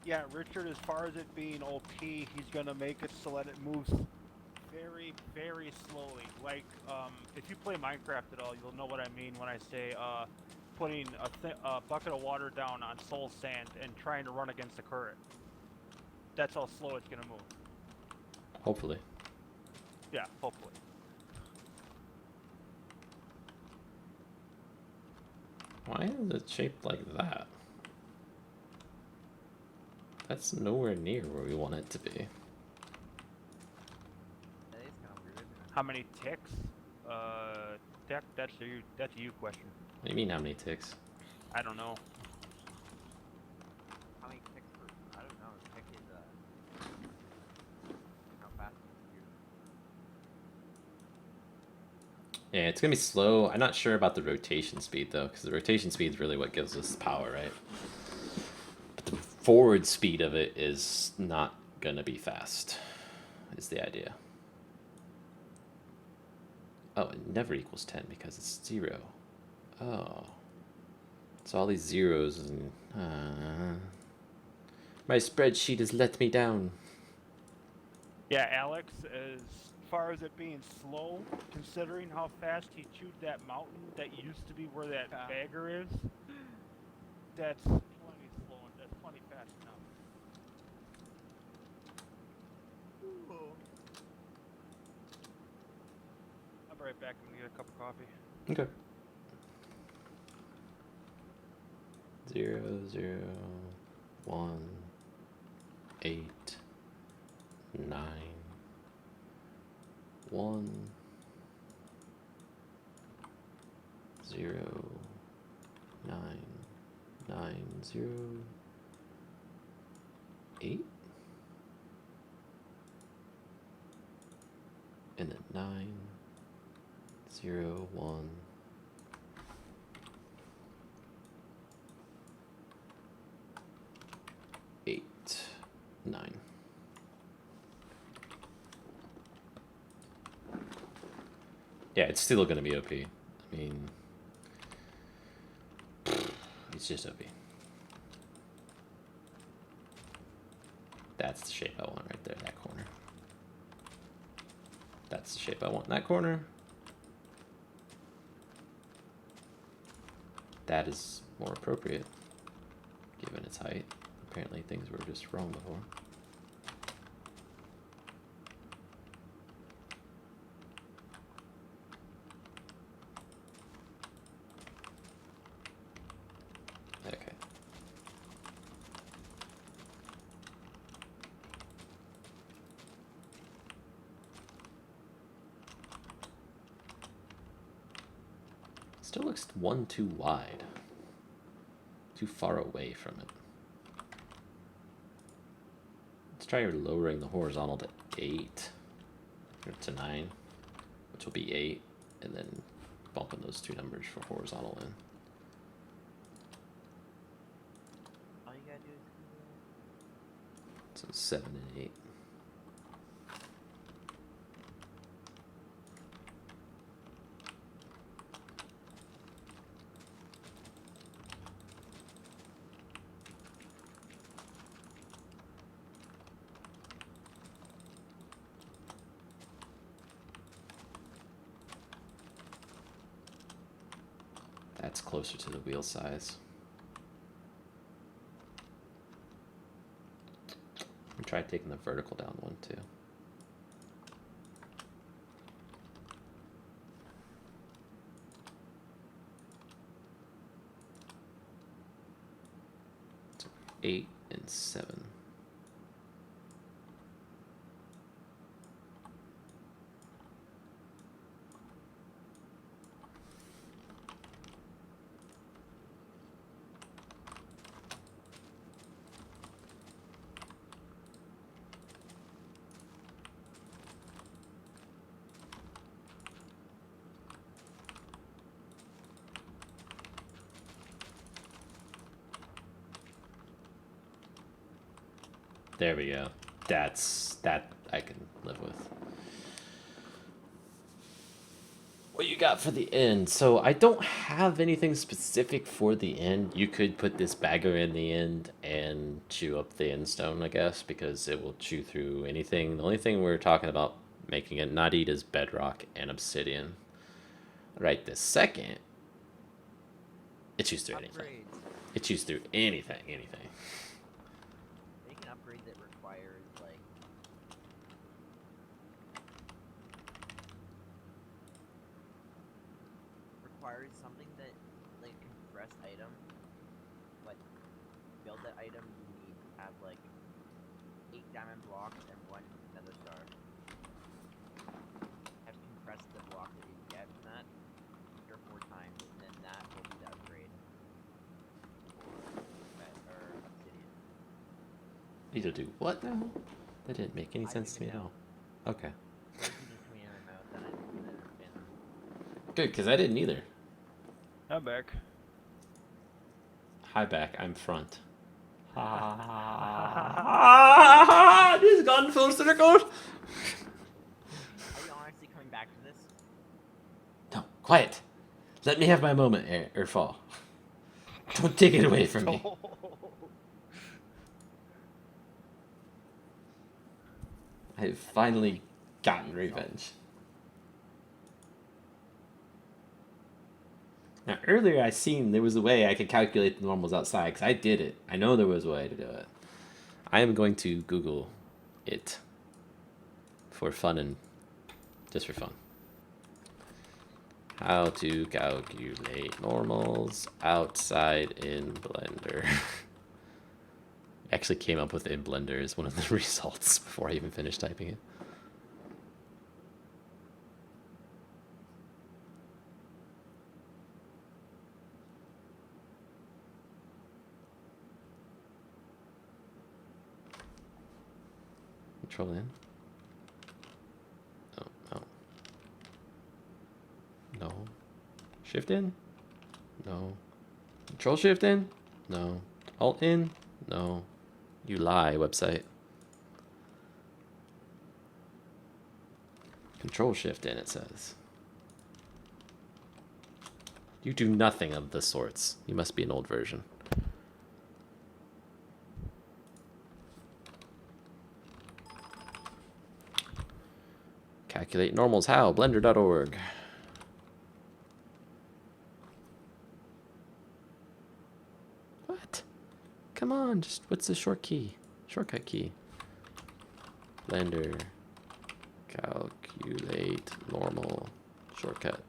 Yeah, Richard, as far as it being OP, he's gonna make it so that it moves very, very slowly. Like, if you play Minecraft at all, you'll know what I mean when I say, putting a bucket of water down on soul sand and trying to run against the current. That's how slow it's gonna move. Hopefully. Yeah, hopefully. Why is it shaped like that? That's nowhere near where we want it to be. That is kind of weird, isn't it? How many ticks? That's a you question. What do you mean how many ticks? I don't know. How many ticks per... I don't know. Tick is, how fast is your... Yeah, it's gonna be slow. I'm not sure about the rotation speed though, because the rotation speed is really what gives us power, right? But the forward speed of it is not gonna be fast, is the idea. Oh, it never equals 10 because it's 0. Oh. So all these zeros and... my spreadsheet has let me down. Yeah, Alex, as far as it being slow, considering how fast he chewed that mountain that used to be where that bagger is, that's plenty slow and that's plenty fast enough. I'll be right back. I'm gonna get a cup of coffee. Okay. 0, 0, 1, 8, 9, 1, 0, 9, 9, 0, 8, and then 9, 0, 1, 8, 9. Yeah, it's still gonna be OP. I mean, it's just OP. That's the shape I want right there, that corner. That's the shape I want in that corner. That is more appropriate, given its height. Apparently things were just wrong before. Okay. Still looks one too wide. Too far away from it. Let's try lowering the horizontal to 8. Or to 9. Which will be 8. And then bumping those two numbers for horizontal in. All you gotta do is So 7 and 8. That's closer to the wheel size. And try taking the vertical down one too. So 8 and 7. There we go. That I can live with. What you got for the end? So I don't have anything specific for the end. You could put this bagger in the end and chew up the end stone, I guess, because it will chew through anything. The only thing we're talking about making it not eat is bedrock and obsidian. Right this second, it chews through anything. upgrades. It chews through anything. Make an upgrade that requires like something that like compressed item, but to build that item you need to have like 8 diamond blocks and 1 nether star. Have compressed the block that you get from that 3 or 4 times, and then that will be the upgrade or obsidian. Need to do what now? That didn't make any I sense to don't me at even all. Okay. Just coming in my mouth, and I didn't understand. Good, because I didn't either. I'm back. Hi back, I'm front. This has gone full circle. Are you honestly coming back to this? No, quiet. Let me have my moment, Earfall. Don't take it away from me. I've finally gotten revenge. Now, earlier I seen there was a way I could calculate the normals outside, because I did it. I know there was a way to do it. I am going to Google it for fun and just for fun. How to calculate normals outside in Blender. Actually came up with in Blender as one of the results before I even finished typing it. Control in. No. No. Shift in? No. Control shift in? No. Alt in? No. You lie, website. Control shift in, it says. You do nothing of the sorts. You must be an old version. Calculate normals how? Blender.org. What? Come on, just what's the shortcut key? Blender. Calculate normal shortcut.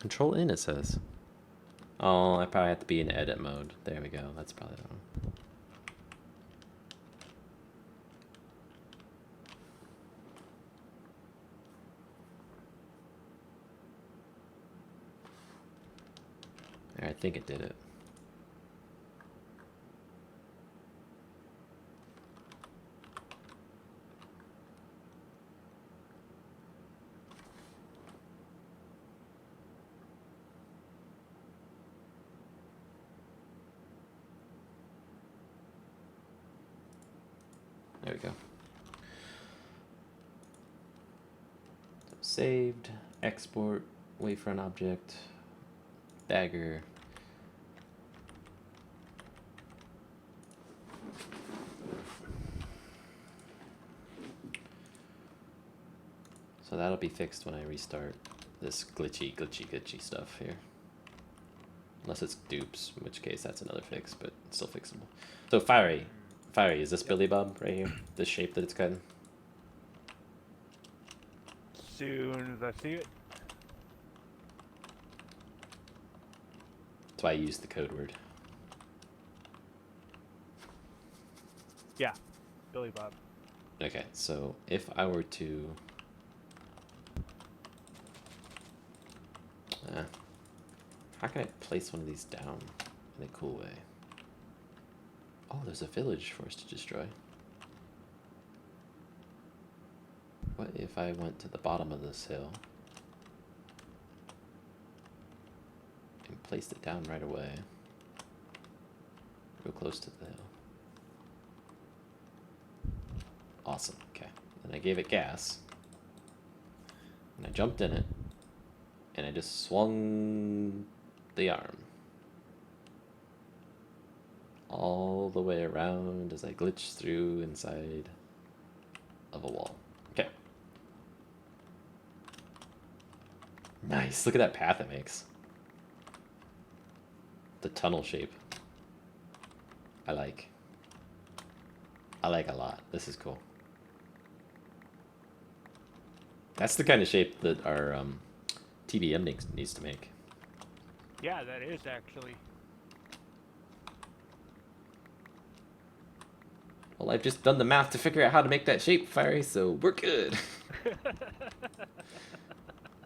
Control in, it says. Oh, I probably have to be in edit mode. There we go. That's probably the one. There, I think it did it. There we go. So saved, export, wayfront object, dagger. So that'll be fixed when I restart this glitchy stuff here. Unless it's dupes, in which case that's another fix, but it's still fixable. So Fiery, is this Billy Bob right here? This shape that it's cutting? Soon as I see it. That's why I used the code word. Yeah, Billy Bob. Okay, so if I were to... how can I place one of these down in a cool way? Oh, there's a village for us to destroy. What if I went to the bottom of this hill and placed it down right away, real close to the hill? Awesome, okay. Then I gave it gas, and I jumped in it, and I just swung the arm all the way around as I glitched through inside of a wall. Okay. Nice, look at that path it makes. The tunnel shape. I like a lot. This is cool. That's the kind of shape that our TBM needs to make. Yeah, that is actually. Well, I've just done the math to figure out how to make that shape, Fiery, so we're good.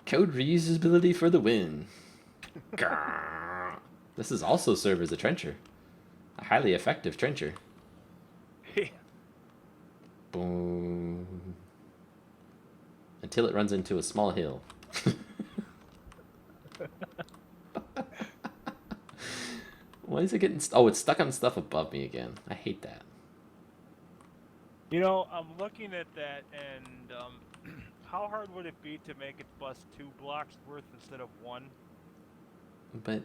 Code reusability for the win. Grrr. This is also serve as a trencher. A highly effective trencher. Boom. Until it runs into a small hill. Why is it getting... oh, it's stuck on stuff above me again. I hate that. You know, I'm looking at that, and how hard would it be to make it bust 2 blocks worth instead of 1? But...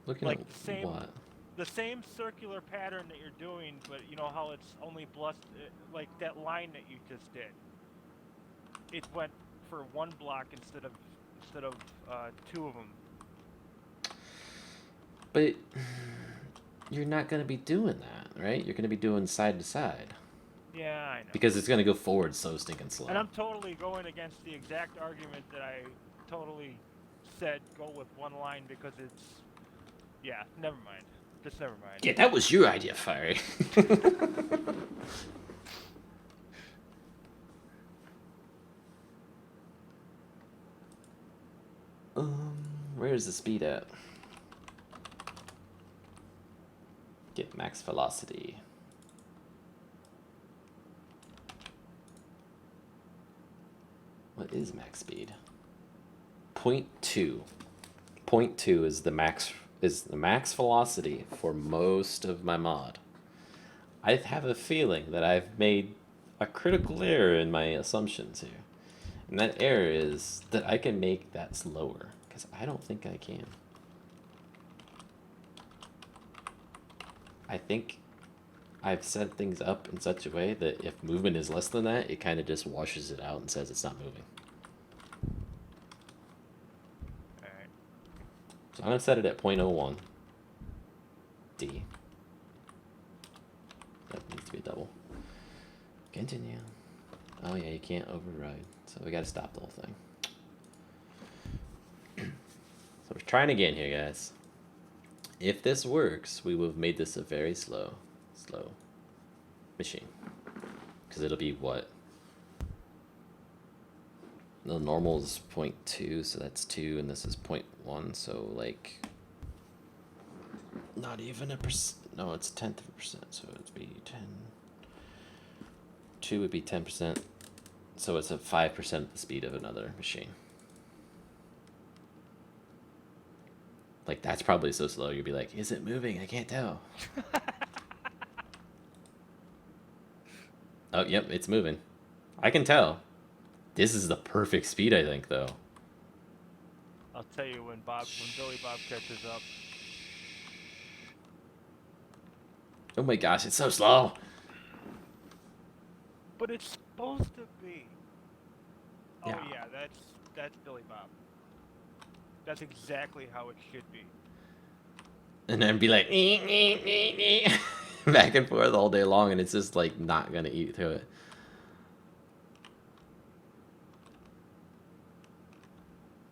looking like at the same, what? The same circular pattern that you're doing, but you know how it's only like that line that you just did. It went for 1 block instead of 2 of them. But you're not going to be doing that, right? You're going to be doing side to side. Yeah, I know. Because it's going to go forward so stinking slow. And I'm totally going against the exact argument that I totally said go with 1 line because it's... yeah, never mind. Just never mind. Yeah, that was your idea, Fiery. Where's the speed at? Get max velocity. What is max speed? 0.2. 0.2 is the max velocity for most of my mod. I have a feeling that I've made a critical error in my assumptions here. And that error is that I can make that slower, because I don't think I can. I think I've set things up in such a way that if movement is less than that, it kind of just washes it out and says it's not moving. Alright. So I'm going to set it at 0.01 D. That needs to be double. Continue. Oh yeah, you can't override. So we got to stop the whole thing. So we're trying again here, guys. If this works, we will have made this a very slow machine. Because it'll be what? The normal is 0.2, so that's 2, and this is 0.1, so like not even a percent. No, it's 1/10 of a percent, so it'd be 10. 2 would be 10%, so it's at 5% of the speed of another machine. Like, that's probably so slow, you'd be like, is it moving? I can't tell. Oh, yep, it's moving. I can tell. This is the perfect speed, I think, though. I'll tell you when Billy Bob catches up. Oh my gosh, it's so slow. But it's supposed to be. Oh Yeah. yeah, that's Billy Bob. That's exactly how it should be. And then be like, back and forth all day long, and it's just like not gonna eat through it.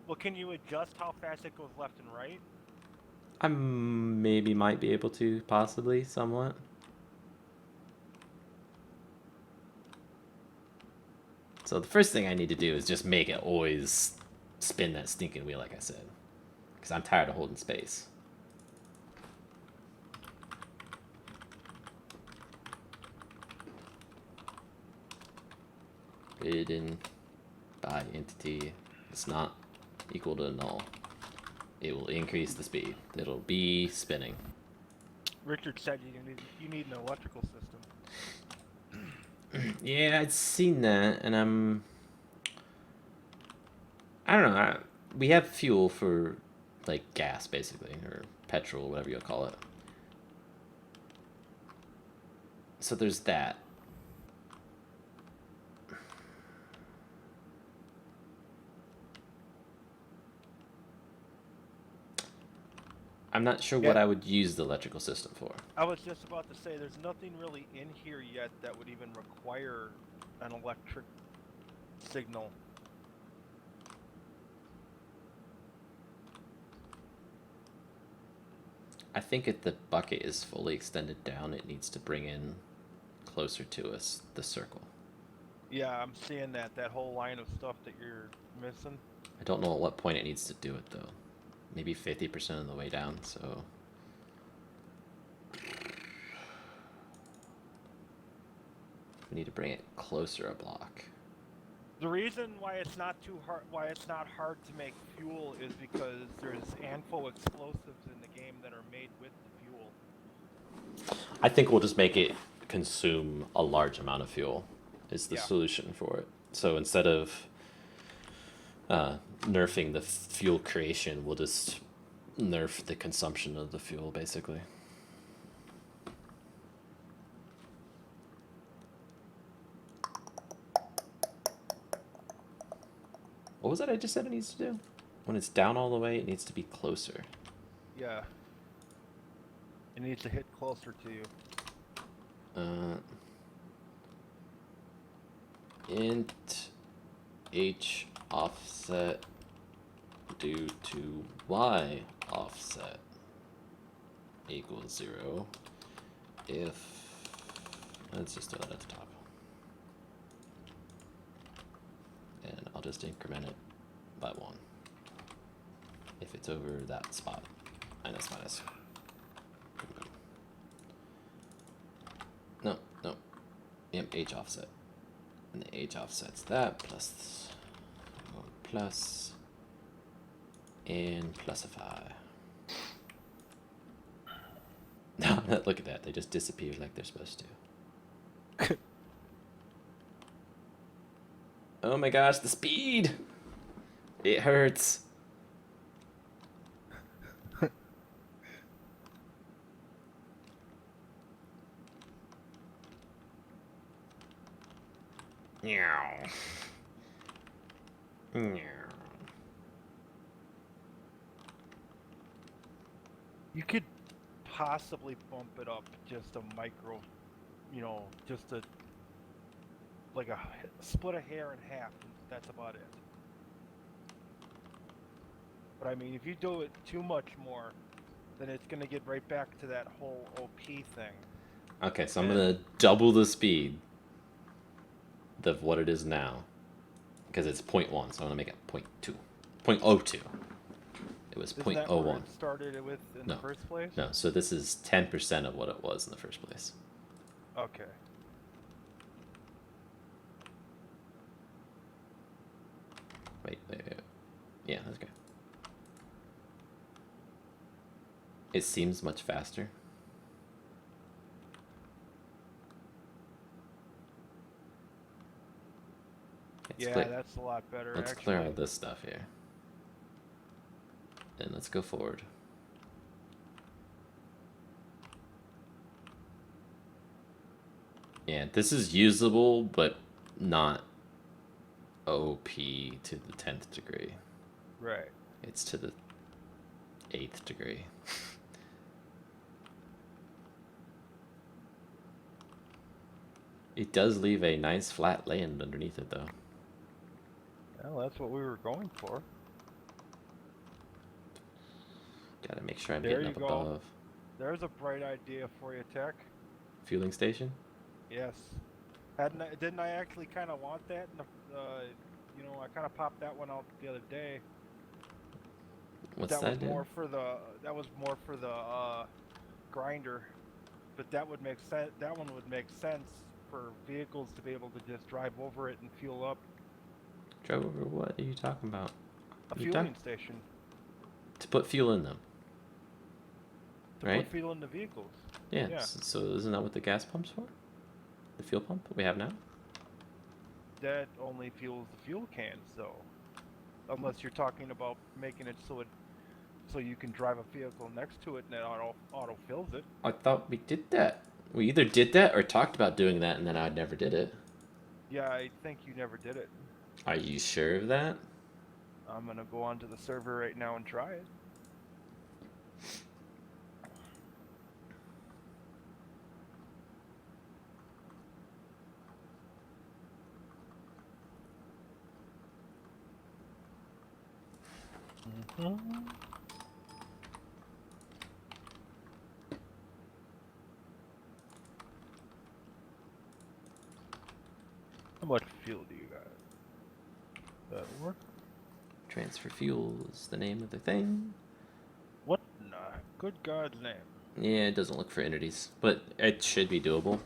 Well, can you adjust how fast it goes left and right? I maybe might be able to, possibly, somewhat. So the first thing I need to do is just make it always spin that stinking wheel, like I said. Because I'm tired of holding space. Hidden by entity is not equal to null. It will increase the speed. It'll be spinning. Richard said you need an electrical system. Yeah, I'd seen that, and I don't know. We have fuel for, like, gas, basically, or petrol, whatever you'll call it. So there's that. I'm not sure what I would use the electrical system for. I was just about to say, there's nothing really in here yet that would even require an electric signal. I think if the bucket is fully extended down, it needs to bring in closer to us the circle. Yeah, I'm seeing that whole line of stuff that you're missing. I don't know at what point it needs to do it, though. Maybe 50% of the way down, so... we need to bring it closer a block. The reason why it's not hard to make fuel is because there's ANFO explosives in the game that are made with the fuel. I think we'll just make it consume a large amount of fuel is the solution for it. So instead of nerfing the fuel creation, we'll just nerf the consumption of the fuel, basically. What was that I just said it needs to do? When it's down all the way, it needs to be closer. Yeah. It needs to hit closer to you. Int h offset due to y offset equals 0 if, let's just throw that at the top, and I'll just increment it by 1 if it's over that spot, minus. No, yep, h offset. And the h offset's that, plus and plusify. No, look at that, they just disappeared like they're supposed to. Oh my gosh, the speed! It hurts. Meow. Meow. You could possibly bump it up just a micro, just split a hair in half. That's about it. But I mean, if you do it too much more, then it's gonna get right back to that whole OP thing. Okay, so I'm gonna double the speed of what it is now, because it's 0.1, so I'm gonna make it 0.2, 0.02. It was Isn't that 0.01. where it started with in No. the first place? No, so this is 10% of what it was in the first place. Okay. Wait. Yeah, that's good. It seems much faster. Yeah, clear. that's a lot better. Let's actually. clear all this stuff here. And let's go forward. Yeah, this is usable, but not OP to the 10th degree. Right. It's to the 8th degree. It does leave a nice flat land underneath it, though. Well, that's what we were going for. Gotta make sure I'm There getting you up go. above. There's a bright idea for you, Tech. Fueling station? Yes. Didn't I actually kind of want that? In the, you know, I kind of popped that one out the other day. What's that? That was do? more for the. That was more for the grinder, but that would make sense. That one would make sense for vehicles to be able to just drive over it and fuel up. Drive over what are you talking about? A You fueling station To put fuel in them. to Right? put fuel in the vehicles. Yeah. Yeah. So isn't that what the gas pump's for? The fuel pump that we have now? That only fuels the fuel cans, though. Unless you're talking about making it so you can drive a vehicle next to it and it auto fills it. I thought we did that. We either did that or talked about doing that, and then I never did it. Yeah, I think you never did it. Are you sure of that? I'm gonna go onto the server right now and try it. How much fuel do you got? That'll work. Transfer fuel is the name of the thing. What in the good God's name? Yeah, it doesn't look for entities, but it should be doable.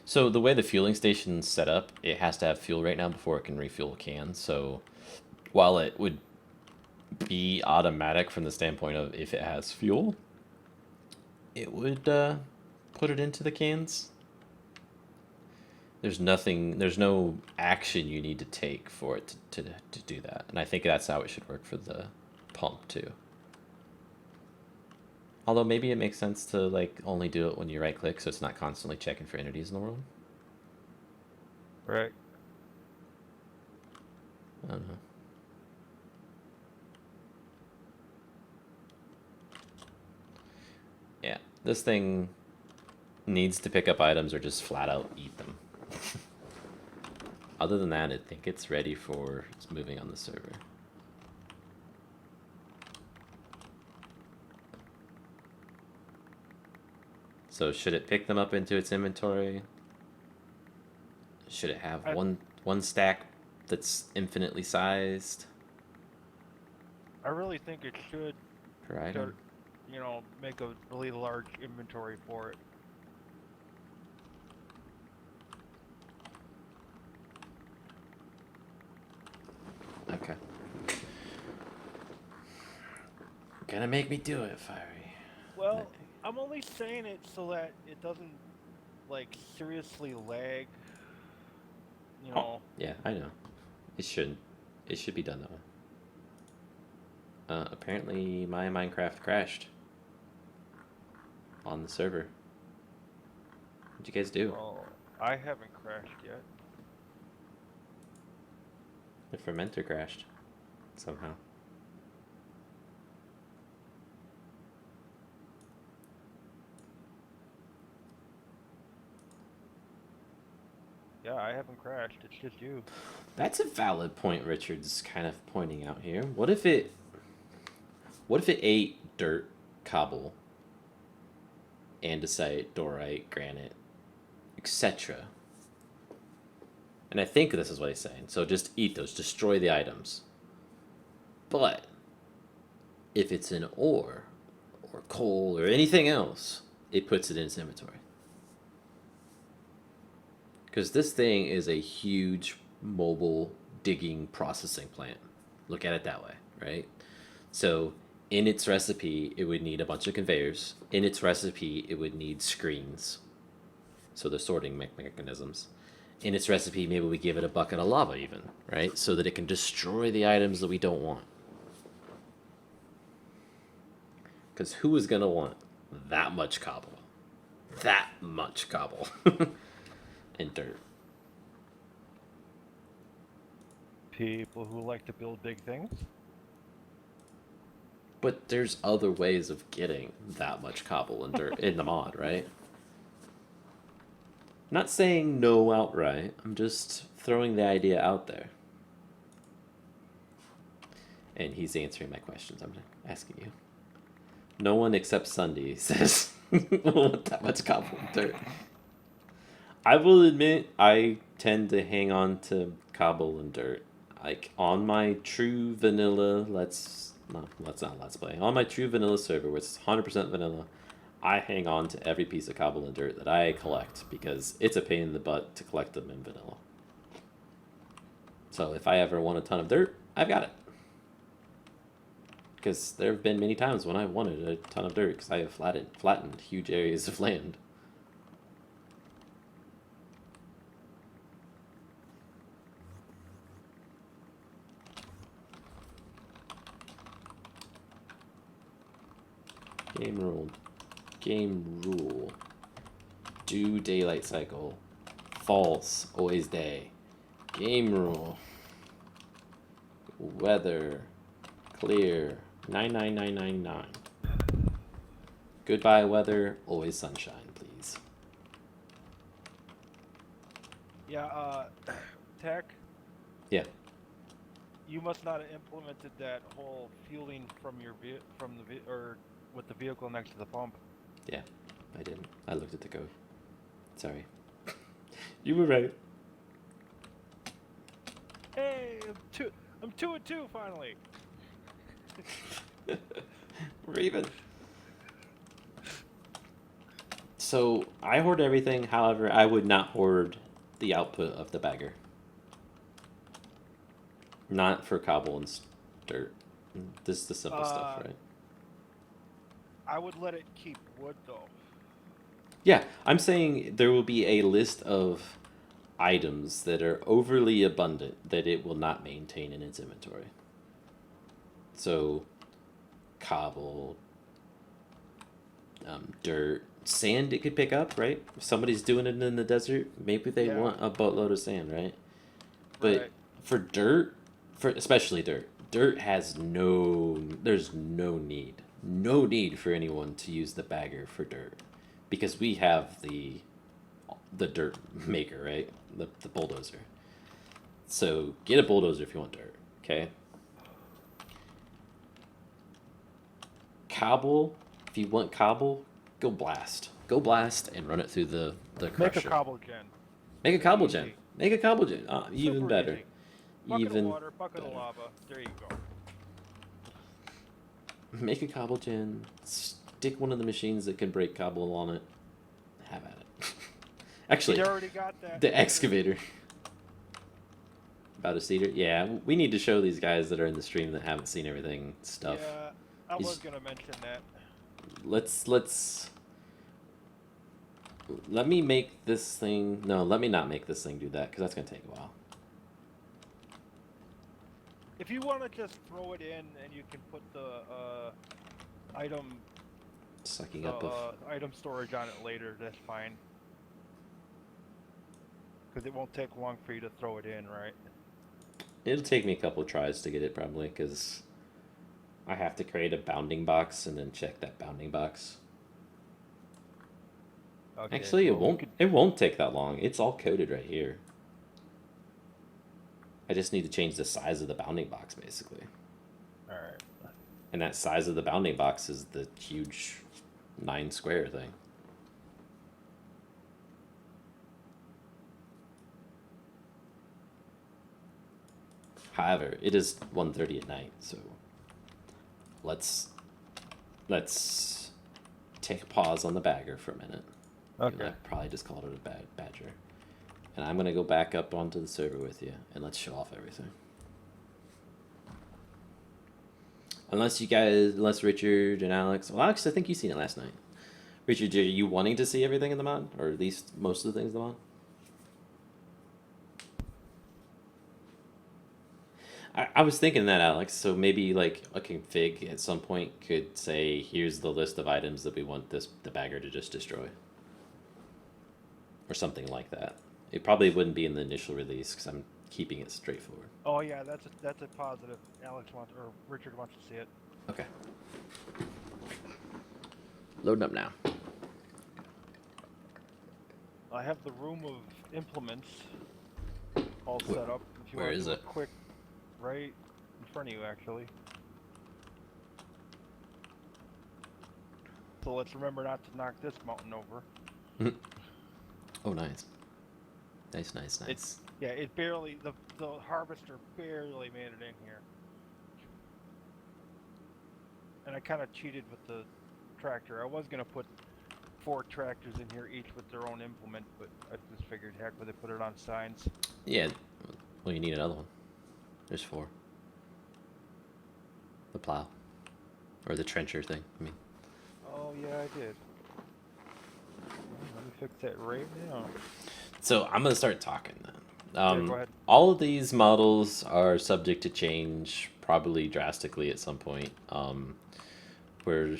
So the way the fueling station's set up, it has to have fuel right now before it can refuel a can. So while it would be automatic from the standpoint of if it has fuel, it would put it into the cans. There's no action you need to take for it to do that. And I think that's how it should work for the pump too. Although maybe it makes sense to like only do it when you right click so it's not constantly checking for entities in the world. Right. I don't know. Yeah, this thing needs to pick up items or just flat out eat them. Other than that, I think it's ready for moving on the server. So should it pick them up into its inventory? Should it have one stack that's infinitely sized I really think it should, per item? you know, make a really large inventory for it. Okay. Gonna make me do it, Fiery. Well, I'm only saying it so that it doesn't, like, seriously lag. You know. Yeah, I know. It should be done that way. Apparently my Minecraft crashed on the server. What'd you guys do? Well, I haven't crashed yet. The fermenter crashed somehow. Yeah, I haven't crashed. It's just you. That's a valid point Richard's kind of pointing out here. What if it ate dirt, cobble, andesite, dorite, granite, etc.? And I think this is what he's saying. So just eat those, destroy the items. But if it's an ore or coal or anything else, it puts it in its inventory. Because this thing is a huge mobile digging processing plant. Look at it that way, right? So in its recipe, it would need a bunch of conveyors. In its recipe, it would need screens. So the sorting mechanisms. In its recipe, maybe we give it a bucket of lava even, right? So that it can destroy the items that we don't want. Because who is going to want that much cobble? That much cobble. And dirt. People who like to build big things. But there's other ways of getting that much cobble and dirt in the mod, right? Not saying no outright. I'm just throwing the idea out there. And he's answering my questions. I'm asking you. No one except Sunday says will want that much cobble and dirt. I will admit I tend to hang on to cobble and dirt. Like on my true vanilla let's play. On my true vanilla server, which is 100% vanilla, I hang on to every piece of cobble and dirt that I collect because it's a pain in the butt to collect them in vanilla. So if I ever want a ton of dirt, I've got it. Because there have been many times when I wanted a ton of dirt because I have flattened huge areas of land. Game rule. Do daylight cycle. False. Always day. Game rule. Weather. Clear. 99999. Goodbye weather. Always sunshine, please. Yeah, Tech. Yeah. You must not have implemented that whole fueling from your or with the vehicle next to the pump. Yeah, I didn't. I looked at the code. Sorry. You were right. Hey, I'm 2 and 2 finally. We're even. So I hoard everything. However, I would not hoard the output of the bagger. Not for cobble and dirt. This is the simple stuff, right? I would let it keep wood though. Yeah, I'm saying there will be a list of items that are overly abundant that it will not maintain in its inventory. So, cobble, dirt, sand it could pick up, right? If somebody's doing it in the desert, maybe they want a boatload of sand, right? But for dirt, especially dirt has there's no need for anyone to use the bagger for dirt. Because we have the dirt maker, right? The bulldozer. So get a bulldozer if you want dirt, okay? Cobble, if you want cobble, go blast. Go blast and run it through the crusher. Make a cobble gen. Make a cobble gen. Make a cobble gen. Even Super better. easy. Bucket of water, bucket of lava. There you go. Make a cobble gen. Stick one of the machines that can break cobble on it. Have at it. Actually, You already got that. the excavator. About a cedar? Yeah, we need to show these guys that are in the stream that haven't seen everything stuff. Yeah, I was gonna mention that. Let's let me make this thing. No, let me not make this thing do that because that's gonna take a while. If you want to just throw it in and you can put the item Sucking up of. item storage on it later, that's fine. Because it won't take long for you to throw it in, right? It'll take me a couple of tries to get it probably because I have to create a bounding box and then check that bounding box. Okay, Actually, well, it won't take that long. It's all coded right here. I just need to change the size of the bounding box, basically. Alright. And that size of the bounding box is the huge 9 square thing. However, it is 1:30 at night, so let's take a pause on the bagger for a minute. Okay. I probably just called it a badger. And I'm gonna go back up onto the server with you, and let's show off everything. Unless Richard and Alex, well, Alex, I think you've seen it last night. Richard, are you wanting to see everything in the mod, or at least most of the things in the mod? I was thinking that, Alex, so maybe like a config at some point could say, here's the list of items that we want the bagger to just destroy. Or something like that. It probably wouldn't be in the initial release because I'm keeping it straightforward. Oh yeah, that's a positive. Alex wants or Richard wants to see it. Okay. Loading up now. I have the room of implements all set up. If you where want is to do it? a quick, right in front of you actually. So let's remember not to knock this mountain over. Oh, nice. Nice. Yeah, it barely, the harvester barely made it in here. And I kind of cheated with the tractor. I was going to put 4 tractors in here, each with their own implement, but I just figured, heck with it, put it on signs. Yeah, well, you need another one. There's 4. The plow. Or the trencher thing, I mean. Oh, yeah, I did. Let me fix that right now. So I'm going to start talking then. Go ahead. All of these models are subject to change, probably drastically at some point. We're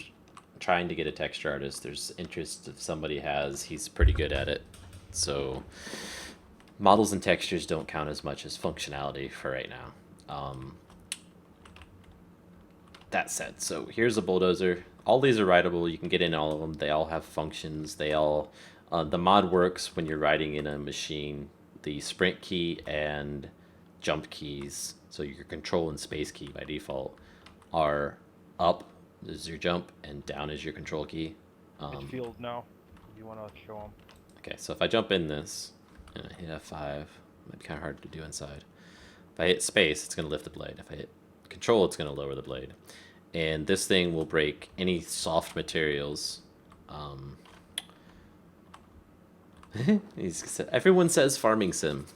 trying to get a texture artist. There's interest if somebody has. He's pretty good at it. So models and textures don't count as much as functionality for right now. That said, so here's a bulldozer. All these are writable. You can get in all of them. They all have functions. They all... the mod works when you're riding in a machine. The sprint key and jump keys, so your control and space key by default, are up is your jump and down is your control key. Which field now? You want to show them? Okay, so if I jump in this and I hit F5, it might be kind of hard to do inside. If I hit space, it's going to lift the blade. If I hit control, it's going to lower the blade. And this thing will break any soft materials. Everyone says farming sim.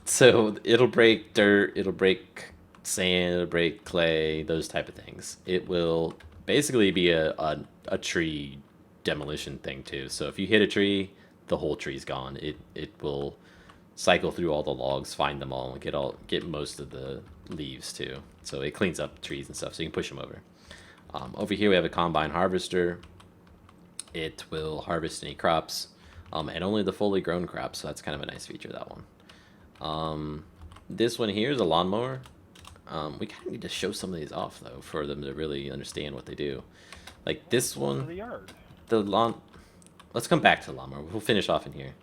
So it'll break dirt, it'll break sand, it'll break clay, those type of things. It will basically be a tree demolition thing too. So if you hit a tree, the whole tree's gone. It will cycle through all the logs, find them all, and get most of the leaves too. So it cleans up trees and stuff, so you can push them over. Over here we have a combine harvester. It will harvest any crops, and only the fully grown crops, so that's kind of a nice feature, that one. This one here is a lawnmower. We kind of need to show some of these off, though, for them to really understand what they do. Like this one, let's come back to the lawnmower. We'll finish off in here.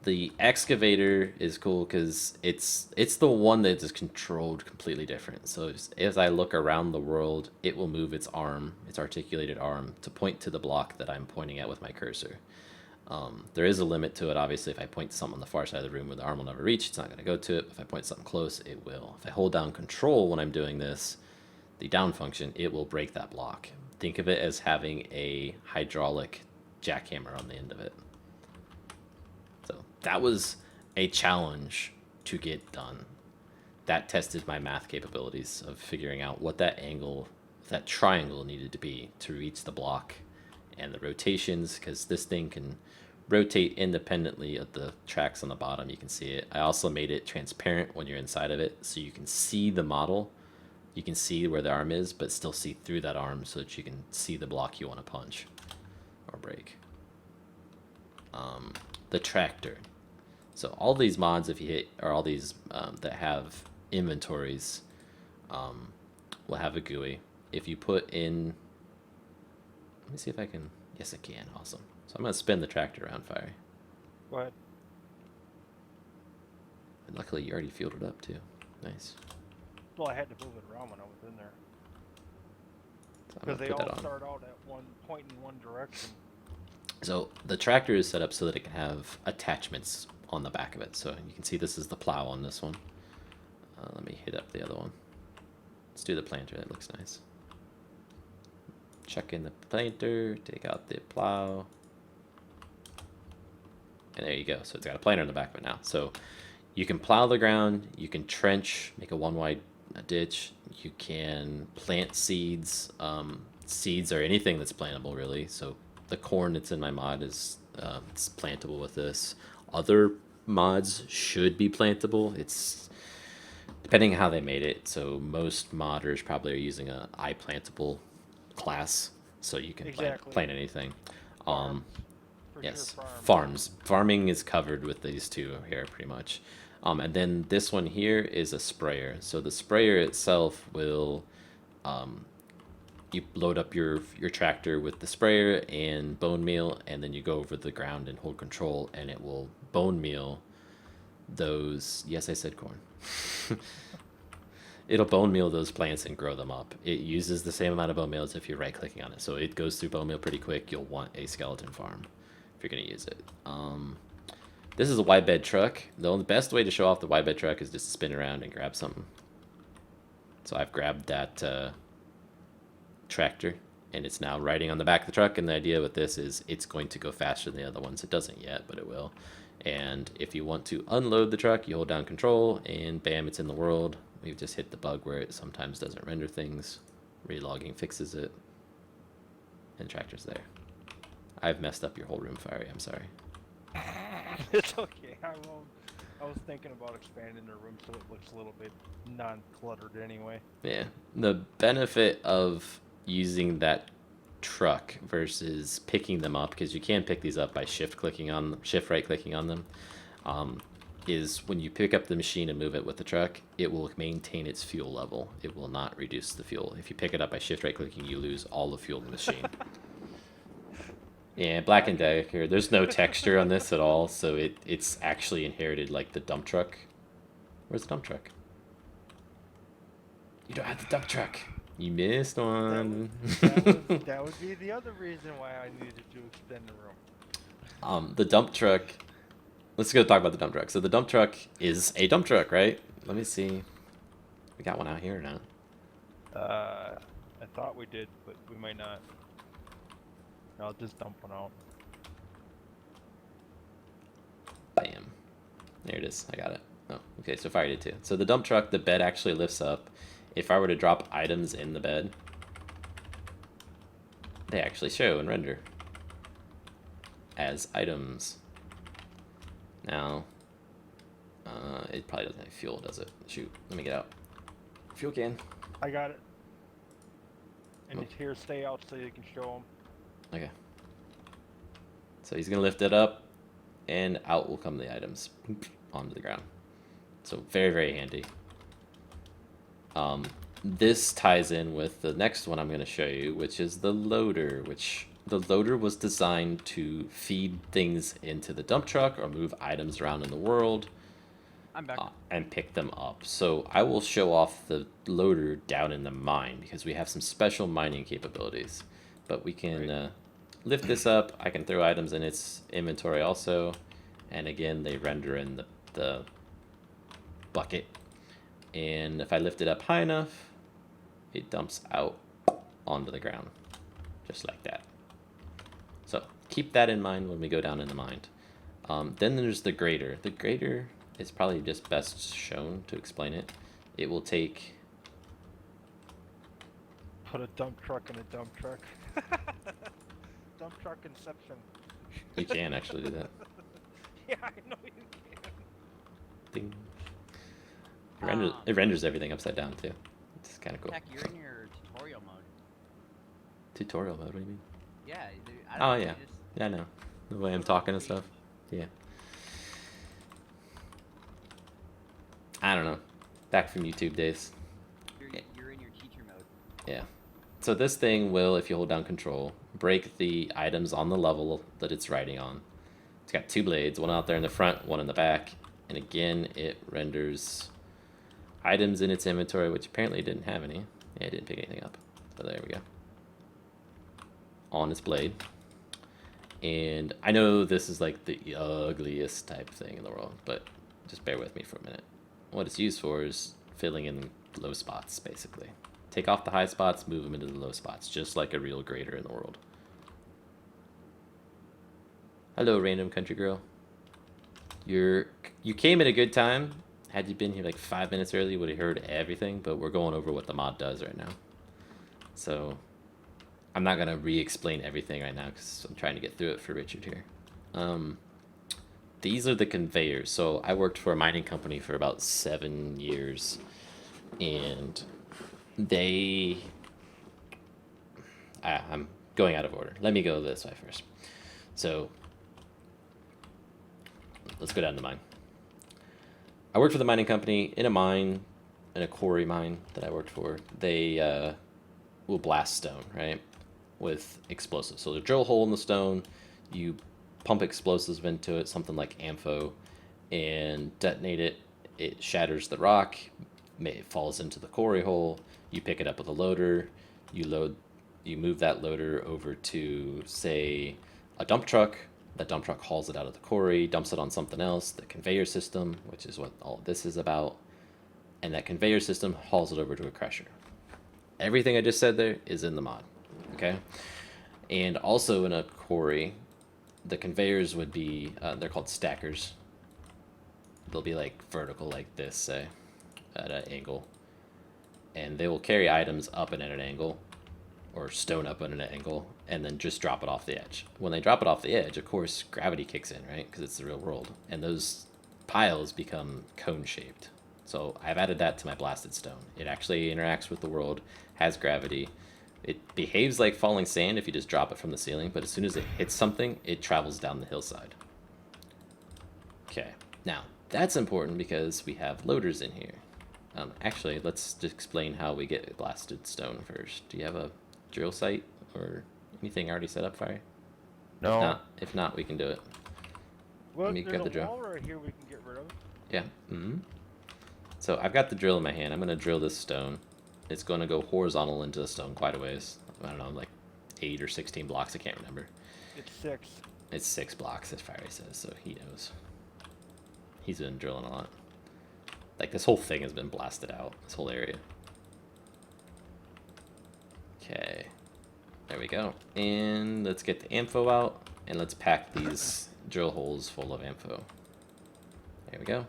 The excavator is cool because it's the one that is controlled completely different. So as I look around the world, it will move its arm, its articulated arm, to point to the block that I'm pointing at with my cursor. There is a limit to it. Obviously, if I point to something on the far side of the room where the arm will never reach, it's not going to go to it. If I point something close, it will. If I hold down control when I'm doing this, the down function, it will break that block. Think of it as having a hydraulic jackhammer on the end of it. So that was a challenge to get done. That tested my math capabilities of figuring out what that angle, that triangle needed to be to reach the block, and the rotations, because this thing can rotate independently of the tracks on the bottom. You can see it. I also made it transparent when you're inside of it, so you can see the model. You can see where the arm is, but still see through that arm so that you can see the block you want to punch or break. The tractor. So all these mods, if you hit, or all these that have inventories, will have a GUI. If you put in, let me see if I can, yes I can, awesome. So I'm going to spin the tractor around, Fiery. Go ahead. Luckily, you already fueled it up too. Nice. Well, I had to move it around when I was in there. So I'm Because gonna they put that all on. start out at one point in one direction. So the tractor is set up so that it can have attachments on the back of it. So you can see this is the plow on this one. Let me hit up the other one. Let's do the planter. That looks nice. Chuck in the planter. Take out the plow. And there you go. So it's got a planter in the back of it now. So you can plow the ground. You can trench, make a one wide ditch. You can plant seeds. Seeds are anything that's plantable, really. So the corn that's in my mod is it's plantable with this. Other mods should be plantable. It's depending on how they made it. So most modders probably are using a iPlantable class, so you can plant anything. Yes, farms. Farming is covered with these two here pretty much. And then this one here is a sprayer. So the sprayer itself will you load up your tractor with the sprayer and bone meal, and then you go over the ground and hold control, and it will bone meal those. Yes, I said corn. It'll bone meal those plants and grow them up. It uses the same amount of bone meal as if you're right clicking on it, so it goes through bone meal pretty quick. You'll want a skeleton farm if you're gonna use it. This is a wide bed truck. The best way to show off the wide bed truck is just to spin around and grab something. So I've grabbed that tractor, and it's now riding on the back of the truck, and the idea with this is it's going to go faster than the other ones. It doesn't yet, but it will. And if you want to unload the truck, you hold down control, and bam, it's in the world. We've just hit the bug where it sometimes doesn't render things. Relogging fixes it, and the tractor's there. I've messed up your whole room, Fiery. I'm sorry. It's okay. I won't. I was thinking about expanding the room so it looks a little bit non-cluttered anyway. Yeah. The benefit of using that truck versus picking them up, because you can pick these up by shift right clicking on them, is when you pick up the machine and move it with the truck, it will maintain its fuel level. It will not reduce the fuel. If you pick it up by shift right clicking, you lose all the fuel in the machine. Yeah, Black and Decker. There's no texture on this at all, so it's actually inherited like the dump truck. Where's the dump truck? You don't have the dump truck. You missed one. That would be the other reason why I needed to extend the room. The dump truck. Let's go talk about the dump truck. So the dump truck is a dump truck, right? Let me see. We got one out here now. I thought we did, but we might not. I'll just dump one out. Bam. There it is. I got it. Oh, okay, so Fire did too. So the dump truck, the bed actually lifts up. If I were to drop items in the bed, they actually show and render as items. Now, it probably doesn't have fuel, does it? Shoot, let me get out. Fuel can. I got it. And it's here, stay out so you can show them. Okay. So he's gonna lift it up, and out will come the items onto the ground. So very, very handy. This ties in with the next one I'm going to show you, which is the loader, which the loader was designed to feed things into the dump truck or move items around in the world. I'm back. And pick them up. So I will show off the loader down in the mine because we have some special mining capabilities. But we can lift this up. I can throw items in its inventory also. And again, they render in the bucket. And if I lift it up high enough, it dumps out onto the ground, just like that. So keep that in mind when we go down in the mine. Then there's the grader. The grader is probably just best shown to explain it. It will take... Put a dump truck in a dump truck. Dump truck inception. You can actually do that. Yeah, I know you can. Ding. It renders everything upside down too. It's kind of cool. Heck, you're in your tutorial mode. Tutorial mode? What do you mean? Yeah. Oh yeah. Yeah, I know. The way I'm talking and stuff. Yeah. I don't know. Back from YouTube days. You're in your teacher mode. Yeah. So this thing will, if you hold down control, break the items on the level that it's riding on. It's got two blades, one out there in the front, one in the back, And again, it renders items in its inventory, which apparently it didn't have any. Yeah, it didn't pick anything up. So there we go. On its blade. And I know this is like the ugliest type of thing in the world, but just bear with me for a minute. What it's used for is filling in low spots, basically. Take off the high spots, move them into the low spots, just like a real grader in the world. Hello, random country girl. You came at a good time. Had you been here like 5 minutes early, you would have heard everything, but we're going over what the mod does right now. So I'm not going to re-explain everything right now because I'm trying to get through it for Richard here. These are the conveyors. So I worked for a mining company for about 7 years, and I'm going out of order. Let me go this way first. So let's go down to mine. I worked for the mining company in a mine, in a quarry mine that I worked for. They will blast stone, right, with explosives. So they drill a hole in the stone, you pump explosives into it, something like ammo, and detonate it. It shatters the rock, it falls into the quarry hole. You pick it up with a loader. You move that loader over to, say, a dump truck. That dump truck hauls it out of the quarry, dumps it on something else, the conveyor system, which is what all of this is about. And that conveyor system hauls it over to a crusher. Everything I just said there is in the mod, okay? And also in a quarry, the conveyors would be, they're called stackers. They'll be like vertical like this, say, at an angle. And they will carry items up and at an angle, or stone up at an angle, and then just drop it off the edge. When they drop it off the edge, of course, gravity kicks in, right? Because it's the real world. And those piles become cone-shaped. So I've added that to my blasted stone. It actually interacts with the world, has gravity. It behaves like falling sand if you just drop it from the ceiling, but as soon as it hits something, it travels down the hillside. Okay, now that's important because we have loaders in here. Actually, let's just explain how we get blasted stone first. Do you have a drill site or anything already set up, Fire? No. If not, we can do it. Well, Let me there's grab the a drill. wall right here we can get rid of. Yeah. So I've got the drill in my hand. I'm going to drill this stone. It's going to go horizontal into the stone quite a ways. I don't know, like 8 or 16 blocks. I can't remember. It's 6. It's 6 blocks, as Fiery says, so he knows. He's been drilling a lot. Like, this whole thing has been blasted out, this whole area. Okay. There we go. And let's get the info out, and let's pack these drill holes full of info. There we go.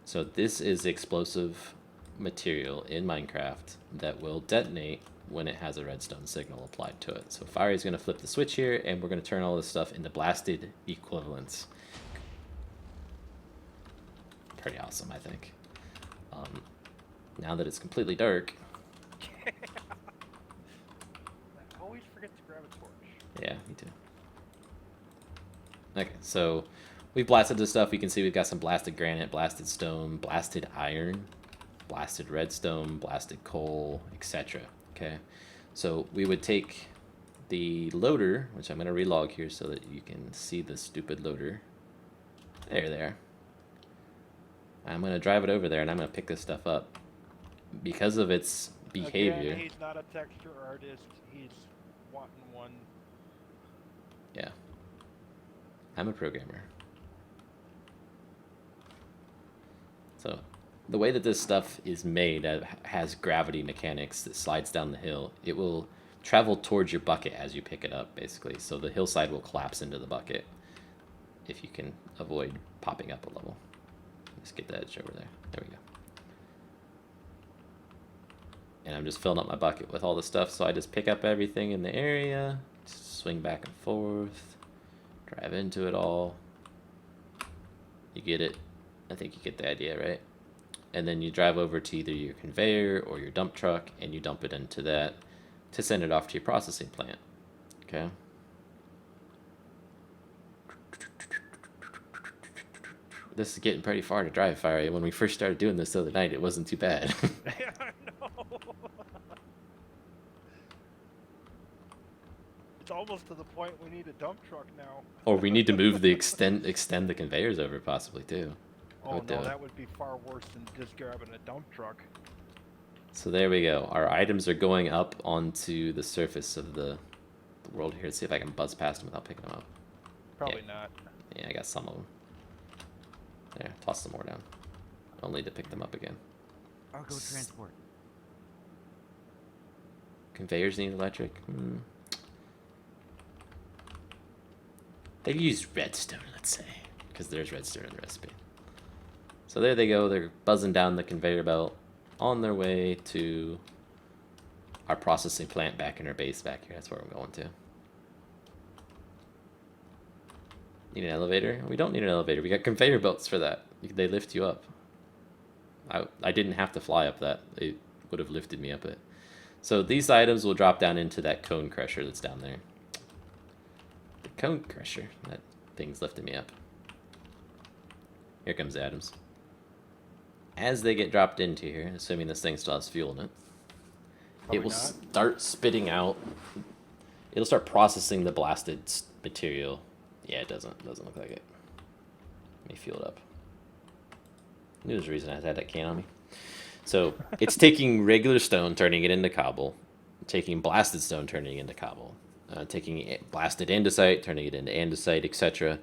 So this is explosive material in Minecraft that will detonate when it has a redstone signal applied to it. So Fiery's going to flip the switch here, and we're going to turn all this stuff into blasted equivalents. Pretty awesome, I think. Now that it's completely dark. I always forget to grab a torch. Yeah, me too. Okay, so we've blasted this stuff. You can see we've got some blasted granite, blasted stone, blasted iron, blasted redstone, blasted coal, etc. Okay, so we would take the loader, which I'm going to relog here so that you can see the stupid loader. There. I'm going to drive it over there, and I'm going to pick this stuff up. Because of its behavior... Again, he's not a texture artist. He's wanting one. Yeah. I'm a programmer. So, the way that this stuff is made has gravity mechanics that slides down the hill. It will travel towards your bucket as you pick it up, basically. So the hillside will collapse into the bucket if you can avoid popping up a level. Let's get the edge over there. There we go. And I'm just filling up my bucket with all the stuff, so I just pick up everything in the area, just swing back and forth, drive into it all. You get it? I think you get the idea, right? And then you drive over to either your conveyor or your dump truck, and you dump it into that to send it off to your processing plant. Okay? This is getting pretty far to drive, Fiery. When we first started doing this the other night, it wasn't too bad. I know. It's almost to the point we need a dump truck now. Or we need to move the extend the conveyors over possibly too. Oh would do no, it. that would be far worse than just grabbing a dump truck. So there we go. Our items are going up onto the surface of the world here. Let's see if I can buzz past them without picking them up. Probably not. Yeah, I got some of them. There, toss some more down. I'll need to pick them up again. I'll go transport. Conveyors need electric. They've used redstone, let's say, because there's redstone in the recipe. So there they go. They're buzzing down the conveyor belt on their way to our processing plant back in our base back here. That's where I'm going to. Need an elevator? We don't need an elevator. We got conveyor belts for that. They lift you up. I didn't have to fly up that. It would have lifted me up it. So these items will drop down into that cone crusher that's down there. The cone crusher. That thing's lifting me up. Here comes Adams. As they get dropped into here, assuming this thing still has fuel in it, it will start spitting out. It'll start processing the blasted material. Yeah, it doesn't look like it. Let me fuel it up. I knew there's a reason I had that can on me. So it's taking regular stone, turning it into cobble, taking blasted stone, turning it into cobble, taking blasted andesite, turning it into andesite, etc.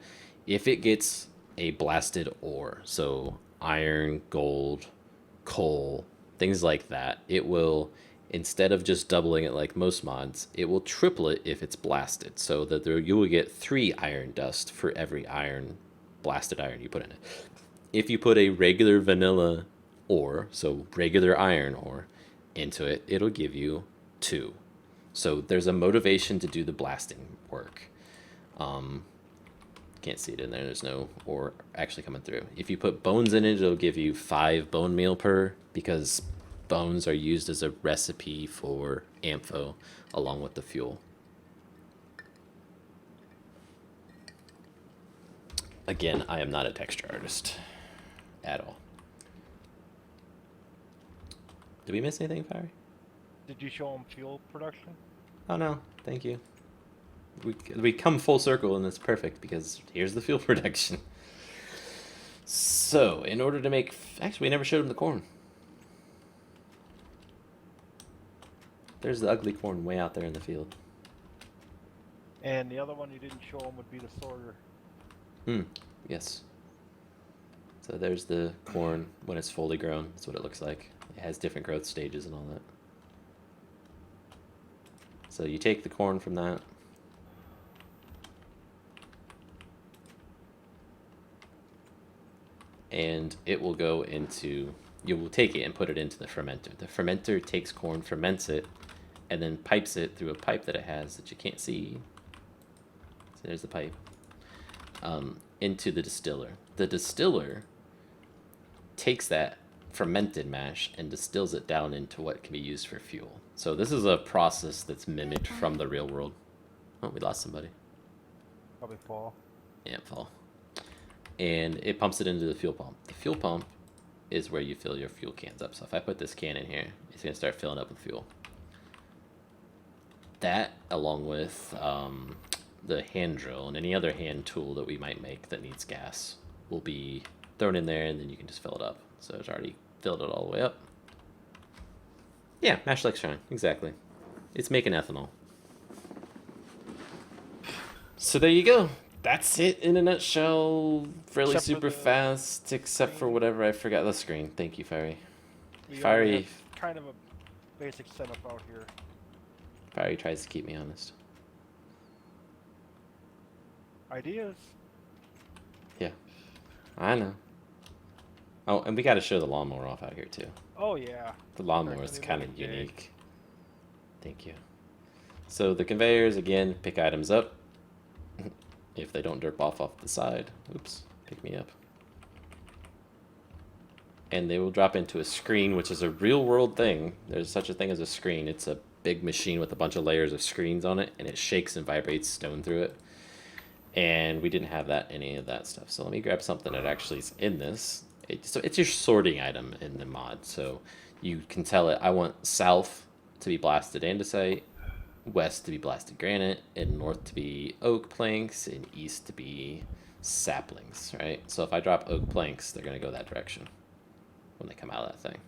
If it gets a blasted ore, so iron, gold, coal, things like that, it will, instead of just doubling it like most mods, it will triple it if it's blasted, so that you will get 3 iron dust for every blasted iron you put in it. If you put a regular vanilla ore, so regular iron ore, into it, it'll give you 2. So there's a motivation to do the blasting work. Can't see it in there. There's no ore actually coming through. If you put bones in it, it'll give you 5 bone meal per, because bones are used as a recipe for ampho along with the fuel. Again, I am not a texture artist at all. Did we miss anything, Fiery? Did you show them fuel production? Oh no, thank you. We come full circle and it's perfect because here's the fuel production. So, in order to make... Actually, we never showed him the corn. There's the ugly corn way out there in the field. And the other one you didn't show them would be the sorter. Yes. So there's the corn when it's fully grown. That's what it looks like. It has different growth stages and all that. So you take the corn from that. And it will go into... You will take it and put it into the fermenter. The fermenter takes corn, ferments it, and then pipes it through a pipe that it has that you can't see. So there's the pipe. Into the distiller. The distiller takes that fermented mash and distills it down into what can be used for fuel. So this is a process that's mimicked from the real world. Oh, we lost somebody. Probably Paul. Yeah, Paul. And it pumps it into the fuel pump. The fuel pump is where you fill your fuel cans up. So if I put this can in here, it's going to start filling up with fuel. That, along with the hand drill and any other hand tool that we might make that needs gas, will be thrown in there, and then you can just fill it up. So it's already filled it all the way up. Yeah, mash like shine, exactly. It's making ethanol. So there you go. That's it in a nutshell. Fairly Except for super the fast, except for whatever I forgot. The screen. Thank you, Fiery. We Fiery. already have kind of a basic setup out here. Fiery tries to keep me honest. Ideas. Yeah, I know. Oh, and we got to show the lawnmower off out here too. Oh yeah. The lawnmower is Certainly kind of looking big. unique. Thank you. So the conveyors, again, pick items up. If they don't derp off the side, oops, pick me up. And they will drop into a screen, which is a real world thing. There's such a thing as a screen. It's a big machine with a bunch of layers of screens on it, and it shakes and vibrates stone through it. And we didn't have any of that stuff. So let me grab something that actually is in this. So it's your sorting item in the mod. So you can tell it, I want south to be blasted andesite, west to be blasted granite, and north to be oak planks, and east to be saplings, right? So if I drop oak planks, they're going to go that direction when they come out of that thing.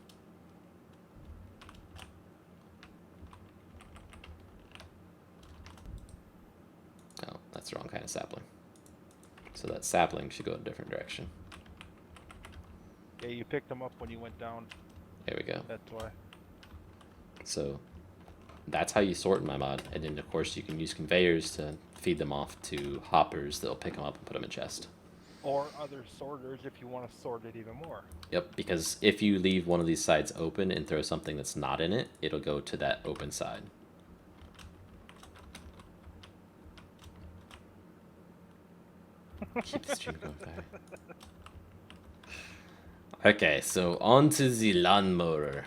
Oh, that's the wrong kind of sapling. So that sapling should go in a different direction. Yeah, you picked them up when you went down. There we go. That's why. So that's how you sort in my mod. And then, of course, you can use conveyors to feed them off to hoppers that'll pick them up and put them in chest. Or other sorters if you want to sort it even more. Yep, because if you leave one of these sides open and throw something that's not in it, it'll go to that open side. Keep the stream going fire. Okay, so on to the lawnmower.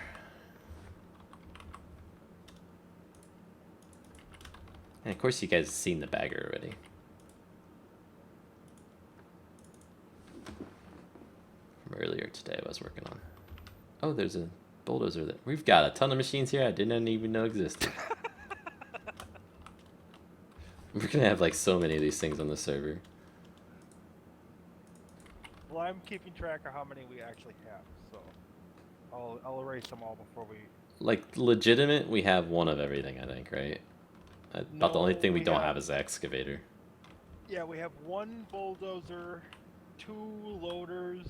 And of course you guys have seen the bagger already. From earlier today I was working on. Oh, there's a bulldozer there. We've got a ton of machines here I didn't even know existed. We're gonna have like so many of these things on the server. Well, I'm keeping track of how many we actually have, so I'll erase them all before we. Like legitimate, we have one of everything, I think, right? About the only No, thing we we don't have- have is the excavator. Yeah, we have one bulldozer, 2 loaders,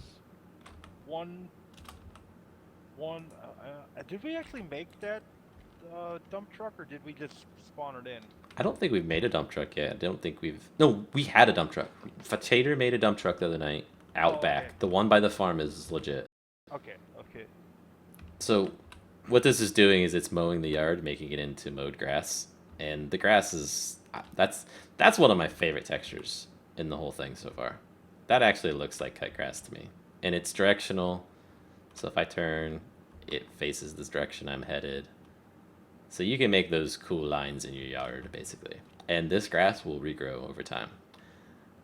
one. Did we actually make that dump truck, or did we just spawn it in? I don't think we've made a dump truck yet. I don't think we've... No, we had a dump truck. Tater made a dump truck the other night out back. Okay. The one by the farm is legit. Okay. So what this is doing is it's mowing the yard, making it into mowed grass. And the grass is... That's one of my favorite textures in the whole thing so far. That actually looks like cut grass to me. And it's directional. So if I turn, it faces this direction I'm headed. So you can make those cool lines in your yard, basically. And this grass will regrow over time.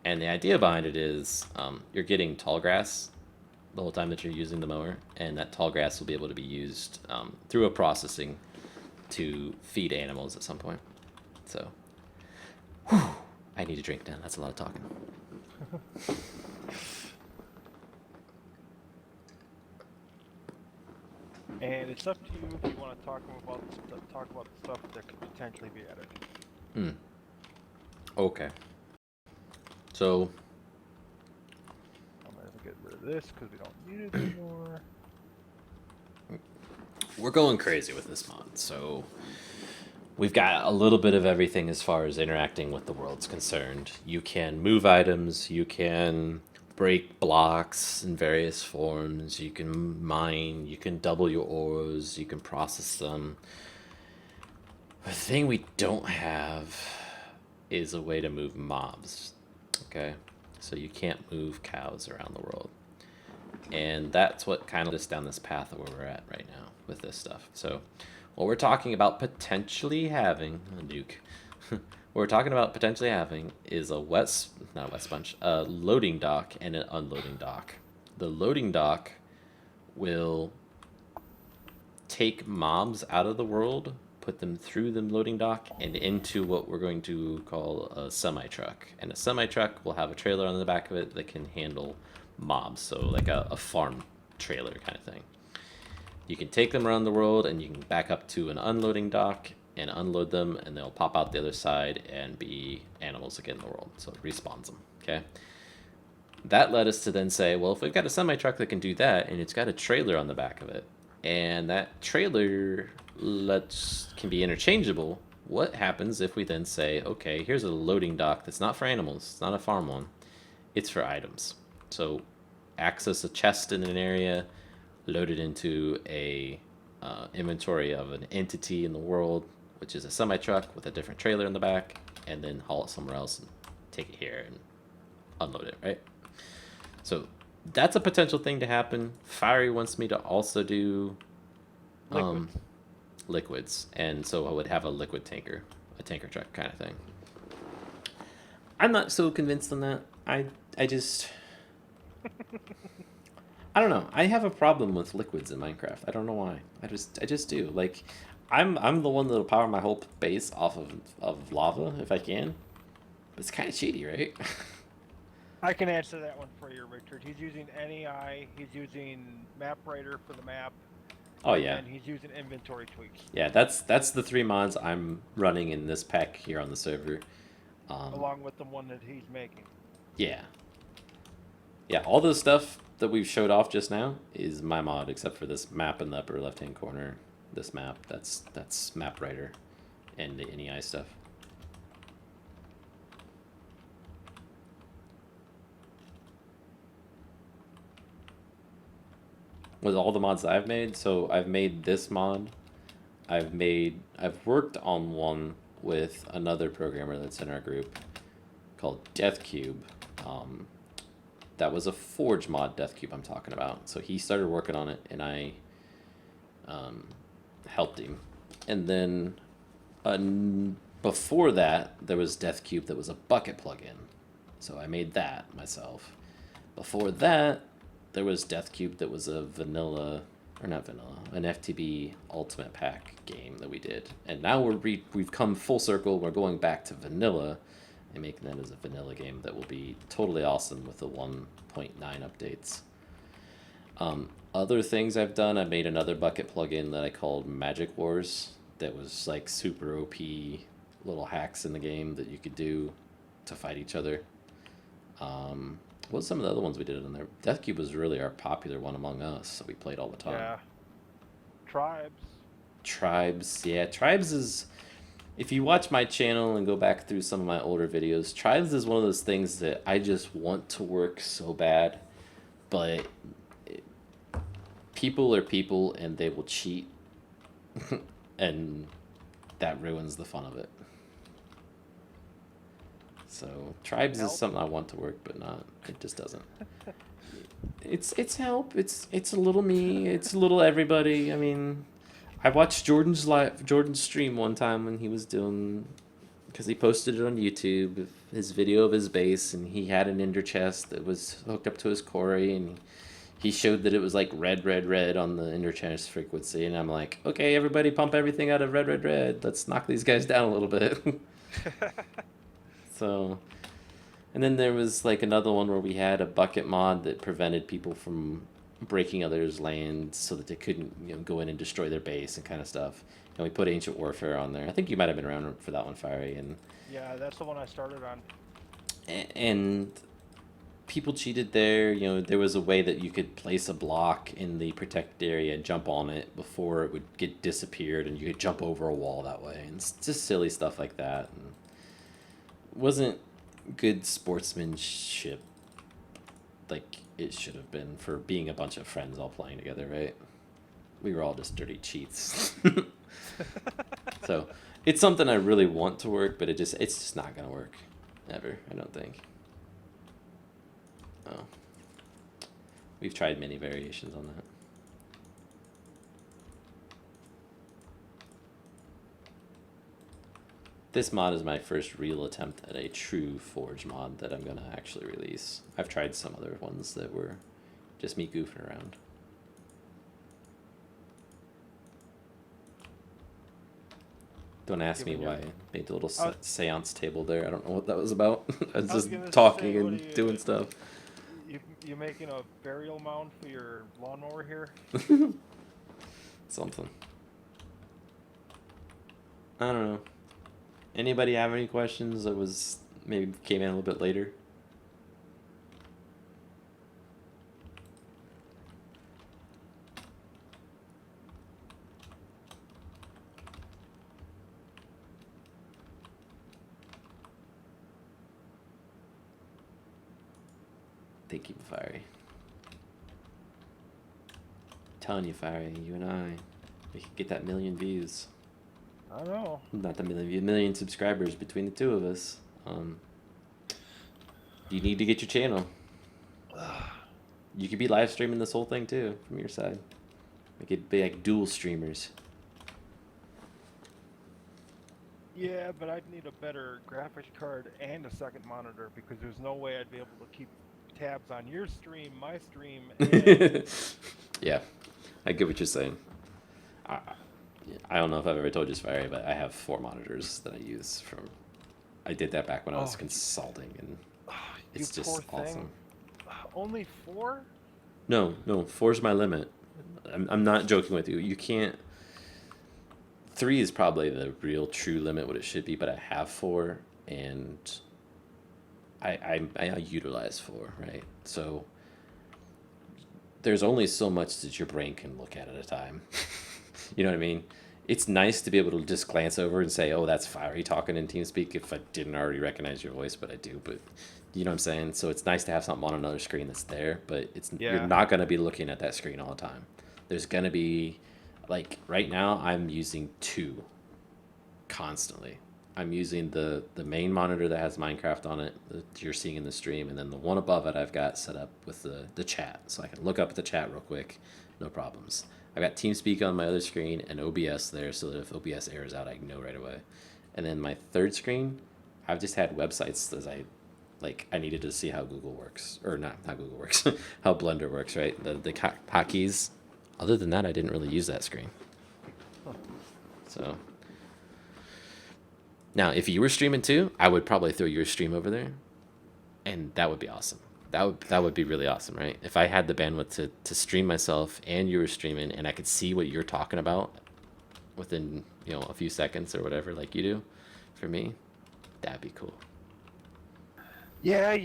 And the idea behind it is you're getting tall grass the whole time that you're using the mower. And that tall grass will be able to be used through a processing to feed animals at some point. So, whew, I need a drink now. That's a lot of talking. And it's up to you if you want to talk about the stuff that could potentially be added. Okay. So, I'm gonna get rid of this because we don't need it anymore. we're going crazy with this mod. So, we've got a little bit of everything as far as interacting with the world's concerned. You can move items, you can break blocks in various forms, you can mine, you can double your ores, you can process them. The thing we don't have is a way to move mobs, okay? So you can't move cows around the world. And that's what kind of us down this path of where we're at right now with this stuff. So what we're talking about potentially having, a nuke, what we're talking about potentially having is a a loading dock and an unloading dock. The loading dock will take mobs out of the world, put them through the loading dock and into what we're going to call a semi-truck. And a semi-truck will have a trailer on the back of it that can handle mobs, so like a farm trailer kind of thing. You can take them around the world and you can back up to an unloading dock and unload them, and they'll pop out the other side and be animals again in the world. So it respawns them, okay? That led us to then say, well, if we've got a semi-truck that can do that, and it's got a trailer on the back of it, and that trailer can be interchangeable, what happens if we then say, okay, here's a loading dock that's not for animals, it's not a farm one, it's for items. So access a chest in an area, load it into a inventory of an entity in the world, which is a semi-truck with a different trailer in the back, and then haul it somewhere else and take it here and unload it, right? So that's a potential thing to happen. Fiery wants me to also do liquids, and so I would have a liquid tanker, a tanker truck kind of thing. I'm not so convinced on that. I just I don't know. I have a problem with liquids in Minecraft. I don't know why. I just do. Like, I'm the one that'll power my whole base off of lava if I can. But it's kind of cheaty, right? I can answer that one for you, Richard. He's using NEI. He's using Map Writer for the map. Oh and yeah. then he's using inventory tweaks. Yeah, that's the 3 mods I'm running in this pack here on the server. Along with the one that he's making. Yeah. Yeah, all the stuff that we've showed off just now is my mod, except for this map in the upper left-hand corner. This map, that's Map Writer and the NEI stuff. With all the mods that I've made, so I've made this mod. I've worked on one with another programmer that's in our group called DeathCube. That was a Forge mod, DeathCube I'm talking about. So he started working on it and I helped him. And then before that, there was DeathCube that was a bucket plugin. So I made that myself. Before that, there was DeathCube that was a vanilla, or not vanilla, an FTB Ultimate Pack game that we did. And now we've come full circle. We're going back to vanilla and making that as a vanilla game that will be totally awesome with the 1.9 updates. Other things I've done, I made another bucket plugin that I called Magic Wars that was like super OP little hacks in the game that you could do to fight each other. What some of the other ones we did in there? DeathCube was really our popular one among us, so we played all the time. Yeah. Tribes, yeah. Tribes is... If you watch my channel and go back through some of my older videos, Tribes is one of those things that I just want to work so bad, but people are people and they will cheat, and that ruins the fun of it. So Tribes is something I want to work, but not. It just doesn't. It's help. It's a little me. It's a little everybody. I mean, I watched Jordan's stream one time when he was doing, because he posted it on YouTube, his video of his base, and he had an ender chest that was hooked up to his quarry, and he showed that it was like red, red, red on the ender chest frequency, and I'm like, okay, everybody pump everything out of red, red, red. Let's knock these guys down a little bit. So, and then there was like another one where we had a bucket mod that prevented people from breaking others' land so that they couldn't, go in and destroy their base and kind of stuff. And we put Ancient Warfare on there. I think you might have been around for that one, Fiery. And yeah, that's the one I started on. And people cheated there. There was a way that you could place a block in the protected area and jump on it before it would get disappeared, and you could jump over a wall that way. And it's just silly stuff like that. And wasn't good sportsmanship like it should have been for being a bunch of friends all playing together, right? We were all just dirty cheats. So it's something I really want to work, but it's just not gonna work ever, I don't think. Oh, we've tried many variations on that. This mod is my first real attempt at a true Forge mod that I'm gonna actually release. I've tried some other ones that were just me goofing around. Don't ask me why I made the little seance table there. I don't know what that was about. I was just talking and doing stuff. You making a burial mound for your lawnmower here? Something. I don't know. Anybody have any questions that maybe came in a little bit later? Thank you, Fiery. Telling you, Fiery, you and I, we could get that 1,000,000 views. I know. Not the 1,000,000 subscribers between the two of us. You need to get your channel. You could be live streaming this whole thing too from your side. We could be like dual streamers. Yeah, but I'd need a better graphics card and a second monitor, because there's no way I'd be able to keep tabs on your stream, my stream, and... Yeah, I get what you're saying. I don't know if I've ever told you this, Fiery, but I have 4 monitors that I use from. I did that back when I was consulting, and it's you just poor thing. awesome. Only 4? No, 4's my limit. I'm not joking with you. You can't. 3 is probably the real true limit, what it should be, but I have 4, and I utilize 4, right? So there's only so much that your brain can look at a time. You know what I mean? It's nice to be able to just glance over and say, oh, that's Fiery talking in TeamSpeak if I didn't already recognize your voice, but I do. But you know what I'm saying? So it's nice to have something on another screen that's there, but you're not going to be looking at that screen all the time. There's going to be, like, right now I'm using 2 constantly. I'm using the main monitor that has Minecraft on it that you're seeing in the stream, and then the one above it I've got set up with the chat, so I can look up at the chat real quick, no problems. I've got TeamSpeak on my other screen and OBS there, so that if OBS errors out, I can know right away. And then my third screen, I've just had websites as I needed to see how Google works, or not how Google works, how Blender works, right? The hotkeys. Other than that, I didn't really use that screen. So now, if you were streaming too, I would probably throw your stream over there, and that would be awesome. That would be really awesome, right? If I had the bandwidth to stream myself and you were streaming, and I could see what you're talking about within a few seconds or whatever, like you do, for me, that'd be cool. Yeah.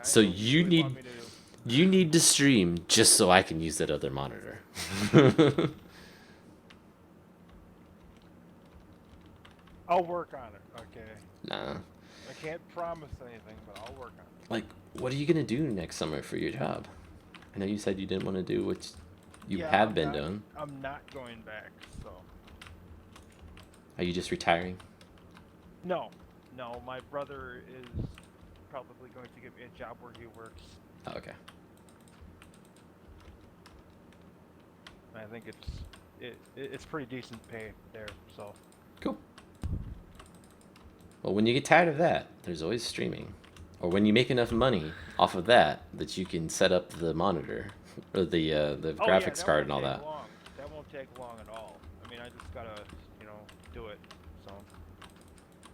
So you need to stream just so I can use that other monitor. I'll work on it, okay? Nah. I can't promise anything, but I'll work on it. Like, what are you gonna do next summer for your job? I know you said you didn't want to do what you have been doing. I'm not going back, so. Are you just retiring? No, my brother is probably going to give me a job where he works. Oh, okay. I think it's pretty decent pay there, so. Cool. Well, when you get tired of that, there's always streaming. Or when you make enough money off of that you can set up the monitor or the graphics card and all that. That won't take long at all. I mean, I just gotta, do it. So.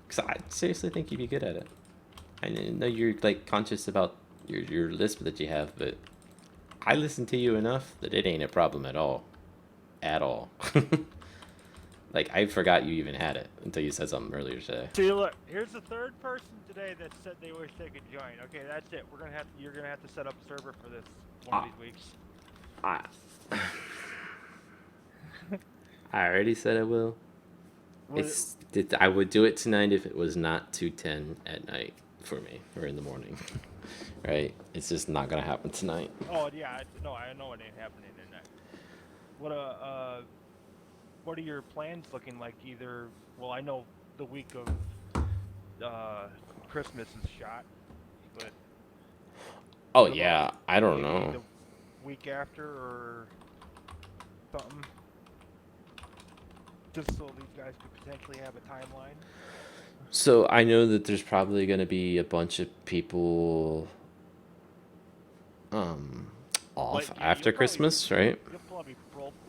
Cause I seriously think you'd be good at it. I know you're conscious about your lisp that you have, but I listen to you enough that it ain't a problem at all. At all. I forgot you even had it until you said something earlier today. See, look, here's the 3rd person today that said they wish they could join. Okay, that's it. You're gonna have to set up a server for this one of these weeks. I already said I will. I would do it tonight if it was not 2:10 at night for me, or in the morning. Right? It's just not gonna happen tonight. Oh yeah, I know it ain't happening tonight. What are your plans looking like? I know the week of Christmas is shot, but. Oh yeah, I don't know. The week after or something, just so these guys could potentially have a timeline. So I know that there's probably going to be a bunch of people off after Christmas, right? You'll probably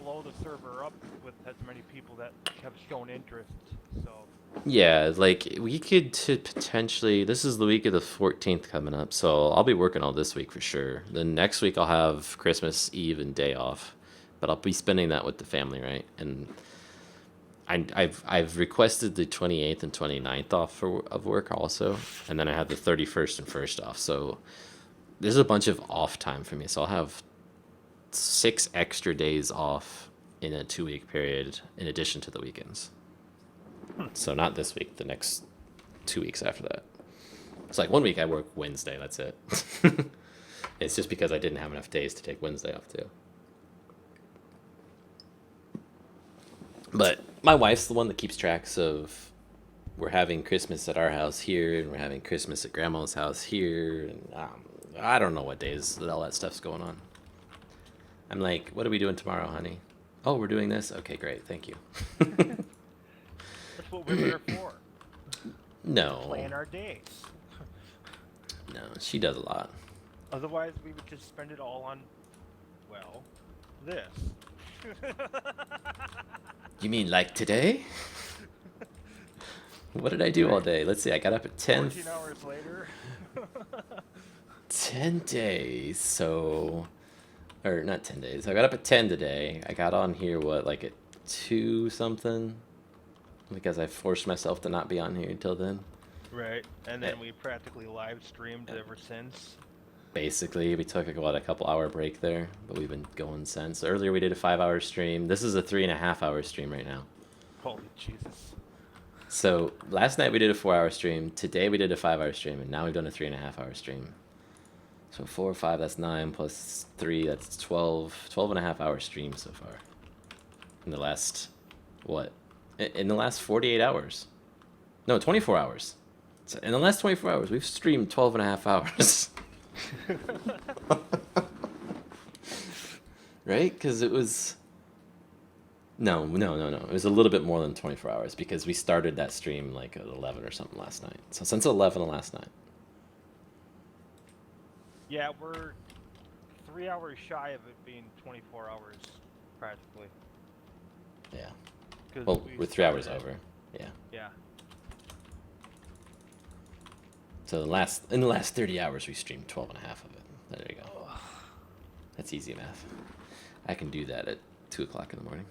blow the server up with as many people that have shown interest. So. Yeah, we could potentially. This is the week of the 14th coming up, so I'll be working all this week for sure. Then next week I'll have Christmas Eve and day off, but I'll be spending that with the family, right? And I've requested the 28th and 29th off of work also, and then I have the 31st and 1st off. So there's a bunch of off time for me. So I'll have 6 extra days off in a 2-week period in addition to the weekends. So not this week, the next 2 weeks after that. It's 1 week I work Wednesday, that's it. It's just because I didn't have enough days to take Wednesday off too. But my wife's the one that keeps tracks of, we're having Christmas at our house here, and we're having Christmas at Grandma's house here, and I don't know what days all that stuff's going on. I'm like, what are we doing tomorrow, honey? Oh, we're doing this? Okay, great, thank you. That's what women are for. No. Plan our days. No, she does a lot. Otherwise, we would just spend it all on, this. You mean like today? What did I do all day? Let's see. I got up at 10. 14 hours later. 10 days. So, or not 10 days. I got up at 10 today. I got on here what, like at 2 something, because I forced myself to not be on here until then. Right, and then we practically live streamed ever since. Basically, we took a couple hour break there, but we've been going since. Earlier we did a 5-hour stream. This is a 3.5-hour stream right now. Holy Jesus. So last night we did a 4-hour stream. Today we did a 5-hour stream, and now we've done a 3.5-hour stream. So 4 or 5, that's 9 plus 3, that's 12.5-hour stream so far. In the last, what? In the last 48 hours. No, 24 hours. So in the last 24 hours, we've streamed 12.5 hours. Right? Because it was... No. It was a little bit more than 24 hours because we started that stream like at 11 or something last night. So since 11 last night. Yeah, we're 3 hours shy of it being 24 hours, practically. Yeah. 'Cause Well, we we're 3 hours started over. Yeah. Yeah. So in the last 30 hours, we streamed 12.5 of it. There you go. That's easy math. I can do that at 2 o'clock in the morning.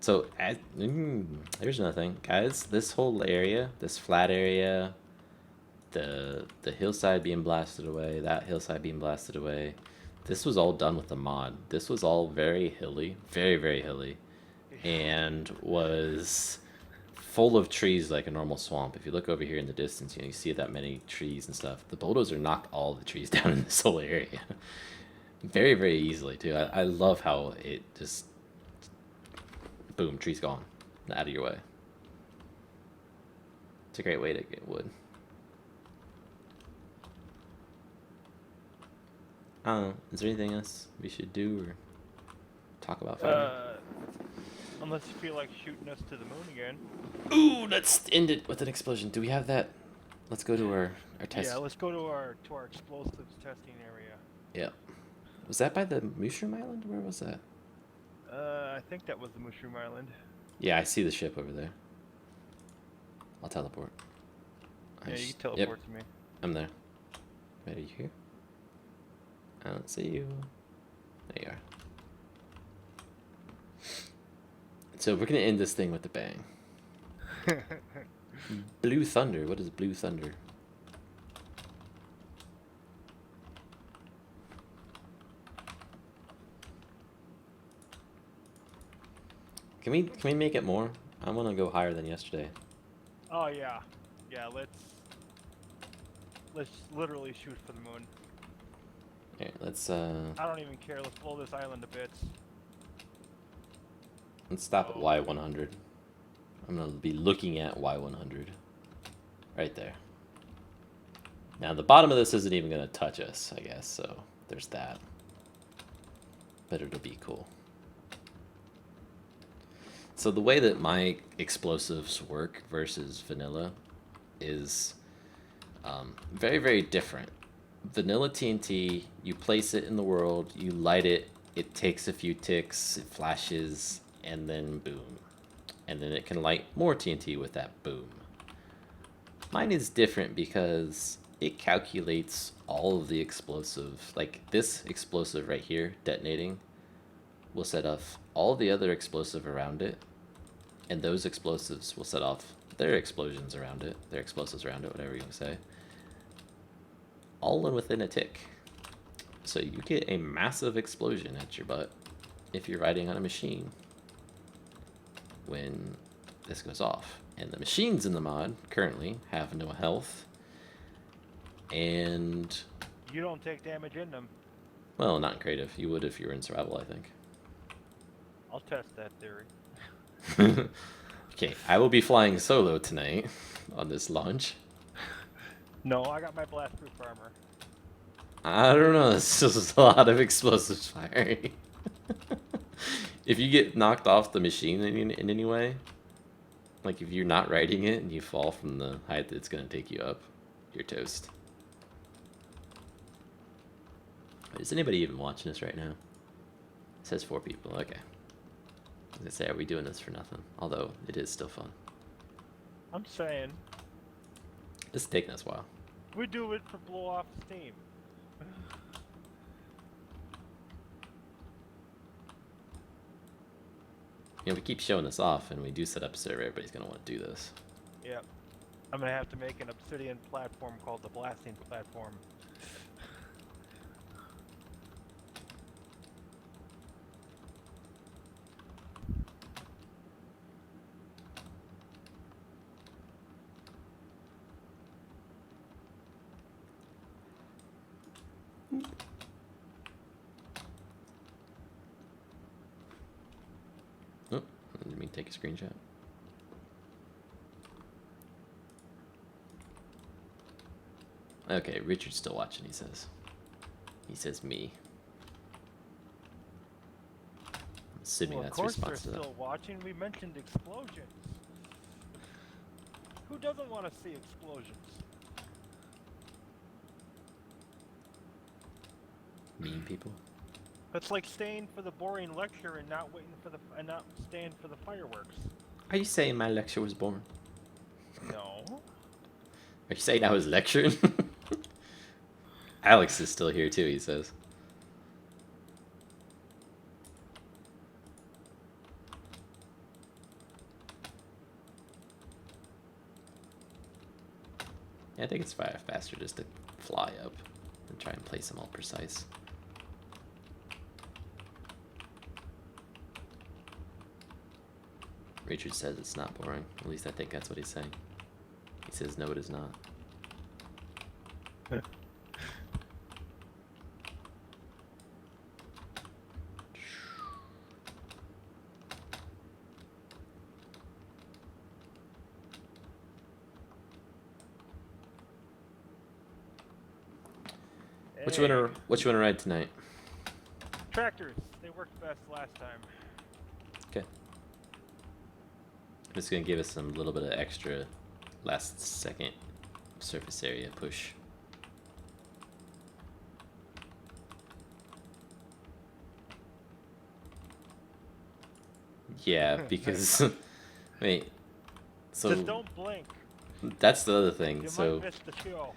So, here's another thing. Guys, this whole area, this flat area, the hillside being blasted away, that hillside being blasted away, this was all done with the mod. This was all very hilly, very, very hilly, and was full of trees like a normal swamp. If you look over here in the distance, you see that many trees and stuff. The bulldozer knocked all the trees down in this whole area. Very, very easily, too. I love how it just... Boom, tree's gone. Out of your way. It's a great way to get wood. I don't know. Is there anything else we should do or talk about? Unless you feel like shooting us to the moon again. Ooh, let's end it with an explosion. Do we have that? Let's go to our test. Yeah, let's go to our explosives testing area. Yeah. Was that by the Mushroom Island? Where was that? I think that was the Mushroom Island. Yeah, I see the ship over there. I'll teleport. Yeah, you can teleport to me. I'm there. Wait, are you here? I don't see you. There you are. So we're gonna end this thing with a bang. Blue Thunder. What is Blue Thunder? Can we make it more? I want to go higher than yesterday. Oh yeah, yeah. Let's literally shoot for the moon. Here, let's I don't even care. Let's blow this island to bits. let's stop at Y100. I'm gonna be looking at Y100. Right there. Now the bottom of this isn't even gonna touch us, I guess. So there's that. But it'll be cool. So the way that my explosives work versus vanilla is very, very different. Vanilla TNT, you place it in the world, you light it, it takes a few ticks, it flashes, and then boom. And then it can light more TNT with that boom. Mine is different because it calculates all of the explosive, like this explosive right here, detonating, will set off all the other explosive around it, and those explosives will set off their explosions around it, their explosives around it, whatever you want to say, all in within a tick. So you get a massive explosion at your butt if you're riding on a machine when this goes off. And the machines in the mod currently have no health, and You don't take damage in them. well, not in creative. You would if you were in survival, I think. I'll test that theory. Okay, I will be flying solo tonight on this launch. No, I got my blast-proof armor. I don't know, this is a lot of explosives firing. If you get knocked off the machine in any way, like if you're not riding it and you fall from the height that it's going to take you up, you're toast. Is anybody even watching us right now? It says 4 people. Okay. I was gonna say, are we doing this for nothing? Although it is still fun. I'm saying It's taking us a while. we do it to blow off steam. You know, we keep showing this off, and we do set up a server. Everybody's gonna want to do this. Yep. I'm gonna have to make an obsidian platform called the blasting platform. Oh, let me take a screenshot. Okay, Richard's still watching, he says. He says me. I'm assuming Well, of that's course they're response to that. still watching. We mentioned explosions. Who doesn't want to see explosions? Mean people? It's like staying for the boring lecture and not waiting for the and not staying for the fireworks. Are you saying my lecture was boring? No. Are you saying I was lecturing? Alex is still here too, he says. Yeah, I think it's faster just to fly up and try and place them all precise. Richard says it's not boring. At least I think that's what he's saying. He says no, it is not. What you wanna ride tonight? Tractors. They worked best last time. Okay. This is gonna give us some little bit of extra last second surface area push. Yeah, because wait. So Just don't blink. that's the other thing. You So might miss the show.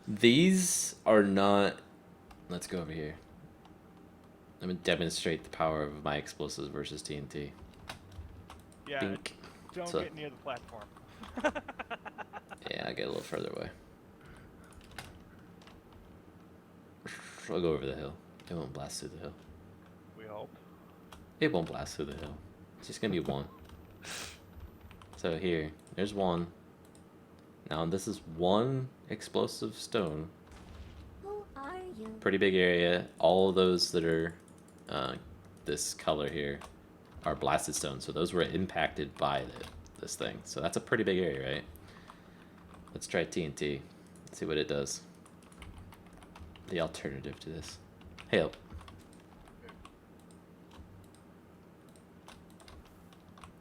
these are not. Let's go over here. I'm gonna demonstrate the power of my explosives versus TNT. Yeah. Bink. Don't So- get near the platform. Yeah, I'll get a little further away. I'll go over the hill. It won't blast through the hill. We hope. It won't blast through the hill. It's just gonna be one. So here, there's one. Now this is one explosive stone. Who are you? Pretty big area. All of those that are this color here are blasted stones. So those were impacted by this thing. So that's a pretty big area, right? Let's try TNT. Let's see what it does. The alternative to this. Hail.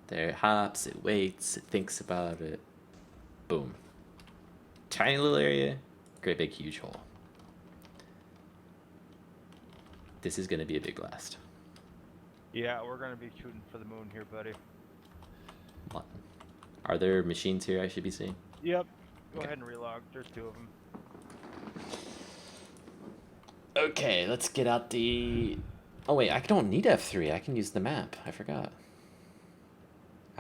There it hops, it waits, it thinks about it. Boom. Tiny little area, great big huge hole. This is gonna be a big blast. Yeah, we're gonna be shooting for the moon here, buddy. What? Are there machines here I should be seeing? Yep. Go Okay. ahead and relog. There's 2 of them. Okay, let's get out the... Oh wait, I don't need F3, I can use the map. I forgot.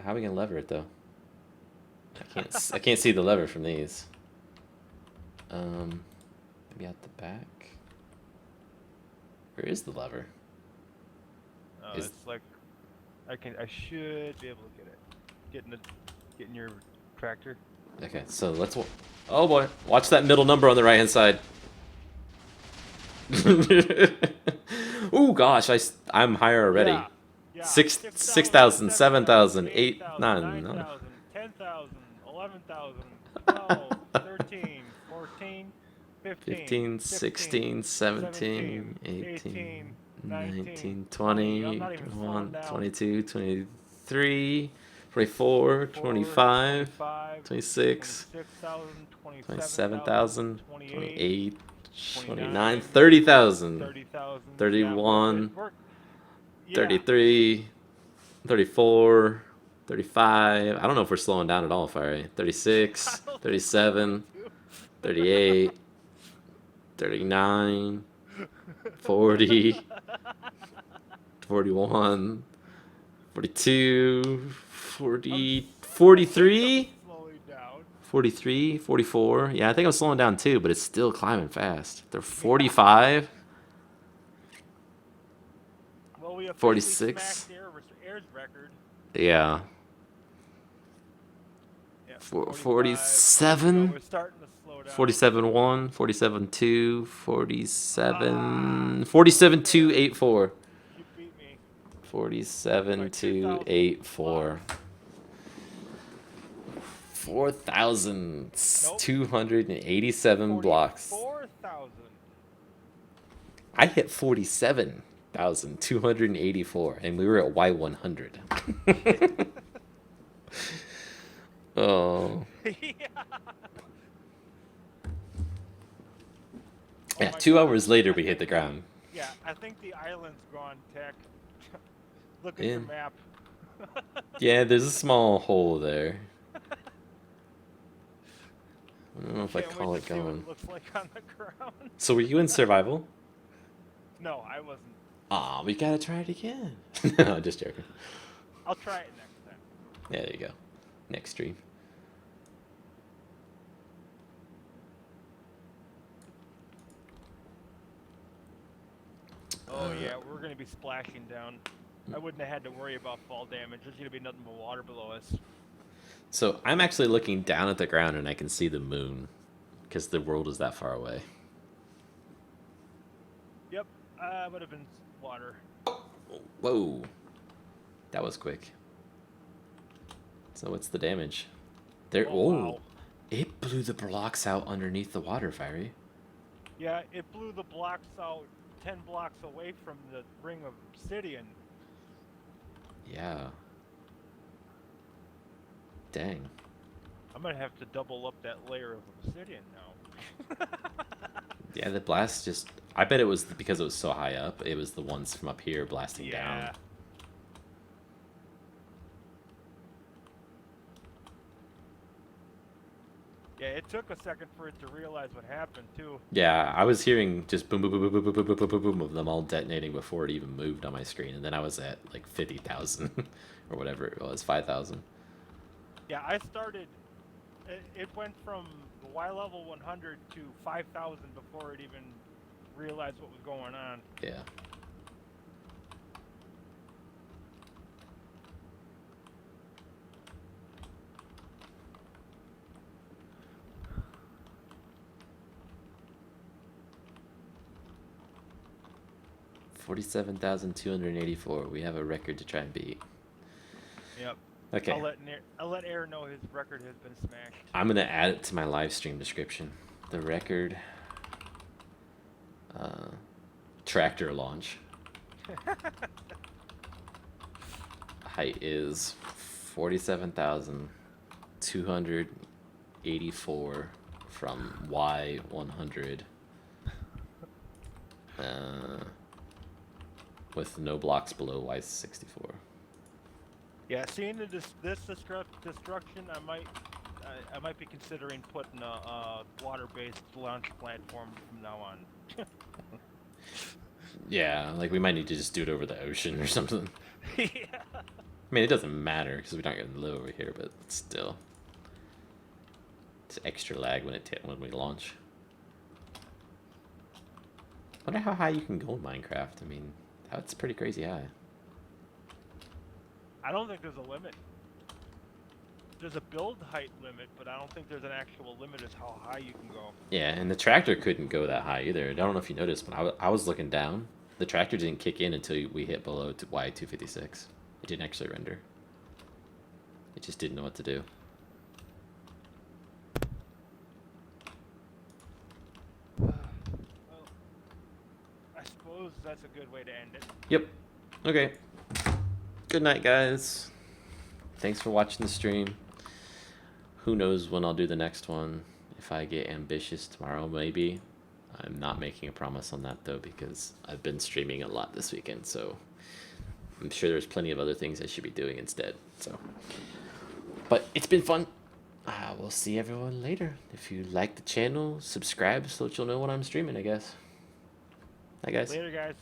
How are we gonna lever it though? I can't see the lever from these. Maybe out the back. Where is the lever? Is- It's like I should be able to get it. Get in your tractor. Okay, so let's. Oh boy, watch that middle number on the right hand side. Ooh gosh, I'm higher already. Yeah. Yeah. 6,000, 7,000, 8, 9, 9,000, 10,000, 11,000, 12, 13, 14, 15, 16, 17, 18, 19, 20, I'm not even slowing 21, down. 22, 23, 24, 25, 25, 26, 26,000, 27,000, 28, 28, 29, 29, 30,000, 30,000. 31, Yeah. 33, 34, 35. I don't know if we're slowing down at all, Fiery. 36, 37, 38, 39, 40, 41, 42, 40, 43, Slowing down. 43, 44. Yeah, I think I'm slowing down too, but it's still climbing fast. They're 45. Well, we officially 46. smashed Air's record. Yeah. Yeah, 47. We're starting to slow down. 47-1, 47-2, 47, 47-2-8-4. You beat me. 47-2-8-4. 4,287 blocks. 4,000. I hit 47,284, and we were at Y100. Oh. Yeah, 2 hours later we hit the ground. Yeah, I think the island's gone, Tech. Look at Yeah. your map. Yeah, there's a small hole there. I don't know if I Can't call wait it to see what going. it looks like on the ground. So were you in survival? No, I wasn't. Aw, we gotta try it again. No, just joking. I'll try it next time. Yeah, there you go. Next stream. Oh yeah, we're gonna be splashing down. I wouldn't have had to worry about fall damage. There's gonna be nothing but water below us. So I'm actually looking down at the ground and I can see the moon because the world is that far away. Yep, would have been water. Whoa. That was quick. So what's the damage? There. Oh, Oh, wow. it blew the blocks out underneath the water, Fiery. Yeah, it blew the blocks out 10 blocks away from the ring of obsidian. Yeah. Dang. I'm gonna have to double up that layer of obsidian now. Yeah, the blast just... I bet it was because it was so high up. It was the ones from up here blasting down. Yeah, it took a second for it to realize what happened, too. Yeah, I was hearing just boom, boom, boom, boom, boom, boom, boom, boom, boom, boom of them all detonating before it even moved on my screen. And then I was at like 50,000 or whatever it was, 5,000. Yeah, I started... It went from Y level 100 to 5,000 before it even realized what was going on. Yeah. $47,284. We have a record to try and beat. Yep. Okay. I'll let Air know his record has been smashed. I'm gonna add it to my live stream description. The record tractor launch. Height is 47,284 from Y100. With no blocks below Y64. Yeah, seeing this destruction, I might be considering putting a water-based launch platform from now on. Yeah, like we might need to just do it over the ocean or something. Yeah. I mean, it doesn't matter because we don't get to live over here, but still, it's extra lag when we launch. Wonder how high you can go in Minecraft. I mean, that's pretty crazy high. I don't think there's a limit. There's a build height limit, but I don't think there's an actual limit as how high you can go. Yeah, and the tractor couldn't go that high either. I don't know if you noticed, but I was looking down. The tractor didn't kick in until we hit below Y256. It didn't actually render. It just didn't know what to do. Well, I suppose that's a good way to end it. Yep. Okay. Good night, guys. Thanks for watching the stream. Who knows when I'll do the next one? If I get ambitious tomorrow, maybe. I'm not making a promise on that though, because I've been streaming a lot this weekend, so I'm sure there's plenty of other things I should be doing instead. So, but it's been fun. We'll see everyone later. If you like the channel, subscribe so that you'll know when I'm streaming, I guess. Bye, guys. Later, guys.